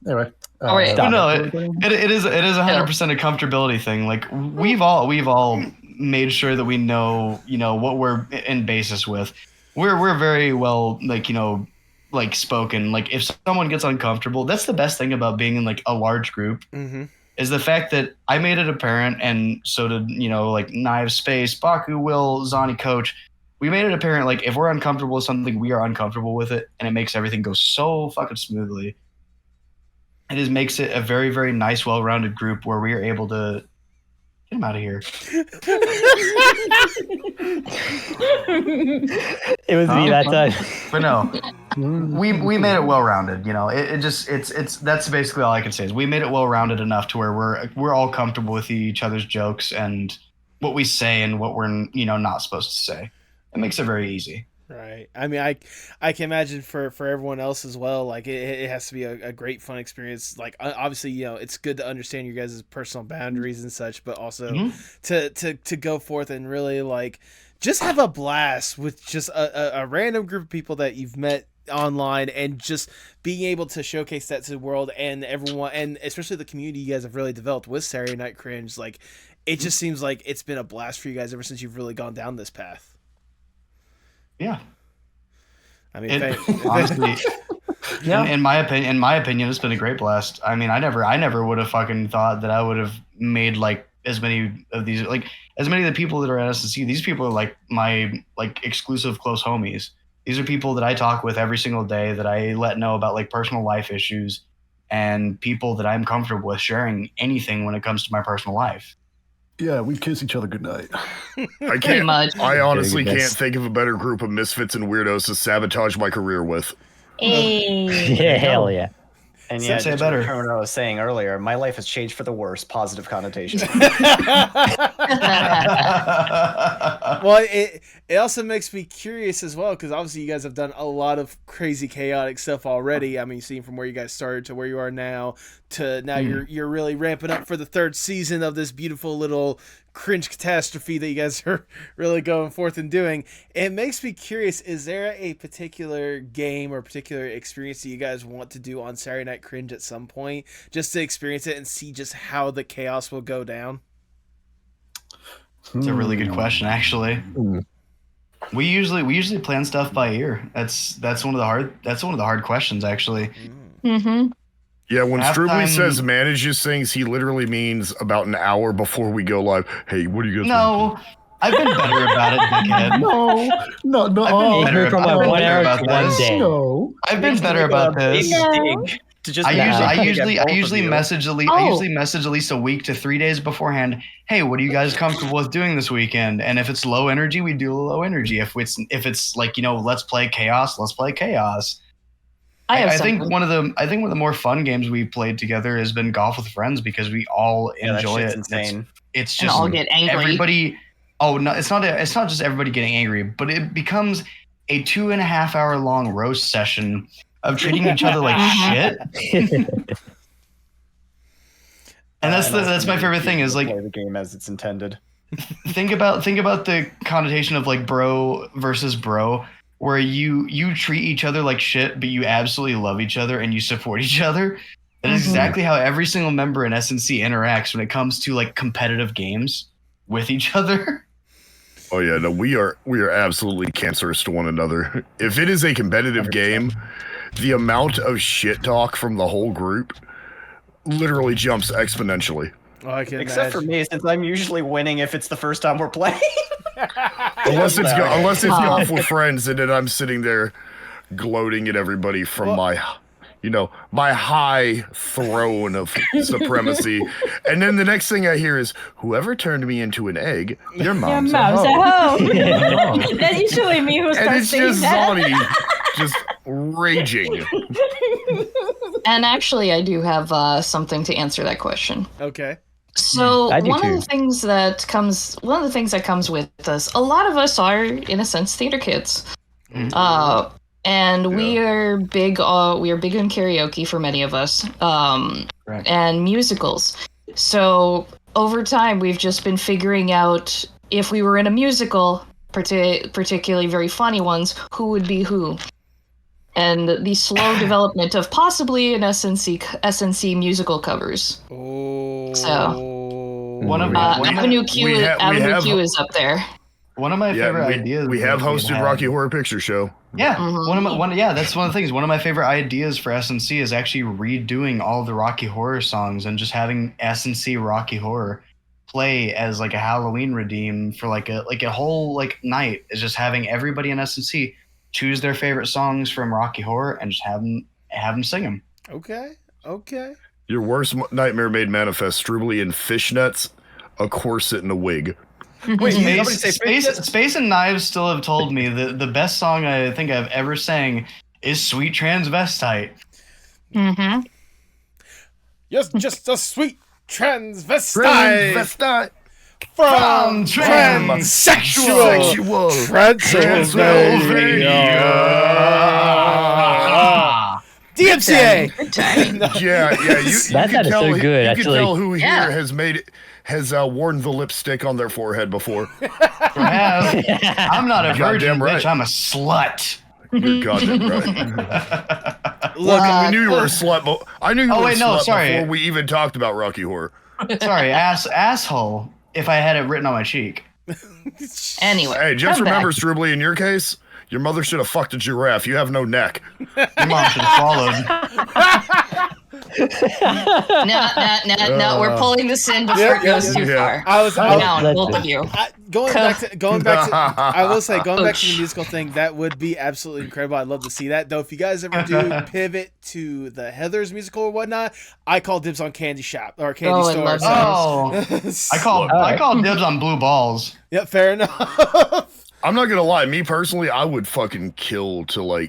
Anyway. Oh, wait. No, it is 100% a comfortability thing. Like we've all made sure that we know, what we're in basis with. We're very well, like spoken. Like if someone gets uncomfortable, that's the best thing about being in like a large group. Mm-hmm. Is the fact that I made it apparent, and so did, like Knives, Space, Baku, Will, Zonny, Coach. We made it apparent, like, if we're uncomfortable with something, we are uncomfortable with it, and it makes everything go so fucking smoothly. It just makes it a very, very nice, well-rounded group where we are able to get him out of here. It was me that time. But no, we made it well-rounded. It's that's basically all I can say is we made it well-rounded enough to where we're all comfortable with each other's jokes and what we say and what we're not supposed to say. It makes it very easy. Right. I mean, I can imagine for everyone else as well. Like it has to be a great fun experience. Like obviously, it's good to understand your guys' personal boundaries and such, but also to go forth and really like just have a blast with just a random group of people that you've met online and just being able to showcase that to the world and everyone, and especially the community you guys have really developed with Saturday Night Cringe. Like it just seems like it's been a blast for you guys ever since you've really gone down this path. Yeah, I mean, honestly, in my opinion, it's been a great blast. I mean, I never would have fucking thought that I would have made like as many of these, like as many of the people that are at SNC. These people are like my like exclusive close homies. These are people that I talk with every single day, that I let know about like personal life issues, and people that I'm comfortable with sharing anything when it comes to my personal life. Yeah, we kiss each other goodnight. I honestly can't think of a better group of misfits and weirdos to sabotage my career with. Hey. Yeah, hell yeah. And yeah, say better. What I was saying earlier, my life has changed for the worse. Positive connotation. Well, it also makes me curious as well, because obviously you guys have done a lot of crazy, chaotic stuff already. I mean, seeing from where you guys started to where you are now, to now you're really ramping up for the 3rd season of this beautiful little cringe catastrophe that you guys are really going forth and doing. It makes me curious, is there a particular game or particular experience that you guys want to do on Saturday Night Cringe at some point, just to experience it and see just how the chaos will go down? It's a really good question, actually. We usually plan stuff by ear. That's one of the hard questions, actually. Mm-hmm. Yeah, when Stroobly Halftime- says manages things, he literally means about an hour before we go live. Hey, what are you guys No, I've been better about it, dickhead. No. I've been better from I've like been 1 better hour about to 1 this. day. No. I've been better about this. I usually message at least a week to 3 days beforehand. Hey, what are you guys comfortable with doing this weekend? And if it's low energy, we do low energy. If it's like, let's play chaos, let's play chaos. I think one of the more fun games we played together has been Golf with Friends, because we all enjoy it. Insane. It's And just all get angry. everybody. Oh no, it's not just everybody getting angry, but it becomes a 2.5 hour long roast session of treating each other like shit. And that's my favorite thing is like play the game as it's intended. think about the connotation of like bro versus bro, where you treat each other like shit, but you absolutely love each other and you support each other. That is exactly how every single member in SNC interacts when it comes to like competitive games with each other. Oh yeah, no, we are absolutely cancerous to one another. If it is a competitive game, the amount of shit talk from the whole group literally jumps exponentially. Oh, I can Except for me, since I'm usually winning if it's the first time we're playing. Unless it's Golf with Friends, and then I'm sitting there gloating at everybody from my my high throne of supremacy. And then the next thing I hear is, whoever turned me into an egg, your mom's a hoe. That's usually me who And starts it's saying just that. Zonny just raging. And actually, I do have something to answer that question. Okay. So I do one too. of the things that comes with us, a lot of us are, in a sense, theater kids. And we are big on karaoke for many of us, and musicals. So over time, we've just been figuring out if we were in a musical, particularly very funny ones, who would be who. And the slow development of possibly an SNC musical covers. Oh. So One of Avenue Q have- is up there. One of my favorite ideas. We have that we'd hosted had- Rocky Horror Picture Show. Yeah, that's one of the things. One of my favorite ideas for SNC is actually redoing all the Rocky Horror songs and just having SNC Rocky Horror play as like a Halloween redeem for like a whole night. Is just having everybody in SNC choose their favorite songs from Rocky Horror and just have them sing them. Okay. Your worst nightmare made manifest: Stroobly in fishnets, a corset, and a wig. Wait, somebody say Space and Knives still have told me that the best song I think I've ever sang is Sweet Transvestite. Mm-hmm. Yes, just a sweet transvestite. Transvestite. From transsexual Transylvania. DMCA. Yeah. You That can is tell. so good, You can actually. tell who Yeah. here has worn the lipstick on their forehead before. I'm not a virgin, Goddamn right. bitch. I'm a slut. You're goddamn right. Look, we knew you were a slut. I knew you were a slut sorry. before we even talked about Rocky Horror. Sorry, asshole. If I had it written on my cheek. Anyway. Hey, just come remember, back. Stroobly, in your case, your mother should have fucked a giraffe. You have no neck. Your mom should have followed. No, we're pulling this in before it goes too far. I was Down, both of you. going back to I will say going back to the Coach. musical thing, that would be absolutely incredible. I'd love to see that. Though if you guys ever do pivot to the Heathers musical or whatnot, I call dibs on Candy Shop or Candy I Store. love So. I call dibs on blue balls. Yep, fair enough. I'm not gonna lie. Me personally, I would fucking kill to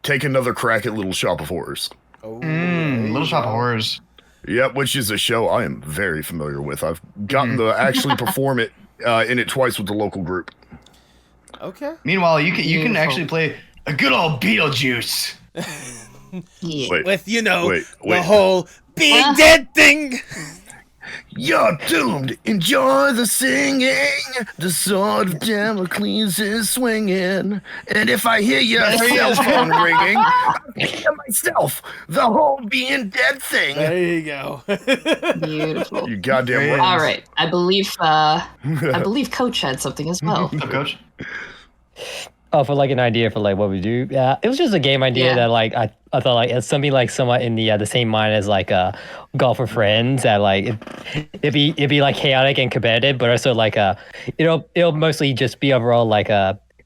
take another crack at Little Shop of Horrors. Little Shop of Horrors. Yep, which is a show I am very familiar with. I've gotten to actually perform it in it twice with the local group. Okay. Meanwhile, you can actually play a good old Beetlejuice. Yeah. Wait, With the wait. whole being dead thing. You're doomed. Enjoy the singing. The sword of Damocles is swinging. And if I hear your cell phone ringing, I hear myself. The whole being dead thing. There you go. Beautiful. You goddamn right. All right. I believe Coach had something as well. What's up, Coach? Oh, for an idea for what we do. Yeah, it was just a game idea that I thought it's something somewhat in the same mind as Golf with Friends. That it'd be chaotic and competitive, but also it'll mostly just be overall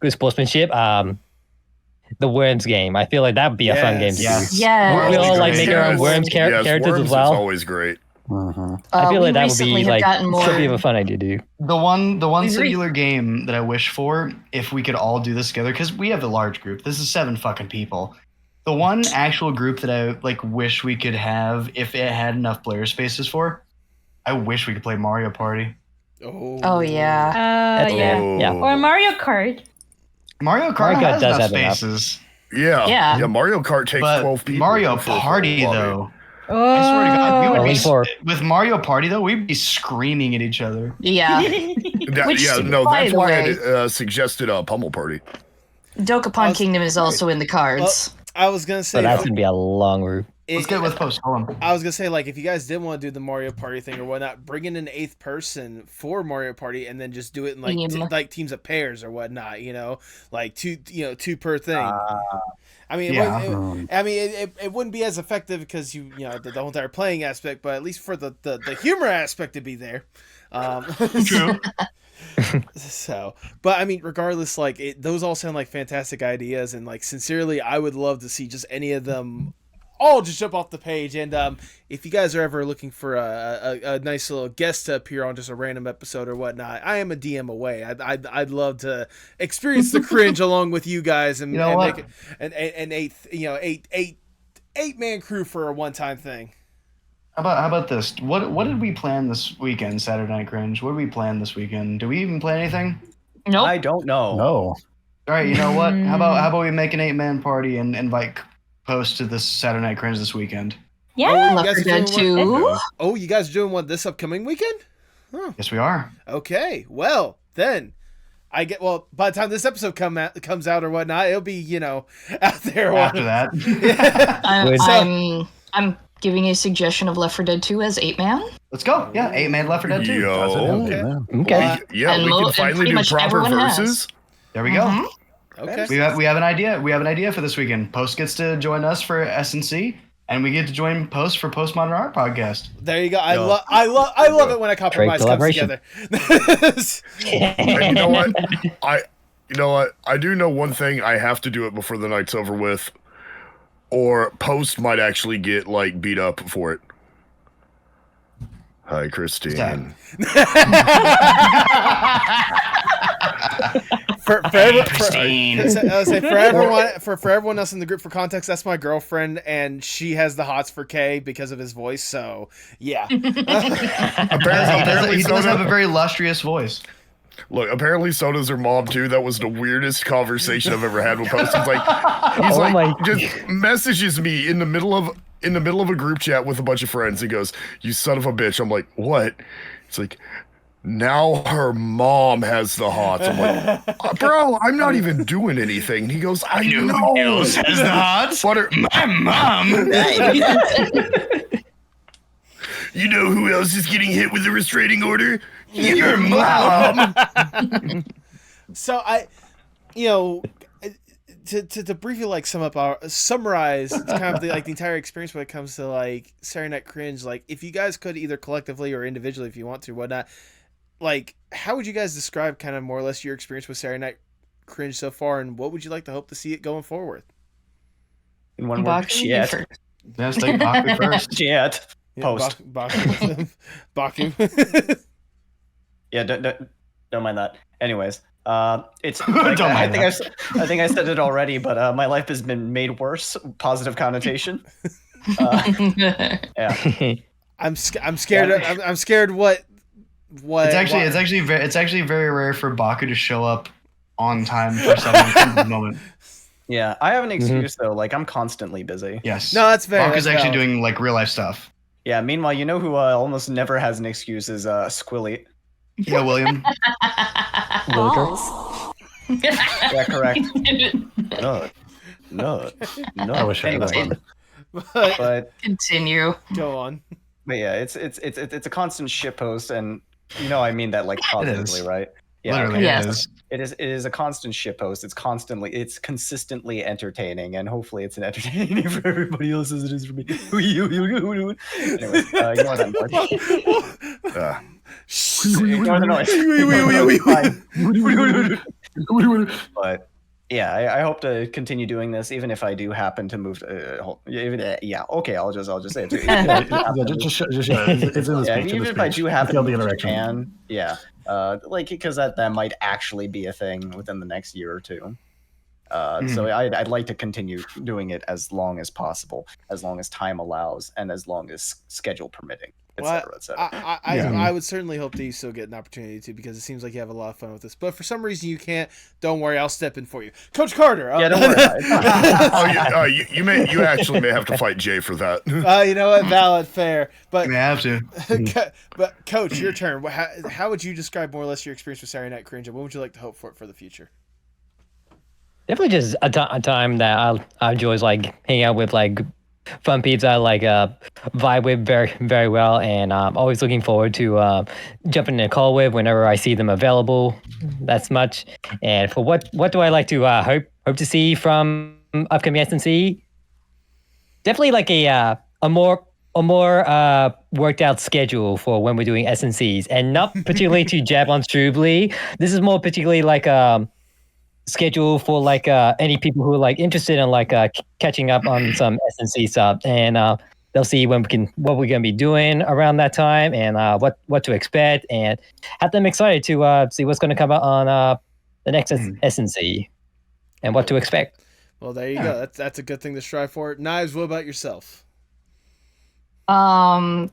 good sportsmanship. The Worms game. I feel that would be a fun game to do. Yeah. We all make our own Worms characters Worms as well. Is always great. I feel that would be something of a fun idea to do. The one singular game that I wish for, if we could all do this together, because we have a large group. This is 7 fucking people. The one actual group that I wish we could have, if it had enough player spaces for, I wish we could play Mario Party. Oh yeah. Yeah. Or Mario Kart. Mario Kart has does enough have enough. spaces. Yeah. Mario Kart takes But 12 people. Mario for a full Party lobby. though. I swear to God, we would Only be four. with Mario Party though. We'd be screaming at each other. Yeah. That's why I suggested a Pummel Party. Dokapon Kingdom is also in the cards. I was gonna say But that's gonna be a long route. Let's get with post. Hold on. I was gonna say if you guys did want to do the Mario Party thing or whatnot, bring in an 8th person for Mario Party and then just do it in teams of pairs or whatnot. Two per thing. I mean, it wouldn't be as effective because the whole entire playing aspect, but at least for the humor aspect to be there. True. So, but I mean, regardless, those all sound like fantastic ideas, and sincerely, I would love to see just any of them all just jump off the page. And if you guys are ever looking for a nice little guest to appear on just a random episode or whatnot, I am a DM away. I'd love to experience the cringe along with you guys and, make it an eight-man crew for a one-time thing. How about this? What did we plan this weekend, Saturday Night Cringe? What did we plan this weekend? Do we even plan anything? Nope. I don't know. No. All right, you know what? How about we make an 8-man party and invite post to this Saturday Night Cringe this weekend? Yeah. you guys are Dead doing one? 2. Oh, you guys are doing one this upcoming weekend? Huh. Yes, we are. Okay. Well, then by the time this episode comes out or whatnot, it'll be, out there. After that. I'm giving a suggestion of Left 4 Dead 2 as 8-man. Let's go. Yeah, 8-man Left 4 Dead 2. Okay. Okay. Yeah, And we can and finally pretty do much proper everyone has. verses. There we go. Okay. We have an idea. We have an idea for this weekend. Post gets to join us for S&C, and we get to join Post for Postmodern Art Podcast. There you go. I love it when a compromise comes collaboration. together. And you know what? I do know one thing. I have to do it before the night's over with, or Post might actually get beat up for it. Hi, Christine. For everyone else in the group, for context, that's my girlfriend, and she has the hots for Kay because of his voice. So yeah. Apparently, he does have a very lustrous voice. Look, apparently so does her mom too. That was the weirdest conversation I've ever had with Post. Just messages me in the middle of a group chat with a bunch of friends. He goes, "You son of a bitch." I'm like, "What?" It's like, now her mom has the hots. I'm like, bro, I'm not even doing anything. He goes, I know who else has the hots? My mom. You know who else is getting hit with a restraining order? Your mom. So to briefly summarize kind of the entire experience when it comes to Saturday Night Cringe, if you guys could either collectively or individually, if you want to, whatnot, how would you guys describe kind of more or less your experience with Saturday Night Cringe so far, and what would you like to hope to see it going forward? In one word, shit. Let's take Baku first. Shit. Post. Baku. Yeah, don't mind that. Anyways, it's I think I said it already, but my life has been made worse. Positive connotation. Yeah. I'm scared. I'm scared. What? It's actually very rare for Baku to show up on time for some moment. Yeah, I have an excuse though. I'm constantly busy. Yes. No, that's fair. Baku's actually doing real life stuff. Yeah. Meanwhile, you know who almost never has an excuse is Squilly. Yeah, William. Willicker. Yeah, correct. No. I wish I had that one. But Continue. Go on. But yeah, it's a constant shitpost, and I mean that positively, right? Yeah, Literally, Yes. it is. It is a constant shitpost. It's consistently entertaining, and hopefully it's an entertaining for everybody else as it is for me. Anyways, ignore that noise. Ignore the noise. But yeah, I hope to continue doing this, even if I do happen to move. Okay, I'll just say it. It's in the speech. Even if I do happen to the move to interaction. Japan, because that might actually be a thing within the next year or two. So I'd like to continue doing it as long as possible, as long as time allows, and as long as schedule permitting, etc. I would certainly hope that you still get an opportunity to, because it seems like you have a lot of fun with this. But for some reason you can't. Don't worry, I'll step in for you, Coach Carter. Don't worry. You actually may have to fight Jay for that. You know what? Valid, fair. But We have to. but Coach, your turn. How would you describe more or less your experience with Saturday Night Cringe, and what would you like to hope for the future? Definitely just a time that I enjoy hanging out with fun peeps I vibe with very, very well, and I'm always looking forward to jumping in a call with whenever I see them available. That's much. And for what do I like to hope to see from upcoming S&C? Definitely a more worked out schedule for when we're doing S&Cs, and not particularly to jab on Stroobly. This is more particularly schedule for like any people who are like interested in like catching up on some SNC stuff, and they'll see what we're gonna be doing around that time, and what to expect, and have them excited to see what's gonna come out on the next SNC and what to expect. Well, there you go. That's a good thing to strive for. Knives, what about yourself? Can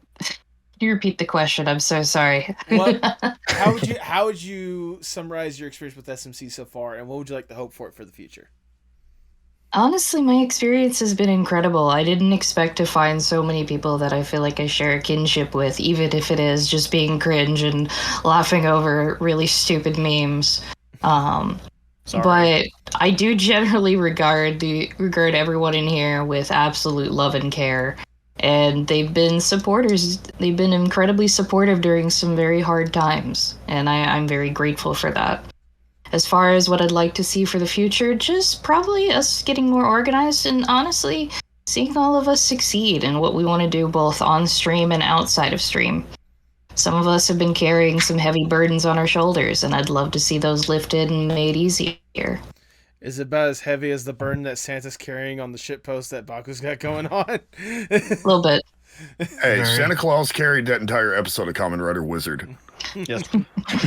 you repeat the question? I'm so sorry. How would you summarize your experience with SMC so far, and what would you like to hope for it for the future? Honestly, my experience has been incredible. I didn't expect to find so many people that I feel like I share a kinship with, even if it is just being cringe and laughing over really stupid memes. But I do generally regard everyone in here with absolute love and care. And they've been supporters. They've been incredibly supportive during some very hard times. And I'm very grateful for that. As far as what I'd like to see for the future, just probably us getting more organized and honestly seeing all of us succeed in what we want to do both on stream and outside of stream. Some of us have been carrying some heavy burdens on our shoulders, and I'd love to see those lifted and made easier. Is it about as heavy as the burden that Santa's carrying on the shitpost that Baku's got going on? A little bit. Hey, Santa Claus carried that entire episode of Kamen Rider Wizard. Yes.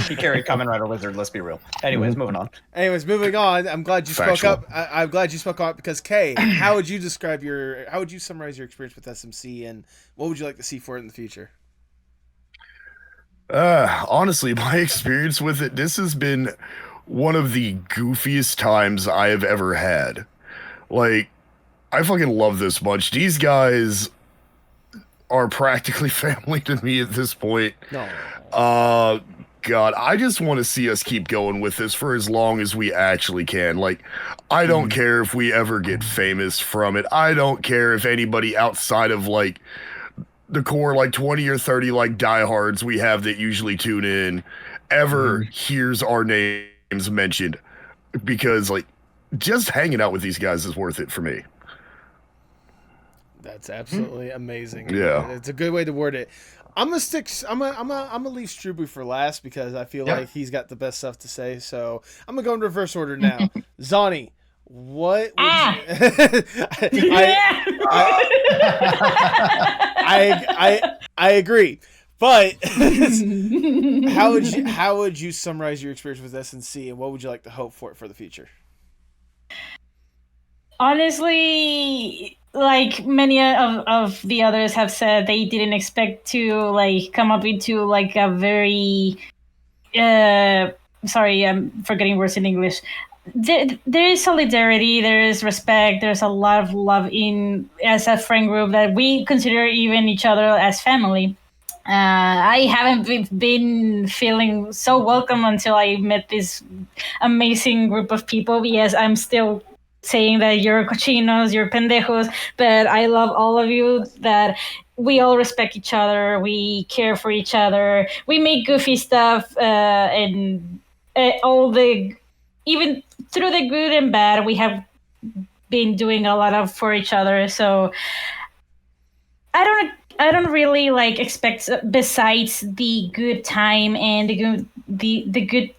He carried Kamen Rider Wizard, let's be real. Anyways, moving on. I'm glad you spoke up. I'm glad you spoke up because Kay, how would you summarize your experience with SMC, and what would you like to see for it in the future? Honestly, my experience with it, this has been one of the goofiest times I have ever had. Like, I fucking love this bunch. These guys are practically family to me at this point. No. God, I just want to see us keep going with this for as long as we actually can. Like, I don't care if we ever get famous from it. I don't care if anybody outside of, like, the core, like, 20 or 30, like, diehards we have that usually tune in ever hears our names mentioned, because like just hanging out with these guys is worth it for me. That's absolutely amazing. Yeah, it's a good way to word it. I'm gonna leave Stroobly for last because I feel like he's got the best stuff to say. So I'm gonna go in reverse order now. Zonny, what? I agree. But how would you summarize your experience with SNC, and what would you like to hope for it for the future? Honestly, like many of the others have said, they didn't expect to like come up into like a very sorry, I'm forgetting words in English. There is solidarity, there is respect, there's a lot of love in as a friend group that we consider even each other as family. I haven't been feeling so welcome until I met this amazing group of people. Yes, I'm still saying that you're cochinos, you're pendejos, but I love all of you, that we all respect each other, we care for each other, we make goofy stuff, and even through the good and bad, we have been doing a lot for each other. So I don't really like expect, besides the good time and the good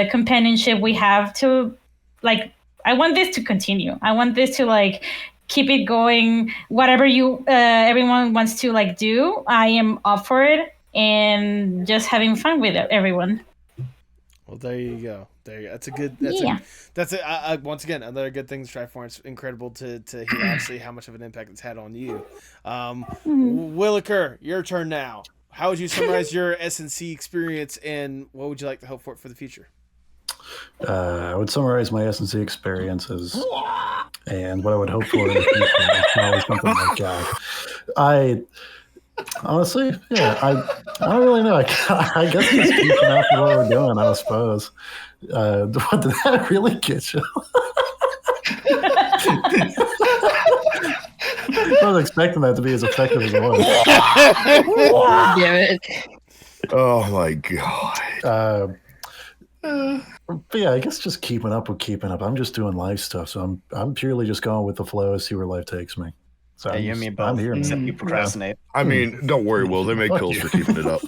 companionship we have, to like, I want this to continue. I want this to like keep it going. Whatever everyone wants to like do, I am up for it, and just having fun with everyone. Well, there you go. That's a good. Once again, another good thing to try for. It's incredible to hear obviously how much of an impact it's had on you. Willicker, your turn now. How would you summarize your SNC experience, and what would you like to hope for it for the future? I would summarize my SNC experiences, and what I would hope for in the future is probably something like that. Honestly, yeah, I don't really know. I guess just keeping up with what we're doing, I suppose. Did that really get you? I was expecting that to be as effective as it was. Damn it. Oh my god. But yeah, I guess just keeping up. I'm just doing life stuff, so I'm purely just going with the flow, see where life takes me. So yeah, you and me both. I'm here, except you procrastinate. I mean, don't worry, Will. They make pills for keeping it up.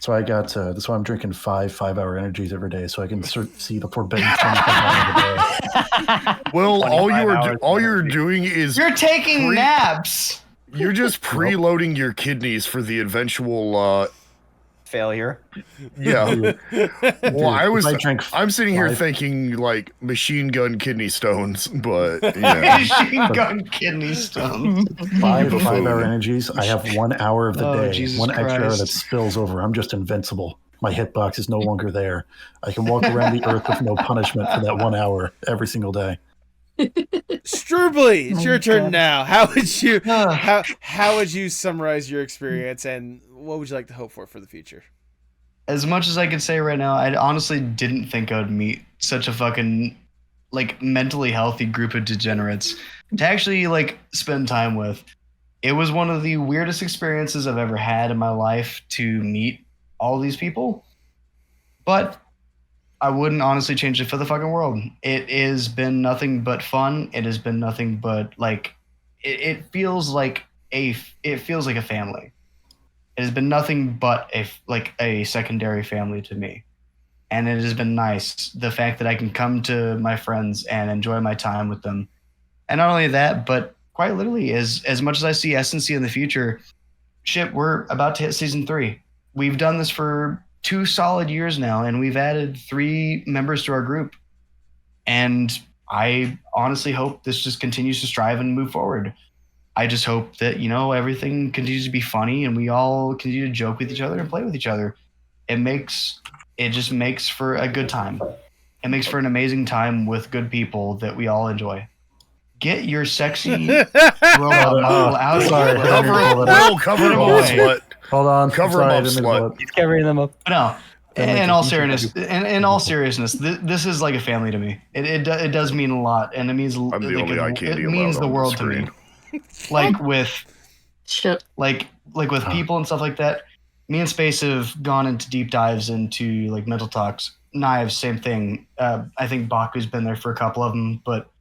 So I got. That's why I'm drinking 5-hour energies every day, so I can see the forbidden 25 hours of the day. Well, all you're doing is You're taking naps. You're just preloading your kidneys for the eventual failure. Yeah. Well, Dude, I'm sitting here thinking like machine gun kidney stones, but yeah. Machine gun kidney stones. 5-hour energies. I have 1 hour of the day. Jesus One extra hour Christ. that spills over. I'm just invincible. My hitbox is no longer there. I can walk around the earth with no punishment for that 1 hour every single day. Stroobly, it's your turn now. How would you summarize your experience, and what would you like to hope for the future? As much as I could say right now, I honestly didn't think I would meet such a fucking like mentally healthy group of degenerates to actually like spend time with. It was one of the weirdest experiences I've ever had in my life to meet all these people, but I wouldn't honestly change it for the fucking world. It has been nothing but fun. It has been nothing but like it feels like a family. It has been nothing but a secondary family to me. And it has been nice. The fact that I can come to my friends and enjoy my time with them. And not only that, but quite literally, as much as I see S&C in the future, shit, we're about to hit season 3. We've done this for 2 solid years now, and we've added 3 members to our group. And I honestly hope this just continues to strive and move forward. I just hope that, everything continues to be funny and we all continue to joke with each other and play with each other. It just makes for a good time. It makes for an amazing time with good people that we all enjoy. Get your sexy robot model out of here. Cover him up, slut. Hold on. Cover him up, slut. He's covering them up. No. In all seriousness, this is like a family to me. It does mean a lot, and it means I'm the only eye candy it means allowed the on world to screen. me. Like with with people and stuff like that. Me and Space have gone into deep dives into like mental talks. Knives, same thing. I think Baku's been there for a couple of them, but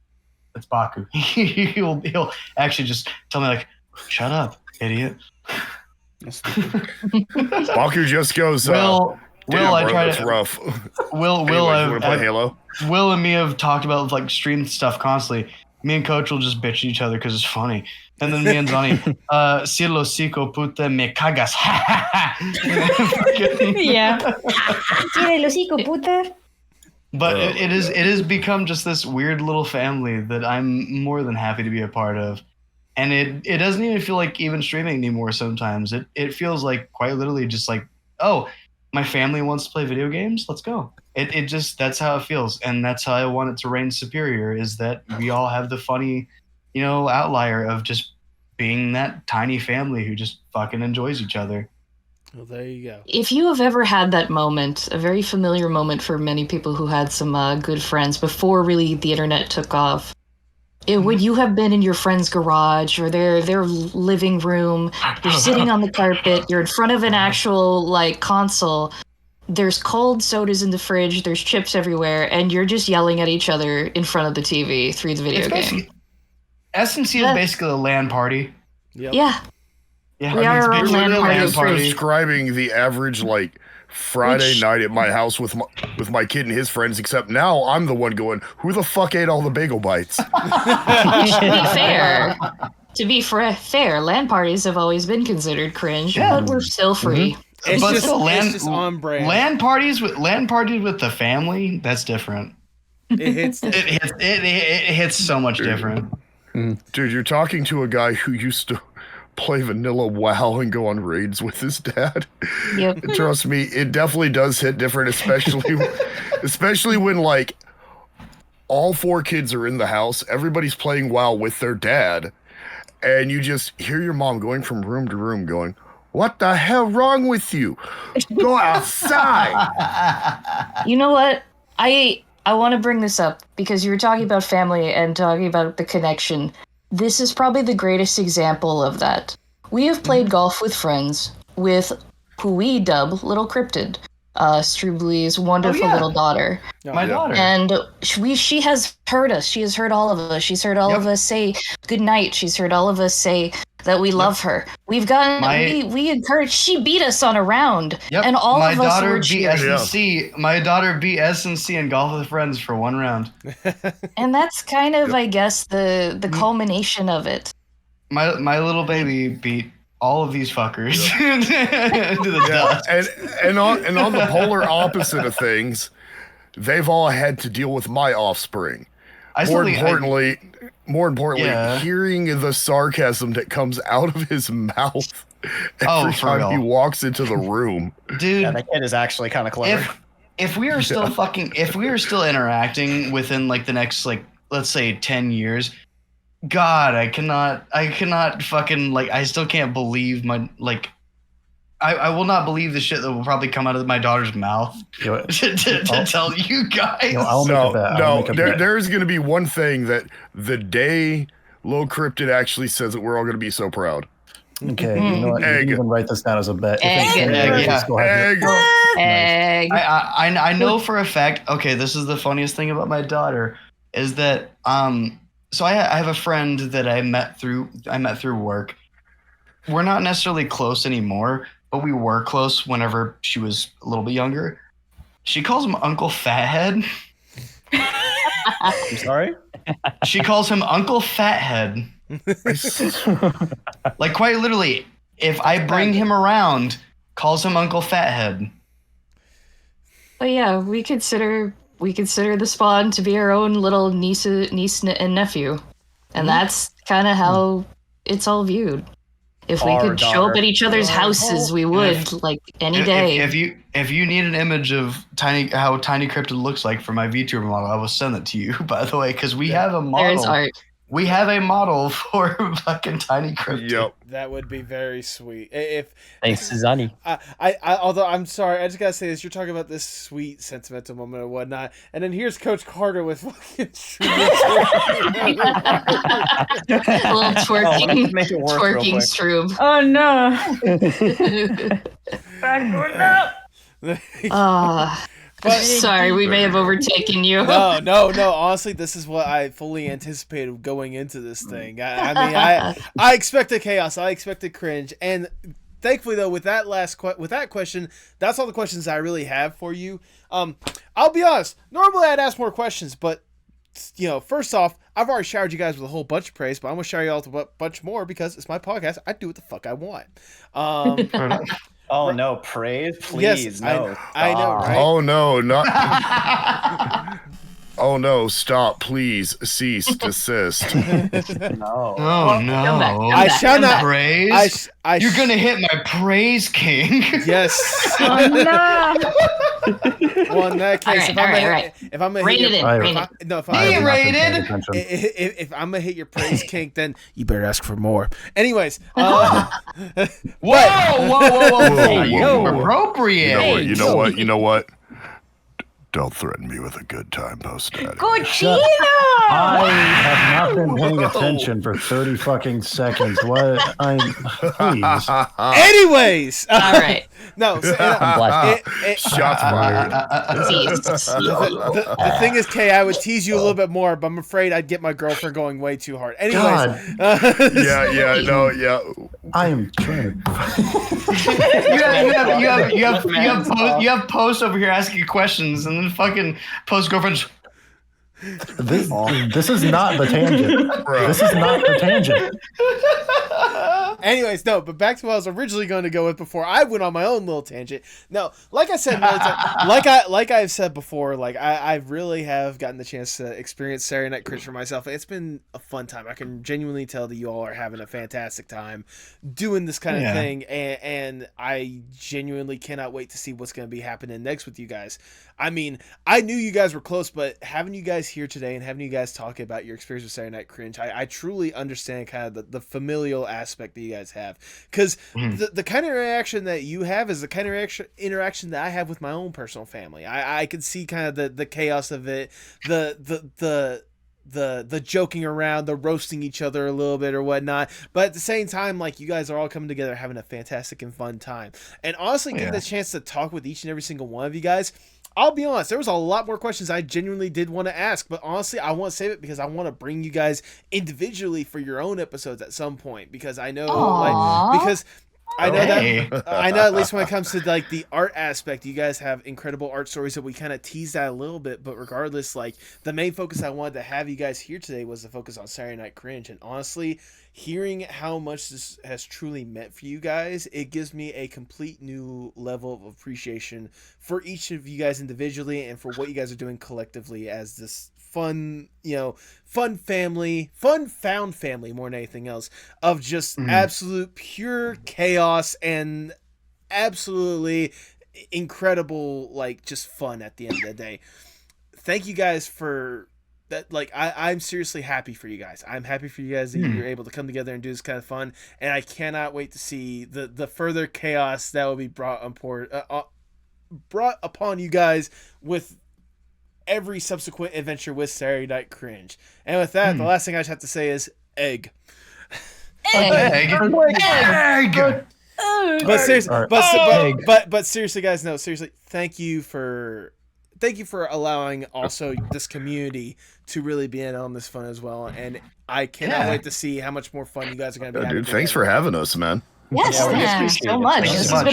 it's Baku. he'll actually just tell me like, "Shut up, idiot." Baku just goes. I try that's to. rough. Will Want to play Halo? Will and me have talked about like stream stuff constantly. Me and Coach will just bitch at each other because it's funny. And then me and Zonny, Cielo Cico puta me cagas. Yeah. Cielo Cico puta. But it has become just this weird little family that I'm more than happy to be a part of. And it doesn't even feel like even streaming anymore sometimes. It feels like quite literally just like, oh, my family wants to play video games, let's go. It just, that's how it feels. And that's how I want it to reign superior, is that we all have the funny, outlier of just being that tiny family who just fucking enjoys each other. Well, there you go. If you have ever had that moment, a very familiar moment for many people who had some good friends before really the internet took off, would you have been in your friend's garage or their living room, you're sitting on the carpet, you're in front of an actual console, there's cold sodas in the fridge, there's chips everywhere, and you're just yelling at each other in front of the TV through the video game. S&C is basically a LAN party. Yep. Yeah. Yeah, We are it's LAN basically a party. Describing the average Friday night at my house with my kid and his friends, except now I'm the one going, who the fuck ate all the bagel bites? To be fair, LAN parties have always been considered cringe, but we're still free. Mm-hmm. It's just on brand. LAN parties with the family, that's different. It hits. It hits so much different. Dude, you're talking to a guy who used to play vanilla WoW and go on raids with his dad. Yep. Trust me, it definitely does hit different, especially when all 4 kids are in the house, everybody's playing WoW with their dad, and you just hear your mom going from room to room going, "What the hell wrong with you? Go outside." You know what? I want to bring this up because you were talking about family and talking about the connection. This is probably the greatest example of that. We have played golf with friends with who we dub Little Cryptid. Stroobly's wonderful little daughter. My daughter. And she has heard us. She has heard all of us. She's heard all of us say good night. She's heard all of us say that we love her. We've gotten we encouraged. She beat us on a round, and all of us were cheering. My daughter beat SNC in Golf with Friends for 1 round. And that's kind of, I guess, the culmination of it. My little baby beat all of these fuckers to the dust. And on the polar opposite of things, they've all had to deal with my offspring. More importantly, hearing the sarcasm that comes out of his mouth every time he walks into the room. Dude, that kid is actually kind of clever. If we are still if we are still interacting within like the next, like, let's say 10 years, God, I cannot fucking, like, I still can't believe I will not believe the shit that will probably come out of my daughter's mouth to tell you guys. There's going to be one thing that the day Low Cryptid actually says that we're all going to be so proud. Okay, you know what? You can even write this down as a bet. Egg. Egg. I know for a fact. Okay, this is the funniest thing about my daughter is that so I have a friend that I met through work. We're not necessarily close anymore, but we were close whenever she was a little bit younger. She calls him Uncle Fathead. I'm sorry? She calls him Uncle Fathead. Like, quite literally, if I bring him around, calls him Uncle Fathead. But yeah, we consider the Spawn to be our own little niece and nephew. And that's kind of how it's all viewed. If we could show up at each other's houses, we would, like, any day. If you need an image of how Tiny Cryptid looks like for my VTuber model, I will send it to you, by the way, because we have a model. There's art. We have a model for fucking Tiny Cryptid. Yep. That would be very sweet. Thanks to Zonny. Although I'm sorry, I just gotta say this. You're talking about this sweet sentimental moment or whatnot, and then here's Coach Carter with fucking a little twerking Stroob. Oh no. Sorry, we may have overtaken you. No. Honestly, this is what I fully anticipated going into this thing. I expected chaos. I expected cringe, and thankfully, though, with that question, that's all the questions I really have for you. I'll be honest. Normally, I'd ask more questions, but first off, I've already showered you guys with a whole bunch of praise, but I'm gonna shower you all with a bunch more because it's my podcast. I do what the fuck I want. Oh no, praise, please, yes, no. I know, right? Oh no, not. Oh no, stop, please, cease, desist. No. Oh no. I shall not praise. You're gonna hit my praise king. Yes. Oh no. Well, in that case, if I'm gonna hit if I'm gonna hit your praise kink, then you better ask for more. Anyways, Whoa! Appropriate. You know what? Don't threaten me with a good time, post daddy. Cochino! I have not been paying attention for 30 fucking seconds. What? Please. Anyways. All right. No. Shots fired. The thing is, Kay, I would tease you a little bit more, but I'm afraid I'd get my girlfriend going way too hard. Anyways. Yeah. I am trying to. You have posts over here asking questions, and then fucking post girlfriends. This is not the tangent. This is not the tangent. Anyways, no, but back to what I was originally going to go with before I went on my own little tangent. No, like I said, like I've said before, like I really have gotten the chance to experience Saturday Night Cringe for myself. It's been a fun time. I can genuinely tell that you all are having a fantastic time doing this kind of thing, and I genuinely cannot wait to see what's going to be happening next with you guys. I mean, I knew you guys were close, but having you guys here today and having you guys talk about your experience with Saturday Night Cringe, I truly understand kind of the familial aspect that you guys have. Because the kind of interaction that you have is the kind of interaction that I have with my own personal family. I can see kind of the chaos of it, the the joking around, the roasting each other a little bit or whatnot. But at the same time, like, you guys are all coming together having a fantastic and fun time. And honestly, getting the chance to talk with each and every single one of you guys, I'll be honest, there was a lot more questions I genuinely did want to ask, but honestly, I want to save it because I want to bring you guys individually for your own episodes at some point, because I know, because I know that I know at least when it comes to like the art aspect, you guys have incredible art stories that we kind of teased that a little bit. But regardless, like, the main focus I wanted to have you guys here today was the focus on Saturday Night Cringe. And honestly, hearing how much this has truly meant for you guys, it gives me a complete new level of appreciation for each of you guys individually and for what you guys are doing collectively as this fun, fun found family more than anything else, of just absolute pure chaos and absolutely incredible, like, just fun at the end of the day. Thank you guys for that. Like, I'm seriously happy for you guys. I'm happy for you guys that you're able to come together and do this kind of fun, and I cannot wait to see the further chaos that will be brought upon you guys with every subsequent adventure with Saturday Night Cringe. And with that, the last thing I just have to say is egg. But seriously, but seriously, guys, no, seriously, thank you for allowing also this community to really be in on this fun as well. And I cannot wait to see how much more fun you guys are going to be having. Dude, thanks for having us, man. Yes, thank you so much. This has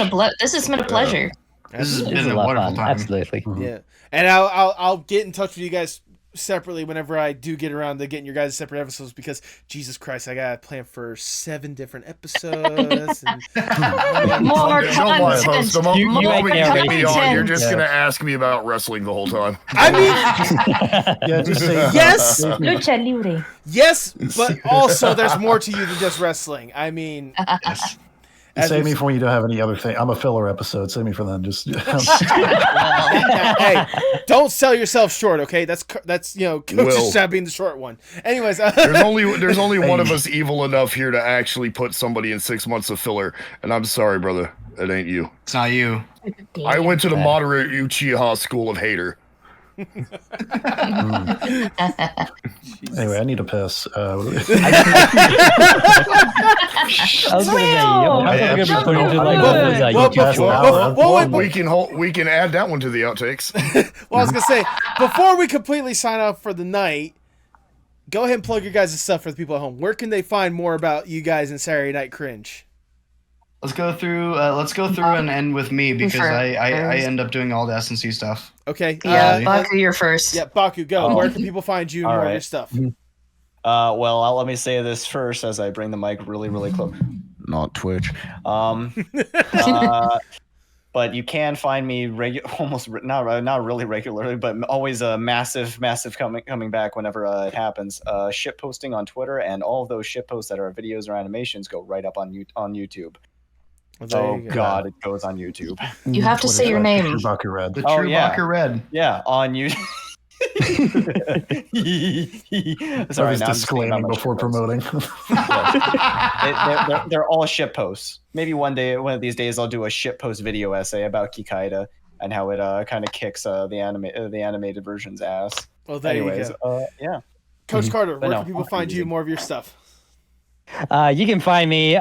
been a pleasure. This has been a wonderful time. Absolutely. Yeah, and I'll get in touch with you guys separately whenever I do get around to getting your guys' separate episodes, because Jesus Christ, I got a plan for 7 different episodes. And More content. You're just gonna ask me about wrestling the whole time. I mean, just say yes, Lucha libre. yes, but also there's more to you than just wrestling. I mean, save me for when you don't have any other thing. I'm a filler episode. Save me for them. Just hey, don't sell yourself short, okay? That's Coach's job being the short one. Anyways, there's only one of us evil enough here to actually put somebody in 6 months of filler, and I'm sorry, brother, it ain't you. It's not you. I went to the moderate Uchiha School of Hater. Anyway, I need a piss. I was going to say, put into like we can add that one to the outtakes. Well, I was going to say, before we completely sign off for the night, go ahead and plug your guys' stuff for the people at home. Where can they find more about you guys in Saturday Night Cringe? Let's go through and end with me, because I end up doing all the S&C stuff. Okay. Yeah, Baku, you're first. Yeah, Baku, go. Where can people find you and more of your stuff? Well, let me say this first as I bring the mic really, really close. Not Twitch. But you can find me almost not really regularly, but always a massive coming back whenever it happens. Ship posting on Twitter, and all of those ship posts that are videos or animations go right up on YouTube. Well, God, it goes on YouTube. You have to say your name. BakuRed. The true BakuRed. Yeah, on YouTube. Sorry, disclaiming before promoting. They're all ship posts. Maybe one of these days, I'll do a ship post video essay about Kikaida and how it kind of kicks the animated version's ass. Well, there you go. Yeah. Coach Carter, where can people find you, more of your stuff? You can find me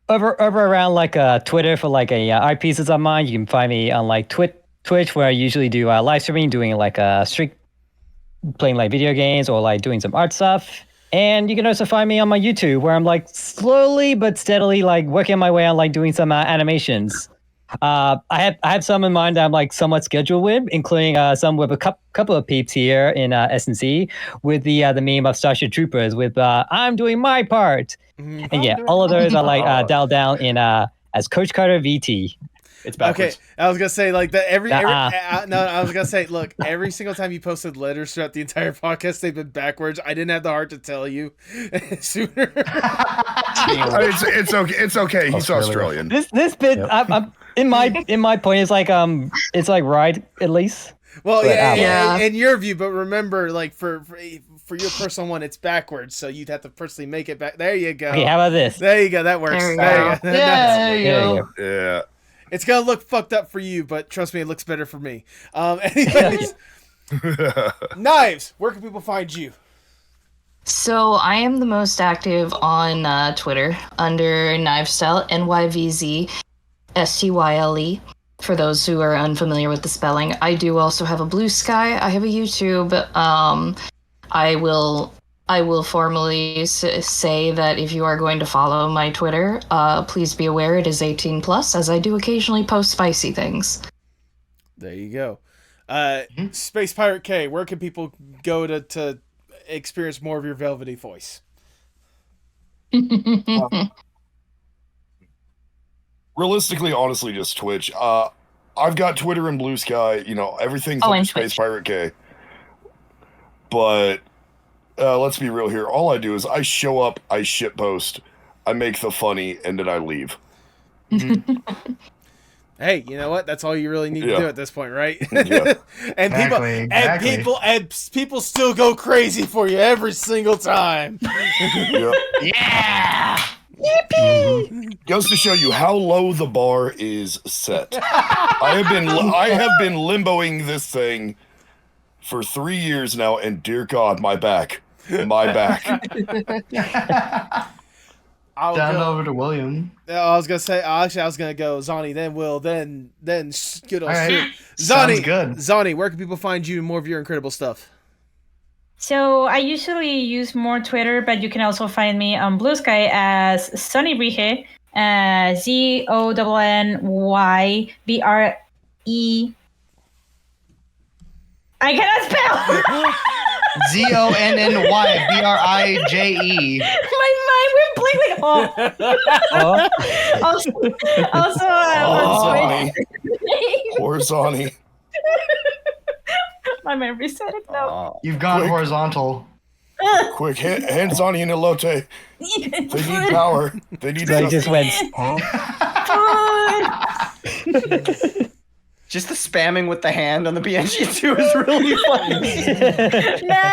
over around like Twitter for like art pieces of mine. You can find me on like Twitch, where I usually do live streaming, doing like a streak, playing like video games or like doing some art stuff. And you can also find me on my YouTube, where I'm like slowly but steadily like working my way on like doing some animations. I have some in mind that I'm like somewhat scheduled with, including some with a couple of peeps here in S&C with the meme of Starship Troopers with I'm doing my part. And yeah, all of those are like dialed down in as CoachCarterVT. It's backwards. Okay, I was gonna say like that I was gonna say, look, every single time you posted letters throughout the entire podcast, they've been backwards. I didn't have the heart to tell you sooner. It's okay. It's okay. He's Australian. This bit, I'm in my point is like it's like right at least. Well, yeah, in your view, but remember, like for your personal one, it's backwards, so you'd have to personally make it back. There you go. Okay, how about this? There you go. That works. There you go. There you go. Yeah. It's gonna look fucked up for you, but trust me, it looks better for me. Anyways, Knives, where can people find you? So I am the most active on Twitter under NyvzStyle, NyvzStyle. For those who are unfamiliar with the spelling, I do also have a Blue Sky. I have a YouTube. I will formally say that if you are going to follow my Twitter, please be aware it is 18+, as I do occasionally post spicy things. There you go. SpacePirateK, where can people go to experience more of your velvety voice? Realistically, honestly, just Twitch. I've got Twitter and Blue Sky. Everything's under SpacePirateK. But let's be real here. All I do is I show up, I shitpost, I make the funny, and then I leave. Hey, you know what? That's all you really need to do at this point, right? Yeah. And people still go crazy for you every single time. Yeah. Yippee! Goes to show you how low the bar is set. I have been limboing this thing for 3 years now, and dear God, my back. I'll down over to William. I was gonna say, I was gonna go Zonny, then Will, then good old right. Zonny. Sounds good. Zonny, where can people find you and more of your incredible stuff? So I usually use more Twitter, but you can also find me on Blue Sky as ZonnyBrije, ZonnyBre. I cannot spell. ZonnyBrije. My mind went blank. Also, Poor Zonny. My memory said it now. You've gone horizontal. Quick, hands on in elote. They need power. They need. So he just went. Just the spamming with the hand on the PNG too is really funny. No.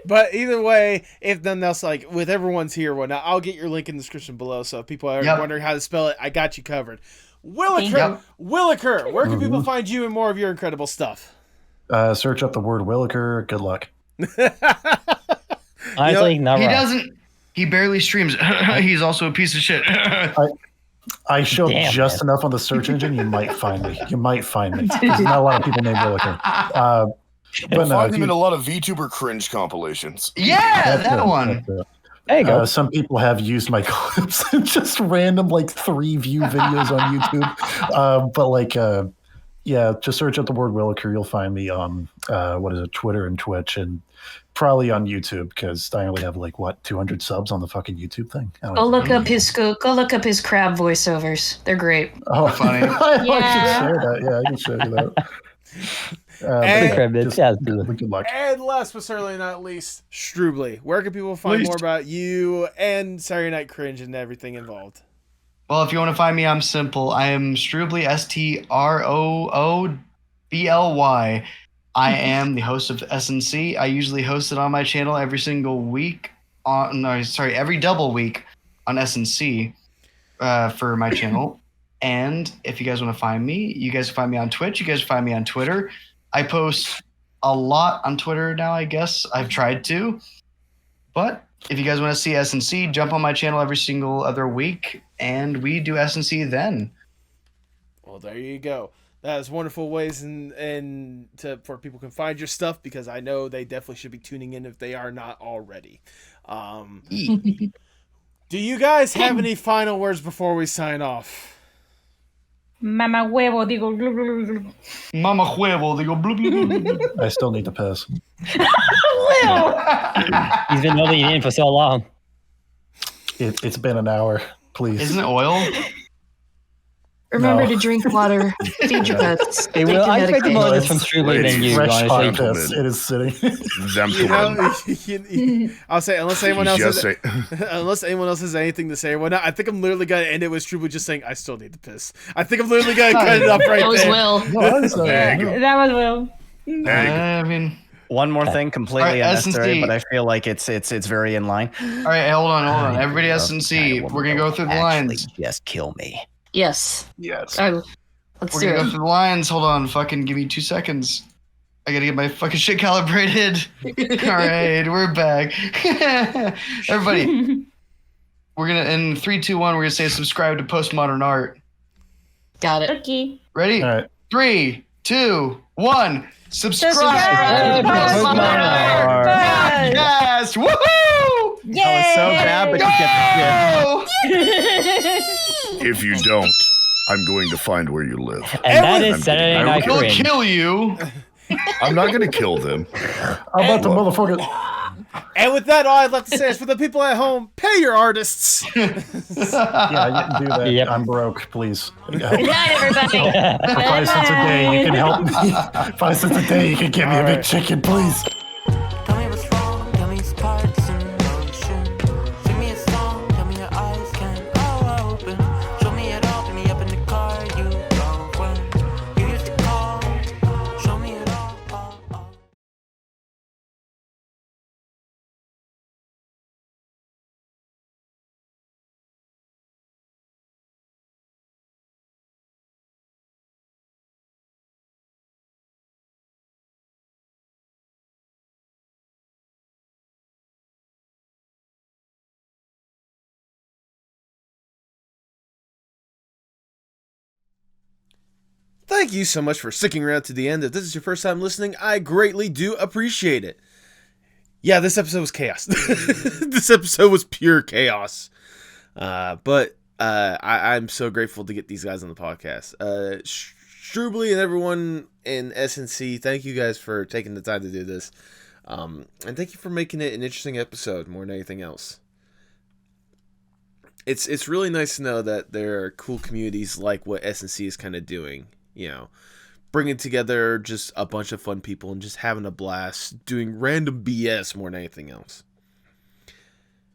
But either way, if nothing else, like with everyone's here, whatnot, I'll get your link in the description below. So if people are wondering how to spell it, I got you covered. Willicker, where can people find you and more of your incredible stuff? Search up the word Willicker. Good luck. Honestly, not he wrong. doesn't. He barely streams. He's also a piece of shit. I showed just enough on the search engine. You might find me. There's not a lot of people named Willicker. But find him in a lot of VTuber cringe compilations. Yeah, that one. There you go. Some people have used my clips in just random 3-view videos on YouTube. Just search up the word Willicker. You'll find me on Twitter and Twitch, and probably on YouTube because I only have 200 subs on the fucking YouTube thing. Go look up his crab voiceovers. They're great. Oh, funny. I should share that. Yeah, I can show you that. Good luck. And last but certainly not least, Stroobly. Where can people find more about you and Saturday Night Cringe and everything involved? Well, if you want to find me, I'm simple. I am Stroobly, STROOBLY. I am the host of SNC. I usually host it on my channel every single week. Every double week on SNC for my channel. And if you guys want to find me, you guys find me on Twitch. You guys find me on Twitter. I post a lot on Twitter now, I guess. I've tried to. But if you guys want to see SNC, jump on my channel every single other week, and we do SNC then. Well, there you go. That is wonderful ways for people can find your stuff, because I know they definitely should be tuning in if they are not already. Do you guys have any final words before we sign off? Mama huevo, digo. Mama huevo, digo. I still need to piss. He's been holding it in for so long. It's been an hour. Please. Isn't it oil? Remember to drink water. Feed your pets. Hey, Will, I expected more of this from Stroobly than you, honestly. Piss. It is sitting. I'll say, unless anyone else has anything to say or whatnot, I think I'm literally going to end it with Stroobly just saying, I still need to piss. I think I'm literally going to cut it up right there. That was Will. I mean... One more thing, completely unnecessary, but I feel like it's very in line. All right, hold on. Everybody SNC. We're going to go through the lines. Just kill me. Yes. Yes. Let's We're do going to it. go through the lines. Hold on. Fucking give me 2 seconds. I gotta get my fucking shit calibrated. All right, we're back. Everybody, we're gonna in 3, 2, 1. We're gonna say subscribe to Postmodern Art. Got it. Okay. Ready? All right. 3, 2, 1. Subscribe to Subscribe to Postmodern Postmodern Art Art. Podcast. Woohoo! Yay! I was so bad, but you get the If you don't, I'm going to find where you live. And that is I'm Saturday kidding. Night We'll Cringe. kill you. I'm not going to kill them. How about the motherfucker? And with that, all I'd love to say is for the people at home, pay your artists. Yeah, you can do that. Yep. I'm broke, please. Good night, everybody. For 5 cents a day, you can help me. 5 cents a day, you can get me a big chicken, please. Tell me what's wrong, tell me it's parts in motion. Sing me a song, tell me your eyes can all open. Show me it all, put me up in the car, you go when you used to call. Show me it all. Thank you so much for sticking around to the end. If this is your first time listening, I greatly do appreciate it. Yeah, this episode was chaos. This episode was pure chaos. But I'm so grateful to get these guys on the podcast. Stroobly and everyone in SNC, thank you guys for taking the time to do this. And thank you for making it an interesting episode more than anything else. It's really nice to know that there are cool communities like what SNC is kind of doing. You know, bringing together just a bunch of fun people and just having a blast, doing random BS more than anything else.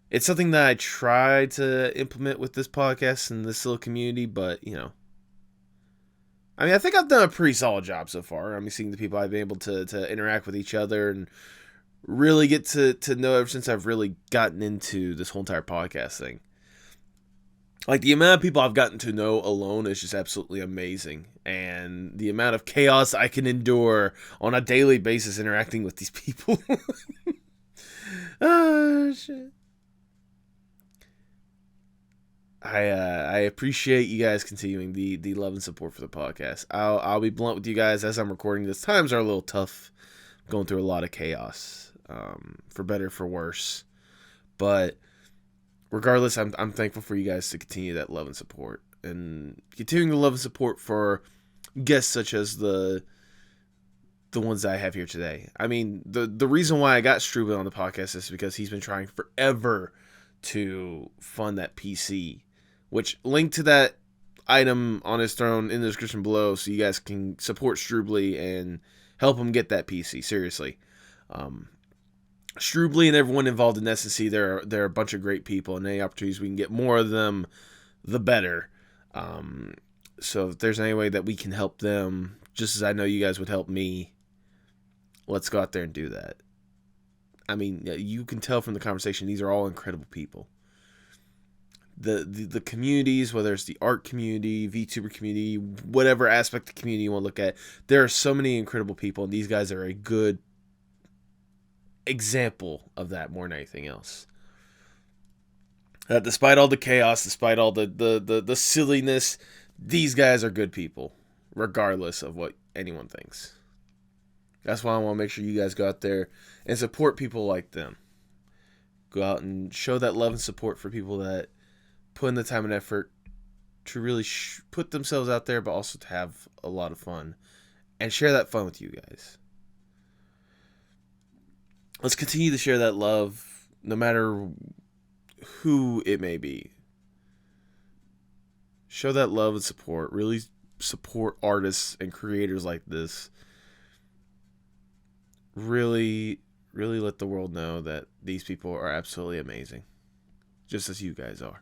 It's something that I try to implement with this podcast and this little community, but, you know, I mean, I think I've done a pretty solid job so far. I mean, seeing the people I've been able to interact with each other and really get to know ever since I've really gotten into this whole entire podcast thing. Like, the amount of people I've gotten to know alone is just absolutely amazing. And the amount of chaos I can endure on a daily basis interacting with these people. Oh, shit. I appreciate you guys continuing the love and support for the podcast. I'll be blunt with you guys as I'm recording this. Times are a little tough. I'm going through a lot of chaos. For better, for worse. But regardless, I'm thankful for you guys to continue that love and support. And continuing the love and support for guests such as the ones I have here today. I mean, the reason why I got Stroobly on the podcast is because he's been trying forever to fund that PC. Which, link to that item on his throne in the description below so you guys can support Stroobly and help him get that PC. Seriously. Stroobly and everyone involved in SNC, they're a bunch of great people, and any opportunities we can get more of them, the better. So if there's any way that we can help them, just as I know you guys would help me, let's go out there and do that. I mean, you can tell from the conversation, these are all incredible people. The communities, whether it's the art community, VTuber community, whatever aspect of the community you want to look at, there are so many incredible people, and these guys are a good example of that more than anything else. Despite all the chaos, despite all the silliness, these guys are good people, regardless of what anyone thinks. That's why I want to make sure you guys go out there and support people like them. Go out and show that love and support for people that put in the time and effort to really put themselves out there, but also to have a lot of fun and share that fun with you guys. Let's continue to share that love, no matter who it may be. Show that love and support. Really support artists and creators like this. Really, really let the world know that these people are absolutely amazing. Just as you guys are.